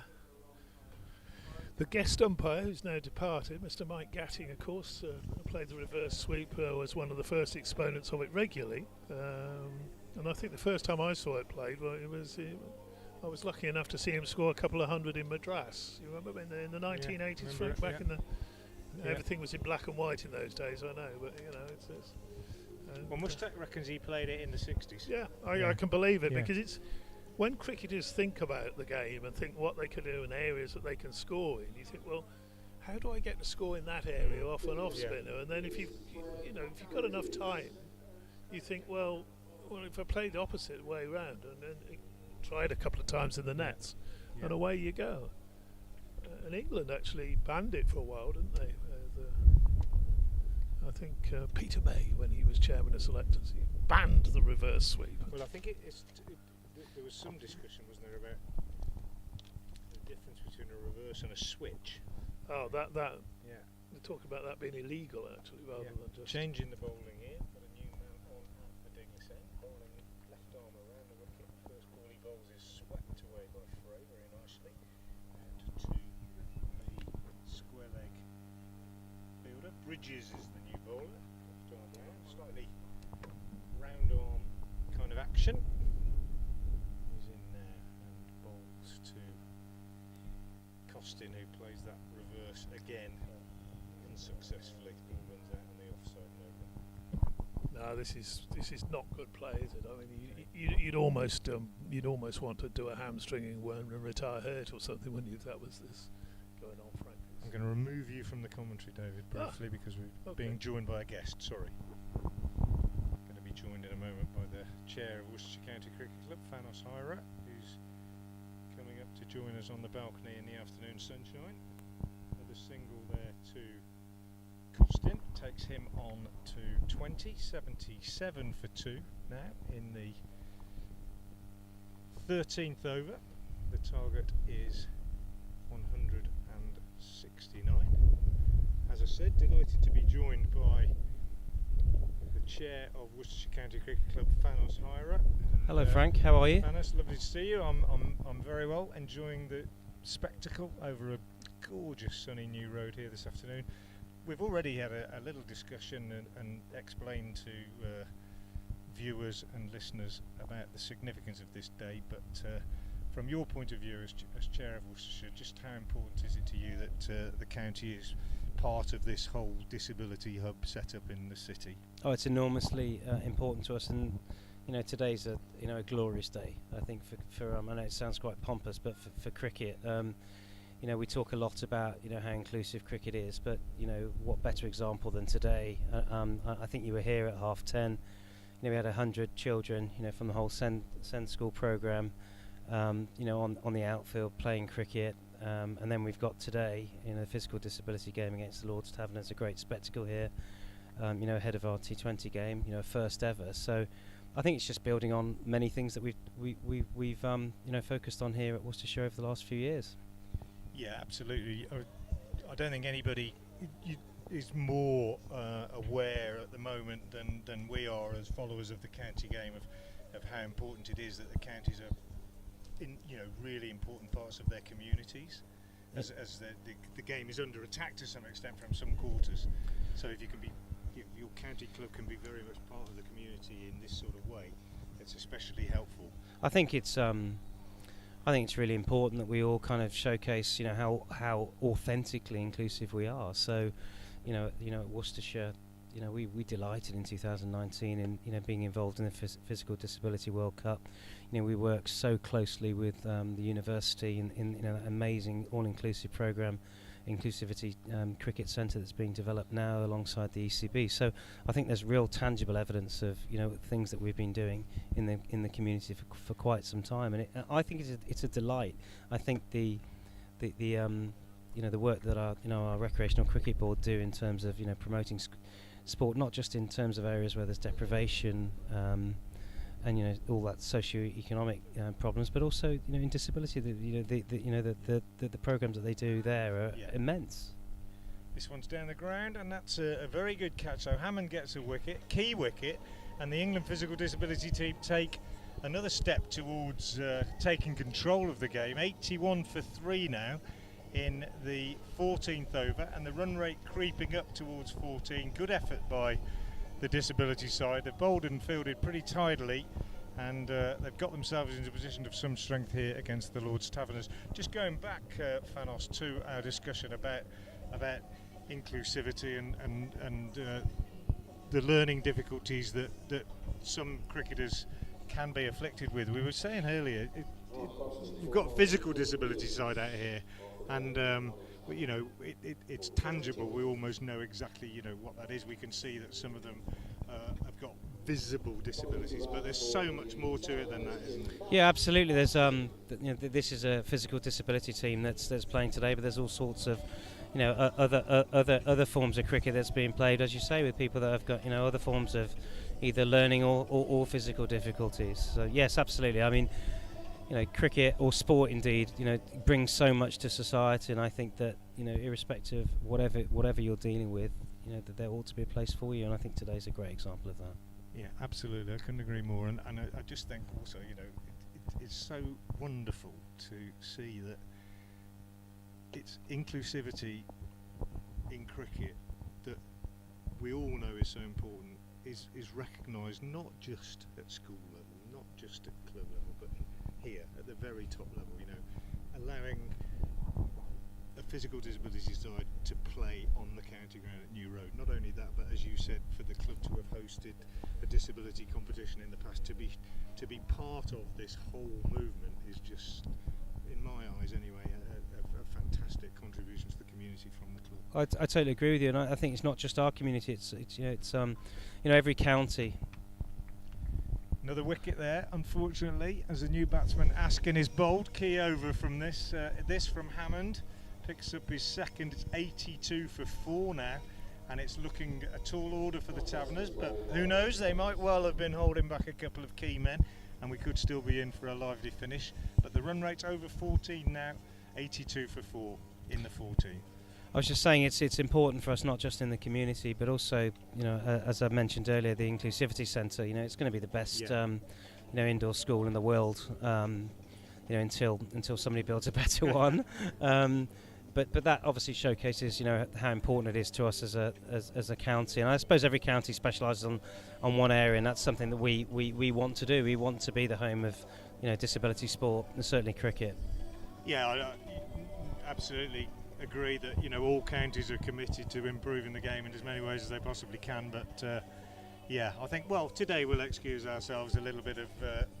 guest umpire, who's now departed, Mr. Mike Gatting, of course, played the reverse sweep, was one of the first exponents of it regularly. And I think the first time I saw it played, well, I was lucky enough to see him score a couple of hundred in Madras. You remember in the 1980s, Yeah, Frank, back in the... Yeah. Everything was in black and white in those days, I know, but, you know, it's Well, Mushtaq reckons he played it in the 60s. yeah, Yeah. I can believe it, Yeah. because it's... When cricketers think about the game and think what they can do and areas that they can score in, you think, well, how do I get to score in that area off an off spinner? And then if you've got enough time, you think, well, if I played the opposite way round and tried a couple of times in the nets, and away you go. And England actually banned it for a while, didn't they? I think Peter May, when he was chairman of selectors, he banned the reverse sweep. Well, I think there was some discussion, wasn't there, about the difference between a reverse and a switch. Oh, that Yeah. they talk about that being illegal actually, rather than just Changing the bowling here, got a new man on at the Diggs end, bowling left arm around the wicket. First ball he bowls is swept away by Frey very nicely. Out to a square leg fielder. Bridges is the new bowler. Left arm round, slightly round arm kind of action. He's in there and bowls to Costin, who plays that reverse again unsuccessfully. Ball runs out on the offside movement. no, this is not good play, is it? I mean, you'd almost want to do a hamstringing one and retire hurt or something, wouldn't you? If that was this going on, frankly. I'm going to remove you from the commentary, David, briefly, because we're being joined by a guest. Sorry. Going to be joined in a moment by the chair of Worcestershire County Cricket Club, Fanos Hira, who's coming up to join us on the balcony in the afternoon sunshine. Another single there to Costin. Takes takes him on to 20, 77 for 2 now in the 13th over. The target is 169. As I said, delighted to be joined by the chair of Worcestershire County Cricket Club, Thanos Hira. Hello, Frank. How are you? Thanos, lovely to see you. I'm very well, enjoying the spectacle over a gorgeous sunny new road here this afternoon. We've already had a little discussion and explained to viewers and listeners about the significance of this day, but from your point of view as chair of Worcestershire, just how important is it to you that the county is part of this whole disability hub set up in the city? Oh, it's enormously important to us, and today's a glorious day. I think for I know it sounds quite pompous, but for cricket, we talk a lot about how inclusive cricket is, but what better example than today? I think you were here at 10:30. We had 100 children, from the whole Send School programme, on the outfield playing cricket, and then we've got today, the physical disability game against the Lord's Taverners, a great spectacle here, ahead of our T20 game, first ever. So I think it's just building on many things that we've focused on here at Worcestershire over the last few years. Yeah, absolutely. I don't think anybody is more aware at the moment than we are as followers of the county game of how important it is that the counties are in really important parts of their communities, as the game is under attack to some extent from some quarters. So if your county club can be very much part of the community in this sort of way, it's especially helpful. I think it's really important that we all kind of showcase how authentically inclusive we are. So at Worcestershire, we delighted in 2019 in being involved in the Physical Disability World Cup. We work so closely with the university in an amazing all-inclusive programme, inclusivity cricket centre that's being developed now alongside the ECB. So I think there's real tangible evidence of things that we've been doing in the community for quite some time, and I think it's a delight. I think the work that our recreational cricket board do in terms of promoting sport, not just in terms of areas where there's deprivation and all that socio-economic problems, but also in disability. The programs that they do there are immense. This one's down the ground, and that's a very good catch. So Hammond gets a wicket, key wicket, and the England physical disability team take another step towards taking control of the game. 81 for 3 now in the 14th over, and the run rate creeping up towards 14. Good effort by the disability side. They've bowled and fielded pretty tidily, and they've got themselves into a position of some strength here against the Lord's Taverners. Just going back, Thanos, to our discussion about inclusivity and the learning difficulties that some cricketers can be afflicted with. We were saying earlier, we've got physical disability side out here, and it's tangible. We almost know exactly what that is. We can see that some of them have got visible disabilities, but there's so much more to it than that, isn't there? Yeah, absolutely. There's this is a physical disability team that's playing today, but there's all sorts of other forms of cricket that's being played, as you say, with people that have got other forms of either learning or physical difficulties. So yes, absolutely. I mean, cricket or sport indeed, brings so much to society, and I think that irrespective of whatever you're dealing with, that there ought to be a place for you, and I think today's a great example of that. Yeah, absolutely. I couldn't agree more, and I just think also, it's so wonderful to see that it's inclusivity in cricket that we all know is so important is recognised not just at school level, not just at club level, but here at the very top level. Allowing a physical disability side to play on the county ground at New Road. Not only that, but as you said, for the club to have hosted a disability competition in the past, to be part of this whole movement is just, in my eyes anyway, a fantastic contribution to the community from the club. I totally agree with you, and I think it's not just our community. It's every county. Another wicket there, unfortunately, as the new batsman Askin is bowled. Key over from this from Hammond. Picks up his second. It's 82 for 4 now, and it's looking a tall order for the Taverners, but who knows, they might well have been holding back a couple of key men and we could still be in for a lively finish. But the run rate's over 14 now, 82 for 4 in the 14. I was just saying it's important for us, not just in the community, but also, as I mentioned earlier, the Inclusivity Centre. It's going to be the best, indoor school in the world. Until somebody builds a better one. But that obviously showcases, how important it is to us as a county. And I suppose every county specialises on one area, and that's something that we want to do. We want to be the home of, disability sport, and certainly cricket. Yeah, I absolutely agree that all counties are committed to improving the game in as many ways as they possibly can, but I think today we'll excuse ourselves a little bit of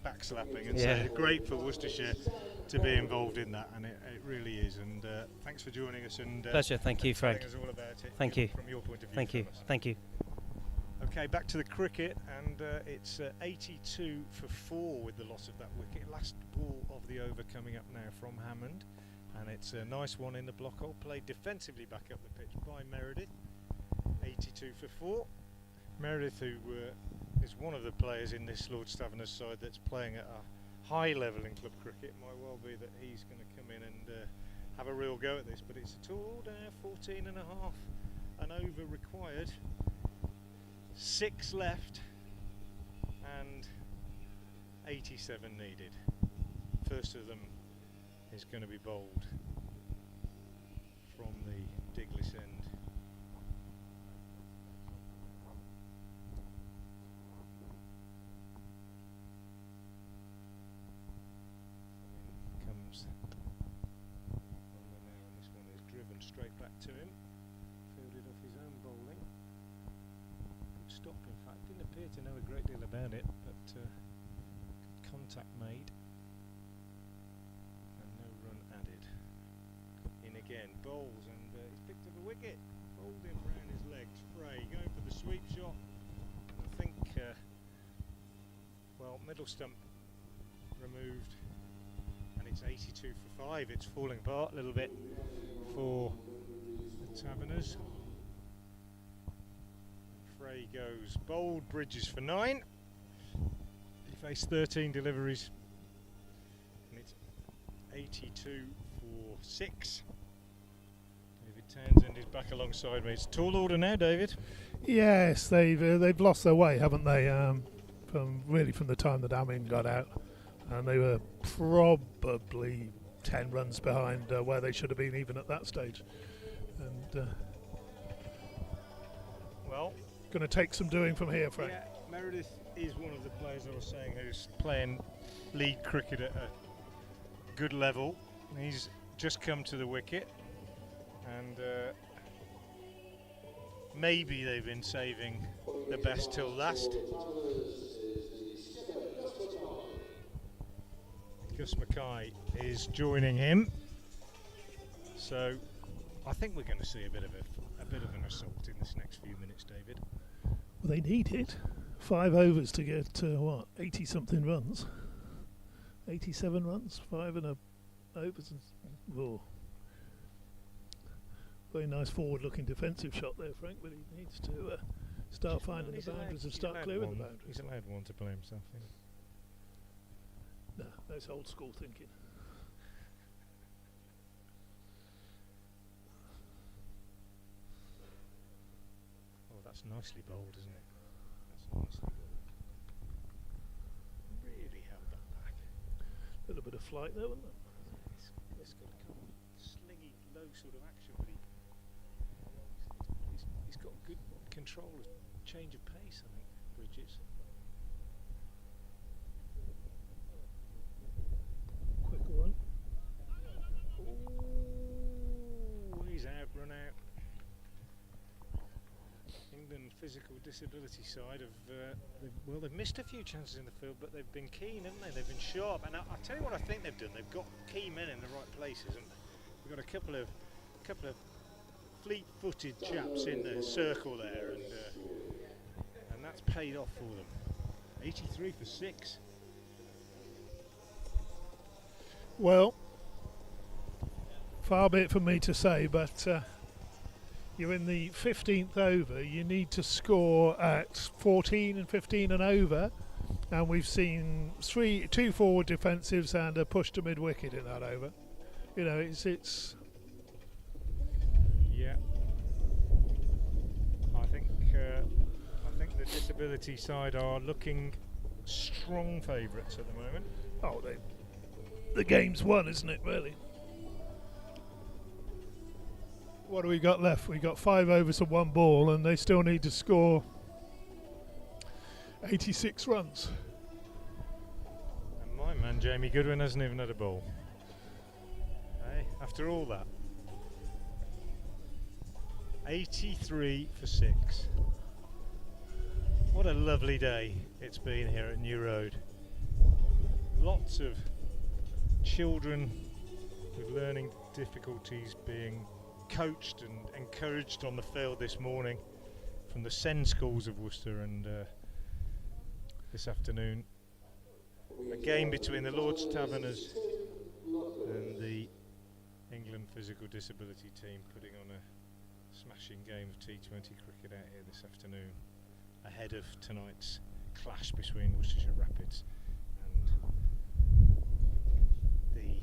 backslapping and say it's great for Worcestershire to be involved in that, and it really is. And thanks for joining us. And pleasure. Thank you, Frank. Telling us all about it. Thank you. From your point of view. Thank you. Okay, back to the cricket, and it's 82 for 4 with the loss of that wicket. Last ball of the over coming up now from Hammond, and it's a nice one in the block hole, played defensively back up the pitch by Meredith. 82 for 4. Meredith, who is one of the players in this Lord Taverners side that's playing at a high level in club cricket, it might well be that he's going to come in and have a real go at this, but it's a tall order now, 14 and a half, an over required, 6 left and 87 needed. First of them is going to be bowled from the Diglis end. Straight back to him, fielded off his own bowling. Good stop, in fact, didn't appear to know a great deal about it, but good contact made and no run added. In again, bowls, and he's picked up a wicket, bowled him round his legs. Frey going for the sweep shot. I think middle stump removed, and it's 82 for 5. It's falling apart a little bit for the Taverners. Frey goes bold, Bridges for 9. He faced 13 deliveries, and it's 82 for 6. David Townsend is back alongside me. It's tall order now, David. Yes, they've lost their way, haven't they? From the time that Amin got out, and they were probably 10 runs behind where they should have been even at that stage. And going to take some doing from here, Frank. Yeah, Meredith is one of the players I was saying who's playing league cricket at a good level. He's just come to the wicket, and maybe they've been saving the best till last. Gus Mackay is joining him, so I think we're going to see a bit of an assault in this next few minutes, David. Well, they need it. 5 overs to get 80 something runs, 87 runs, 5 and a overs. Very nice forward-looking defensive shot there, Frank. But he needs to start finding the boundaries and start clearing the boundaries. He's allowed one to play himself in. No, that's old school thinking. Oh, that's nicely bowled, isn't it? That's nicely bowled. Really held that back. A little bit of flight there, wasn't it? It's got a kind of slingy, low sort of action, but he's got good control of change of pace, I think, Bridges. Quick one. Oh, he's out, run out. England physical disability side they've missed a few chances in the field, but they've been keen, haven't they? They've been sharp, and I'll tell you what I think they've done. They've got key men in the right places, haven't they? We've got a couple of fleet-footed chaps in the circle there, and that's paid off for them. 83 for 6. Well, far be it from me to say, but you're in the 15th over. You need to score at 14 and 15 and over. And we've seen two forward defensives and a push to mid wicket in that over. You know, it's. Yeah. I think the disability side are looking strong favourites at the moment. Oh, the game's won, isn't it? Really. What do we got left? We got 5 overs and 1 ball, and they still need to score 86 runs. And my man Jamie Goodwin hasn't even had a ball. Hey, after all that. 83 for 6. What a lovely day it's been here at New Road. Lots of children with learning difficulties being coached and encouraged on the field this morning from the SEND schools of Worcester, and this afternoon a game between the Lord's Taverners and the England Physical Disability team, putting on a smashing game of T20 cricket out here this afternoon ahead of tonight's clash between Worcestershire Rapids and the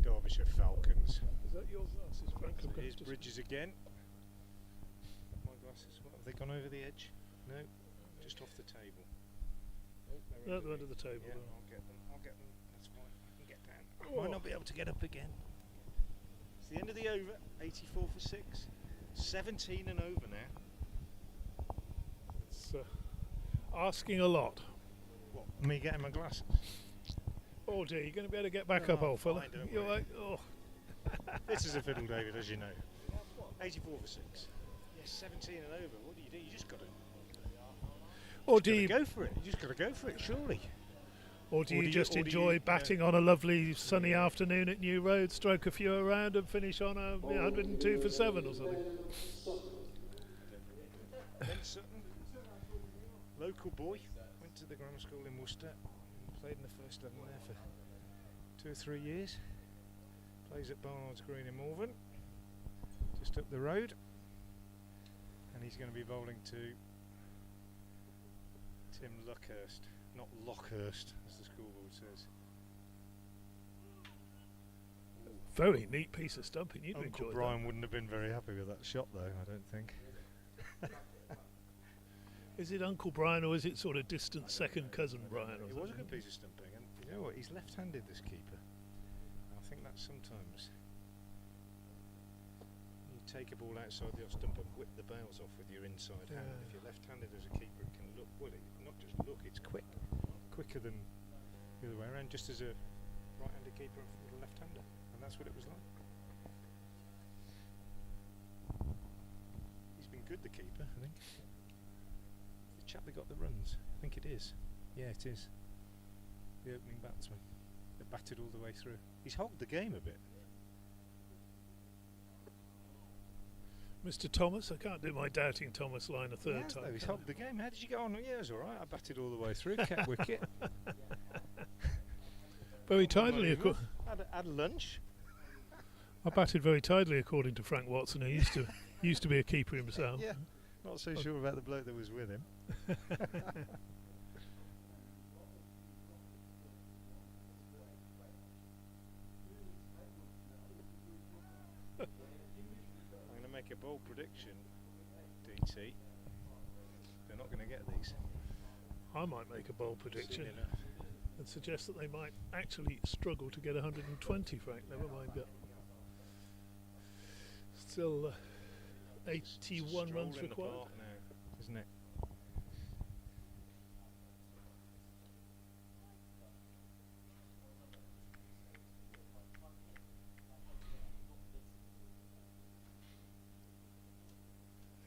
Derbyshire Falcons. Is that your glasses, Frank? Here's Bridges again. My glasses, what, have they gone over the edge? No, just off the table. Oh, At the end of the table. Yeah, I'll get them, that's fine, I can get down. I might not be able to get up again. It's the end of the over, 84 for 6. 17 and over now. It's asking a lot. What, me getting my glasses? Oh dear, you're going to be able to get back up, old fella. fine, don't You're worry. like, oh. This is a fiddle, David, as you know. 84 for 6. Yes, 17 and over. What do? You just got to. Or do you go for it? You just got to go for it, surely. Or do you just enjoy batting on a lovely sunny afternoon at New Road, stroke a few around and finish on a 102 for 7 or something? Ben Sutton, local boy, went to the grammar school in Worcester, and played in the first 11 there for 2 or 3 years. Plays at Barnard's Green in Malvern, just up the road, and he's going to be bowling to Tim Luckhurst, not Lockhurst as the scoreboard says. Very neat piece of stumping. You'd Uncle enjoy Brian wouldn't have been very happy with that shot though, I don't think. that. Is it Uncle Brian or is it sort of distant second cousin Brian? Or It was a something? good piece of stumping, and you know what, he's left-handed, this keeper. I think that sometimes you take a ball outside the off stump and whip the bails off with your inside hand. If you're left-handed as a keeper, it can look, well, not just look, it's quicker than the other way around, just as a right-handed keeper with a left-hander, and that's what it was like. He's been good, the keeper, I think. The chap that got the runs, I think it is. Yeah, it is. The opening batsman. They batted all the way through. He's hogged the game a bit. Mr. Thomas, I can't do my doubting Thomas line a third time. He's can I? hogged the game. How did you get on? Yeah, it was alright. I batted all the way through, kept wicket. Very tidily. Had lunch. I batted very tidily, according to Frank Watson, who used to be a keeper himself. Yeah. Not so sure about the bloke that was with him. I'm going to make a bold prediction, DT. They're not going to get these. I might make a bold prediction Soon enough. and suggest that they might actually struggle to get 120, Frank. Never mind that. Still 81 runs Stroll in the required. park now, isn't it?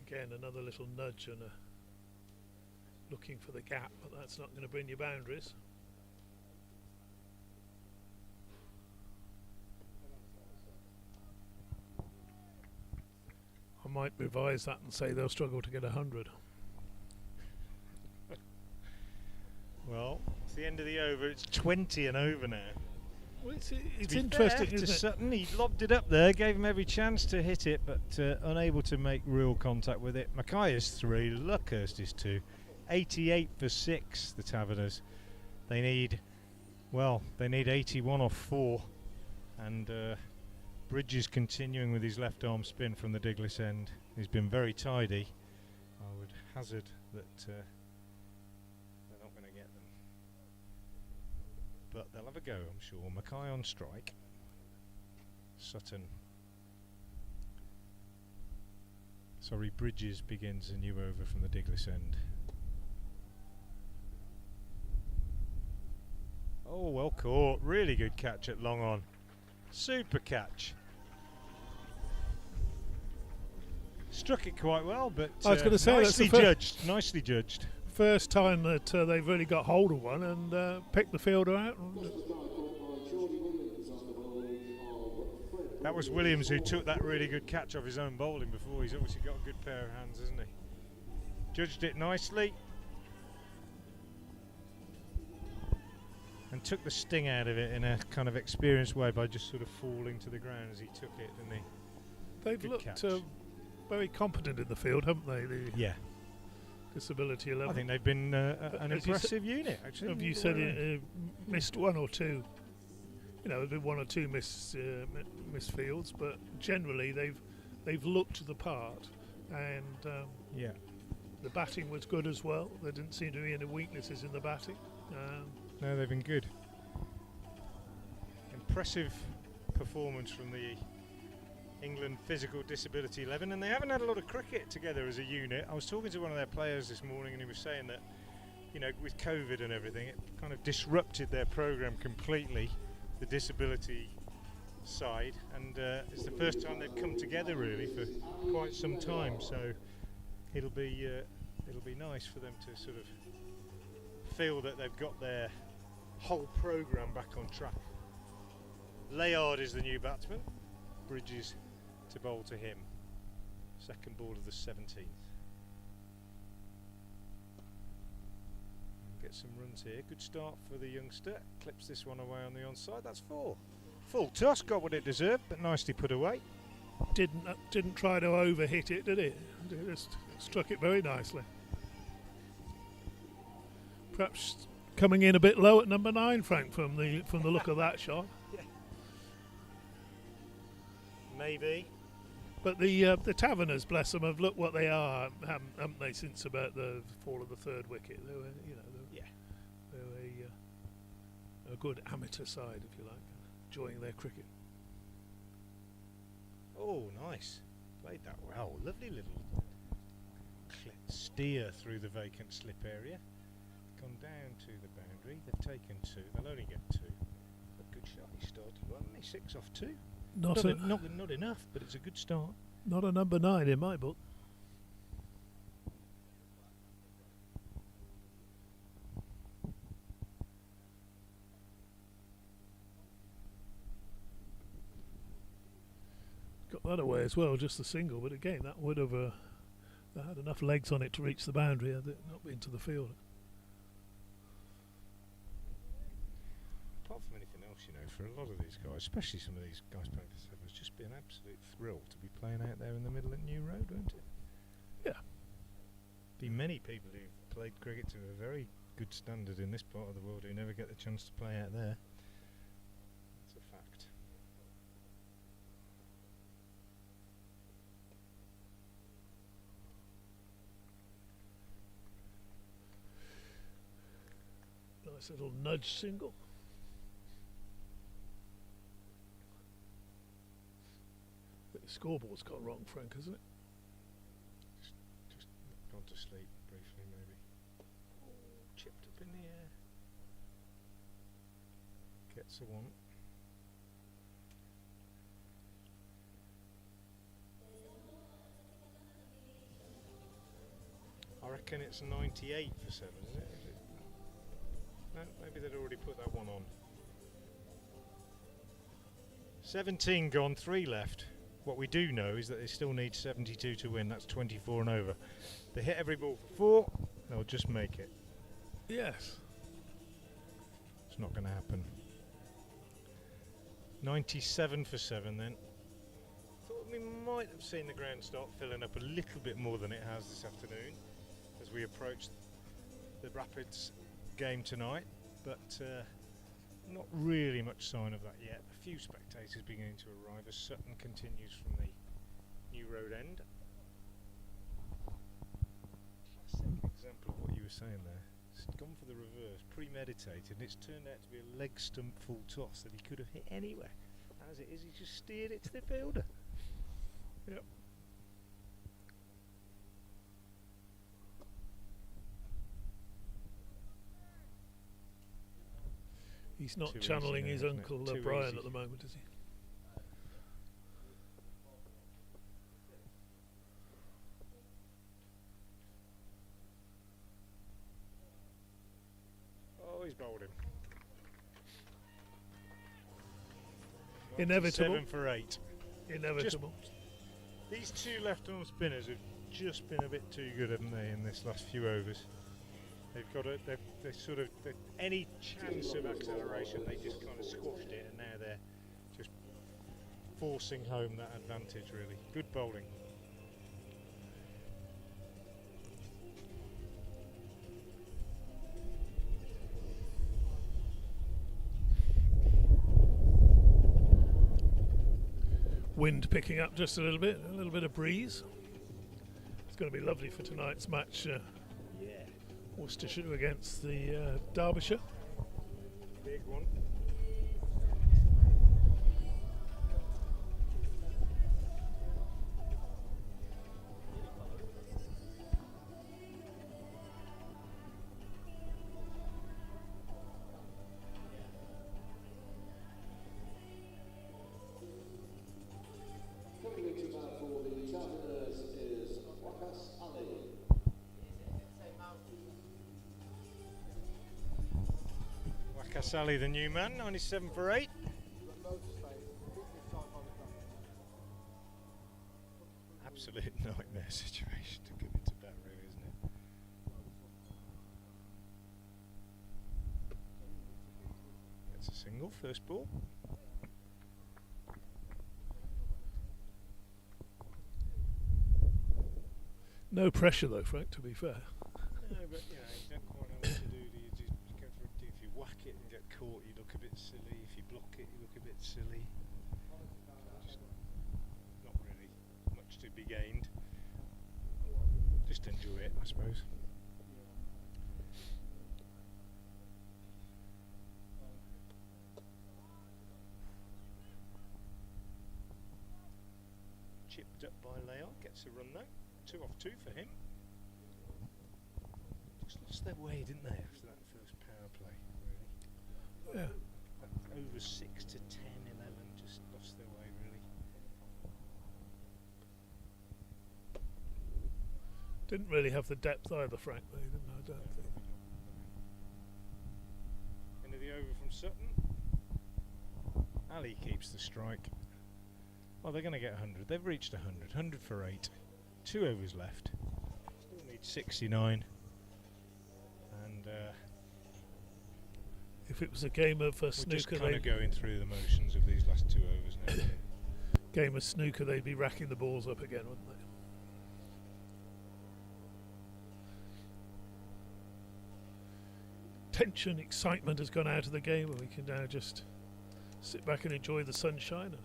Again, another little nudge and looking for the gap, but that's not going to bring you boundaries. I might revise that and say they'll struggle to get 100. Well, it's the end of the over. It's 20 and over now. Well, it's To interesting, be fair to isn't it? Sutton, he lobbed it up there, gave him every chance to hit it, but unable to make real contact with it. Mackay is 3, Luckhurst is 2. 88 for 6, the Taverners. They need 81 off 4. And Bridges continuing with his left arm spin from the Diglis end. He's been very tidy. I would hazard that they're not going to get them. But they'll have a go, I'm sure. Mackay on strike. Sutton. Sorry, Bridges begins a new over from the Diglis end. Oh, well caught. Really good catch at long on. Super catch. Struck it quite well, but I was going to say that's nicely the judged. Nicely judged. first time that they've really got hold of one and picked the fielder out. That was Williams who took that really good catch off his own bowling before. He's obviously got a good pair of hands, hasn't he? Judged it nicely. And took the sting out of it in a kind of experienced way by just sort of falling to the ground as he took it, didn't he? They've Good looked catch. very competent in the field, haven't they? The Yeah. disability 11. I think they've been an as you impressive unit, actually. Have you said it missed one or two? You know, there've been one or two missed fields, but generally they've looked the part, and Yeah. the batting was good as well. There didn't seem to be any weaknesses in the batting. No, they've been good. Impressive performance from the England Physical Disability 11, and they haven't had a lot of cricket together as a unit. I was talking to one of their players this morning, and he was saying that, you know, with COVID and everything, it kind of disrupted their programme completely, the disability side, and it's the first time they've come together really for quite some time. So it'll be nice for them to sort of feel that they've got their whole programme back on track. Layard is the new batsman. Bridges to bowl to him. Second ball of the 17th. Get some runs here. Good start for the youngster. Clips this one away on the onside. That's 4. Full toss, got what it deserved, but nicely put away. Didn't try to overhit it, did it? It just struck it very nicely. Perhaps coming in a bit low at number 9, Frank, from the look of that shot. Maybe. But the Taverners, bless them, have looked what they are, haven't they? Since about the fall of the third wicket, they were, they're a good amateur side, if you like, enjoying their cricket. Oh, nice. Played that well. Lovely little steer through the vacant slip area. Gone down to the boundary. They've taken 2. They'll only get 2. A good shot. He started well, only 6 off 2. Not enough, but it's a good start. Not a number 9 in my book. Got that away as well, just the single. But again, that would have that had enough legs on it to reach the boundary, had it not been to the field. Apart from anything else, you know, for a lot of these guys, especially some of these guys playing for Seven, it's just been an absolute thrill to be playing out there in the middle at New Road, won't it? Yeah. Be many people who've played cricket to a very good standard in this part of the world who never get the chance to play out there. That's a fact. Nice little nudge single. The scoreboard's gone wrong, Frank, hasn't it? Just gone to sleep briefly, maybe. Chipped up in the air. Gets a 1. I reckon it's 98 for 7, is it? No, maybe they'd already put that one on. 17 gone, 3 left. What we do know is that they still need 72 to win. That's 24 and over. They hit every ball for 4, they'll just make it. Yes. It's not going to happen. 97 for 7 then. Thought we might have seen the ground start filling up a little bit more than it has this afternoon as we approach the Rapids game tonight, but not really much sign of that yet. A few spectators beginning to arrive as Sutton continues from the New Road end. Classic example of what you were saying there. It's gone for the reverse, premeditated, and it's turned out to be a leg stump full toss that he could have hit anywhere. As it is, he just steered it to the fielder. Yep. He's not Too channeling easy his now, isn't it? uncle Too Brian easy. at the moment, is he? Oh, he's bowled him. Inevitable. 7 for 8. Inevitable. These two left-arm spinners have just been a bit too good, haven't they, in this last few overs? They've got any chance of acceleration, they just kind of squashed it, and now they're just forcing home that advantage. Really good bowling. Wind picking up just a little bit of breeze. It's going to be lovely for tonight's match. Yeah, Worcestershire against the Derbyshire. big one. Coming into bat for the Taverners is Wakas Ali. Wakasali, the new man, 97 for 8. Absolute nightmare situation to come into bat, really, isn't it? That's a single, first ball. No pressure though, Frank, to be fair. No, but you don't quite know what to do. Do you just go for if you whack it and get caught, you look a bit silly. If you block it, you look a bit silly. Just not really much to be gained. Just enjoy it, I suppose. Chipped up by Leon, gets a run though. 2 off 2 for him. Just lost their way, didn't they, after that first power play, really? Yeah. That over 6 to 10, 11, just lost their way, really. Didn't really have the depth either, Frank. They didn't, I don't think. End of the over from Sutton. Ali keeps the strike. Well, they're going to get 100. They've reached 100. 100 for 8. 2 overs left. Still need 69. And If it was a game of we're just snooker, kind of going through the motions of these last 2 overs now. game of snooker, they'd be racking the balls up again, wouldn't they? Tension, excitement has gone out of the game, and we can now just sit back and enjoy the sunshine.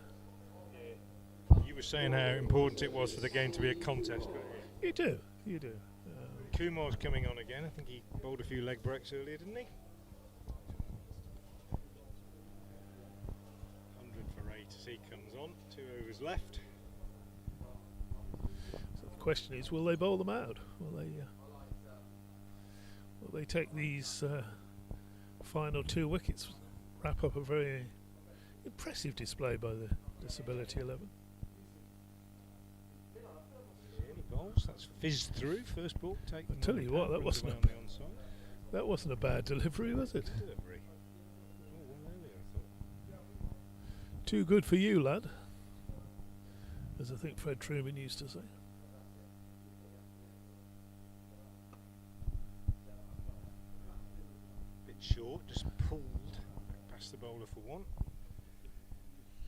You were saying how important it was for the game to be a contest. You do, you do. Kumar's coming on again. I think he bowled a few leg breaks earlier, didn't he? 100 for 8 as he comes on. 2 overs left. So the question is, will they bowl them out? Will they take these final 2 wickets, wrap up a very impressive display by the Disability 11? Early bowls, that's fizzed through. First ball, take. I tell you what, that wasn't on the onside. That wasn't a bad delivery, was it? Delivery. Oh, one earlier, I thought. Too good for you, lad, as I think Fred Truman used to say. Bit short, just pulled back past the bowler for 1.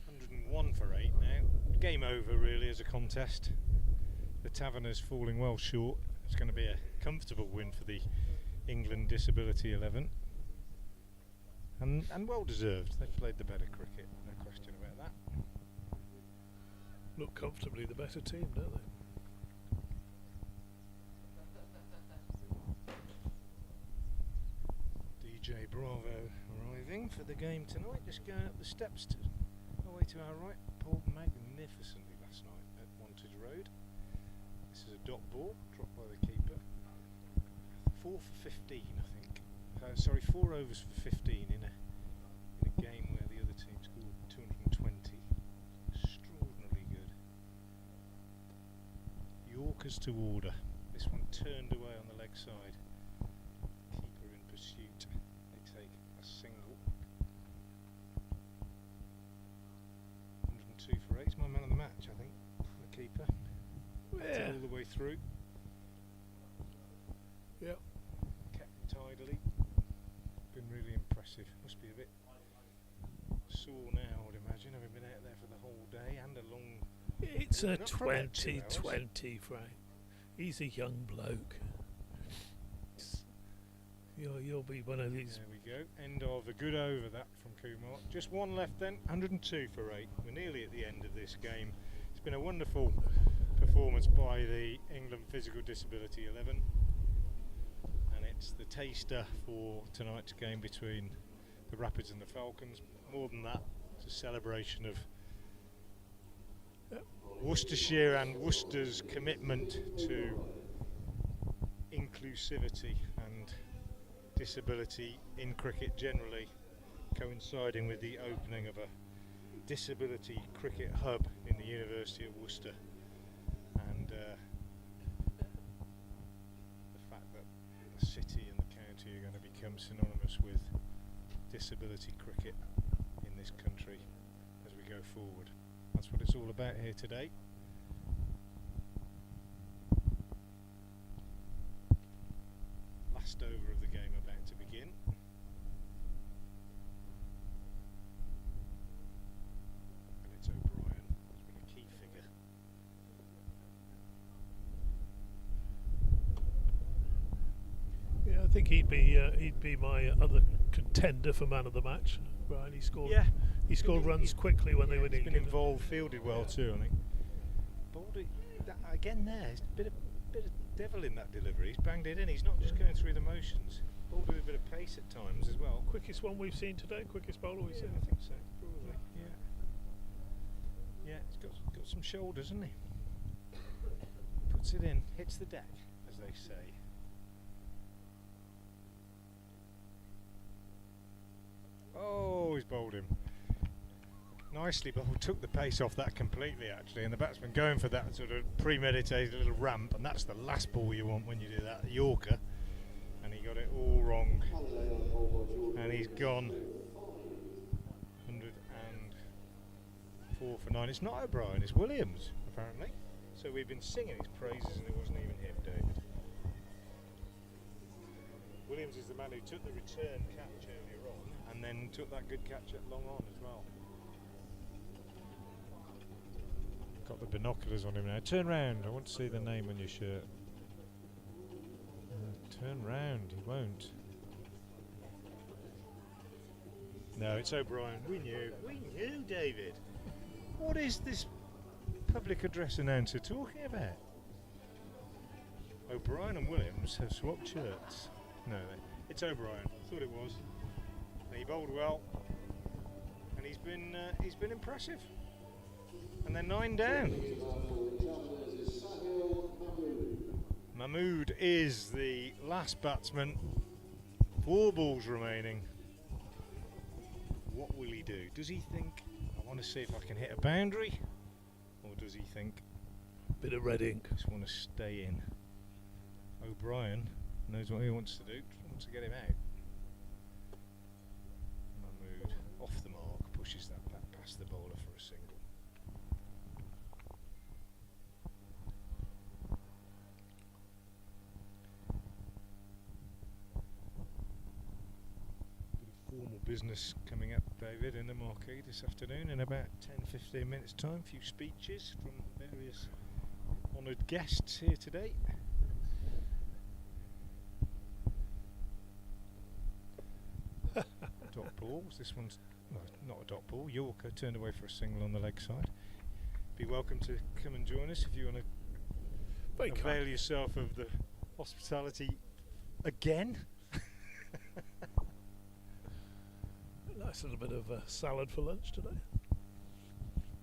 101 for 8 now. Game over really as a contest. The Taverners falling well short. It's going to be a comfortable win for the England Disability 11. And well deserved. They've played the better cricket, no question about that. Look comfortably the better team, don't they? DJ Bravo arriving for the game tonight, just going up the steps to away to our right. Pulled magnificently last night at Wantage Road. This is a dot ball dropped by the keeper. 4 for 15, I think. Sorry, 4 overs for 15 in a game where the other team scored 220. Extraordinarily good. Yorkers to order. This one turned away on the leg side. Keeper in pursuit. They take a single. 102 for 8. He's my man of the match, I think. The keeper. Yeah. All the way through. Yeah. Kept tidily. Been really impressive. Must be a bit sore now, I would imagine, having been out there for the whole day and a long. It's a Not for about 2 hours. 2020, Frank. He's a young bloke. You'll be one of these. There we go. End of a good over that from Kumar. Just one left then. 102 for 8. We're nearly at the end of this game. It's been a wonderful performance by the England Physical Disability 11. And it's the taster for tonight's game between the Rapids and the Falcons. More than that, it's a celebration of Worcestershire and Worcester's commitment to inclusivity and disability in cricket generally, coinciding with the opening of a disability cricket hub in the University of Worcester, and the fact that the city and the county are going to become synonymous with disability cricket in this country as we go forward. That's what it's all about here today. Last over of the game about to begin. And it's O'Brien, who's been a key figure. Yeah, I think he'd be my other contender for man of the match. Brian, he scored. Yeah. He scored runs quickly when they were He's been needed. involved, fielded well too, I think. Baldy, again there's a bit of devil in that delivery. He's banged it in. He's not just going through the motions. Bowled with a bit of pace at times as well. Quickest one we've seen today, quickest bowler we've seen. I think so, probably. Yeah, he's got some shoulders, hasn't he? Puts it in, hits the deck, as they say. Oh, he's bowled him. Nicely bowled, took the pace off that completely actually, and the batsman going for that sort of premeditated little ramp, and that's the last ball you want when you do that, Yorker, and he got it all wrong, and he's gone. 104 for 9. It's not O'Brien, it's Williams apparently, so we've been singing his praises and it wasn't even him, David. Williams is the man who took the return catch earlier on and then took that good catch at long on as well. Got the binoculars on him now. Turn round, I want to see the name on your shirt. Turn round, he won't. No, it's O'Brien. We knew, David. What is this public address announcer talking about? O'Brien and Williams have swapped shirts. No, it's O'Brien. Thought it was. He bowled well, and he's been impressive. And they're 9 down. Mahmood is the last batsman. 4 balls remaining. What will he do? Does he think, I want to see if I can hit a boundary? Or does he think, Bit of red ink. I just want to stay in? O'Brien knows what he wants to do. He wants to get him out. Mahmood off the mark, pushes that back past the bowler for a single. Bit of formal business coming up, David, in the marquee this afternoon in about 10-15 minutes' time. A few speeches from various honoured guests here today. Dot balls. This one's not a dot ball. Yorker turned away for a single on the leg side. Be welcome to come and join us if you want to avail yourself of the hospitality again. Nice little bit of salad for lunch today.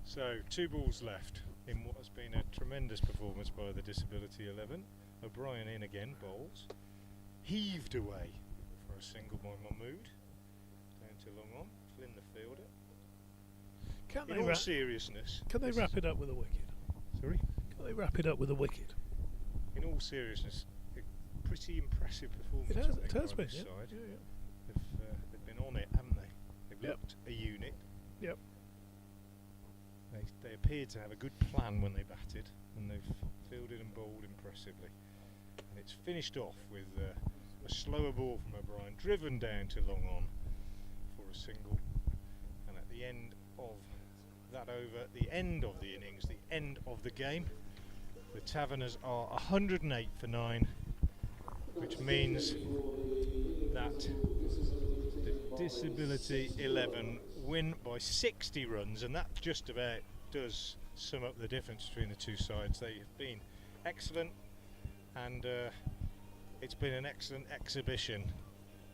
So 2 balls left in what has been a tremendous performance by the Disability 11. O'Brien in again, bowls. Heaved away for a single by Mahmood. Down to long on. Flynn the fielder. In all seriousness. Can they wrap it up with a wicket? Sorry? Can they wrap it up with a wicket? In all seriousness, a pretty impressive performance. It has been, this yeah. side. Yeah. They've been on it, haven't they? They've looked a unit. Yep. They appeared to have a good plan when they batted, and they've fielded and bowled impressively. And it's finished off with a slower ball from O'Brien, driven down to long on for a single. And at the end of that over, the end of the innings, the end of the game, the Taverners are 108 for 9, which means that the Disability 11 win by 60 runs, and that just about does sum up the difference between the two sides. They have been excellent, and it's been an excellent exhibition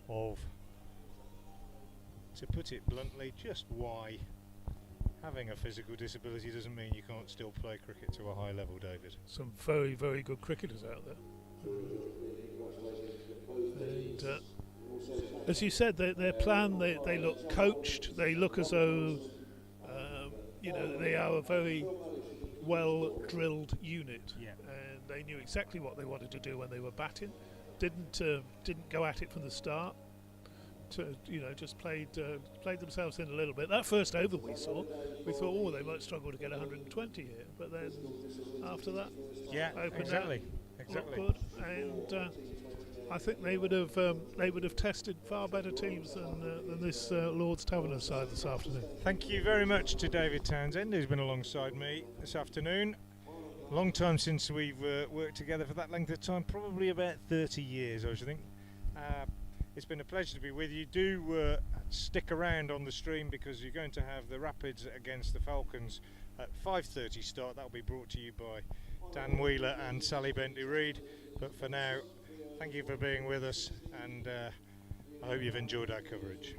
of, to put it bluntly, just why having a physical disability doesn't mean you can't still play cricket to a high level, David. Some very, very good cricketers out there. And as you said, their plan, they look coached, they look as though they are a very well drilled unit, and they knew exactly what they wanted to do when they were batting. Didn't go at it from the start. Just played themselves in a little bit. That first over we thought, they might struggle to get 120 here, but then after that, exactly. Looked good, and I think they would have tested far better teams than this Lord's Taverners side this afternoon. Thank you very much to David Townsend, who's been alongside me this afternoon. Long time since we've worked together for that length of time, probably about 30 years, I should think. It's been a pleasure to be with you. Do stick around on the stream, because you're going to have the Rapids against the Falcons at 5:30 start. That will be brought to you by Dan Wheeler and Sally Bentley-Reid. But for now, thank you for being with us, and I hope you've enjoyed our coverage.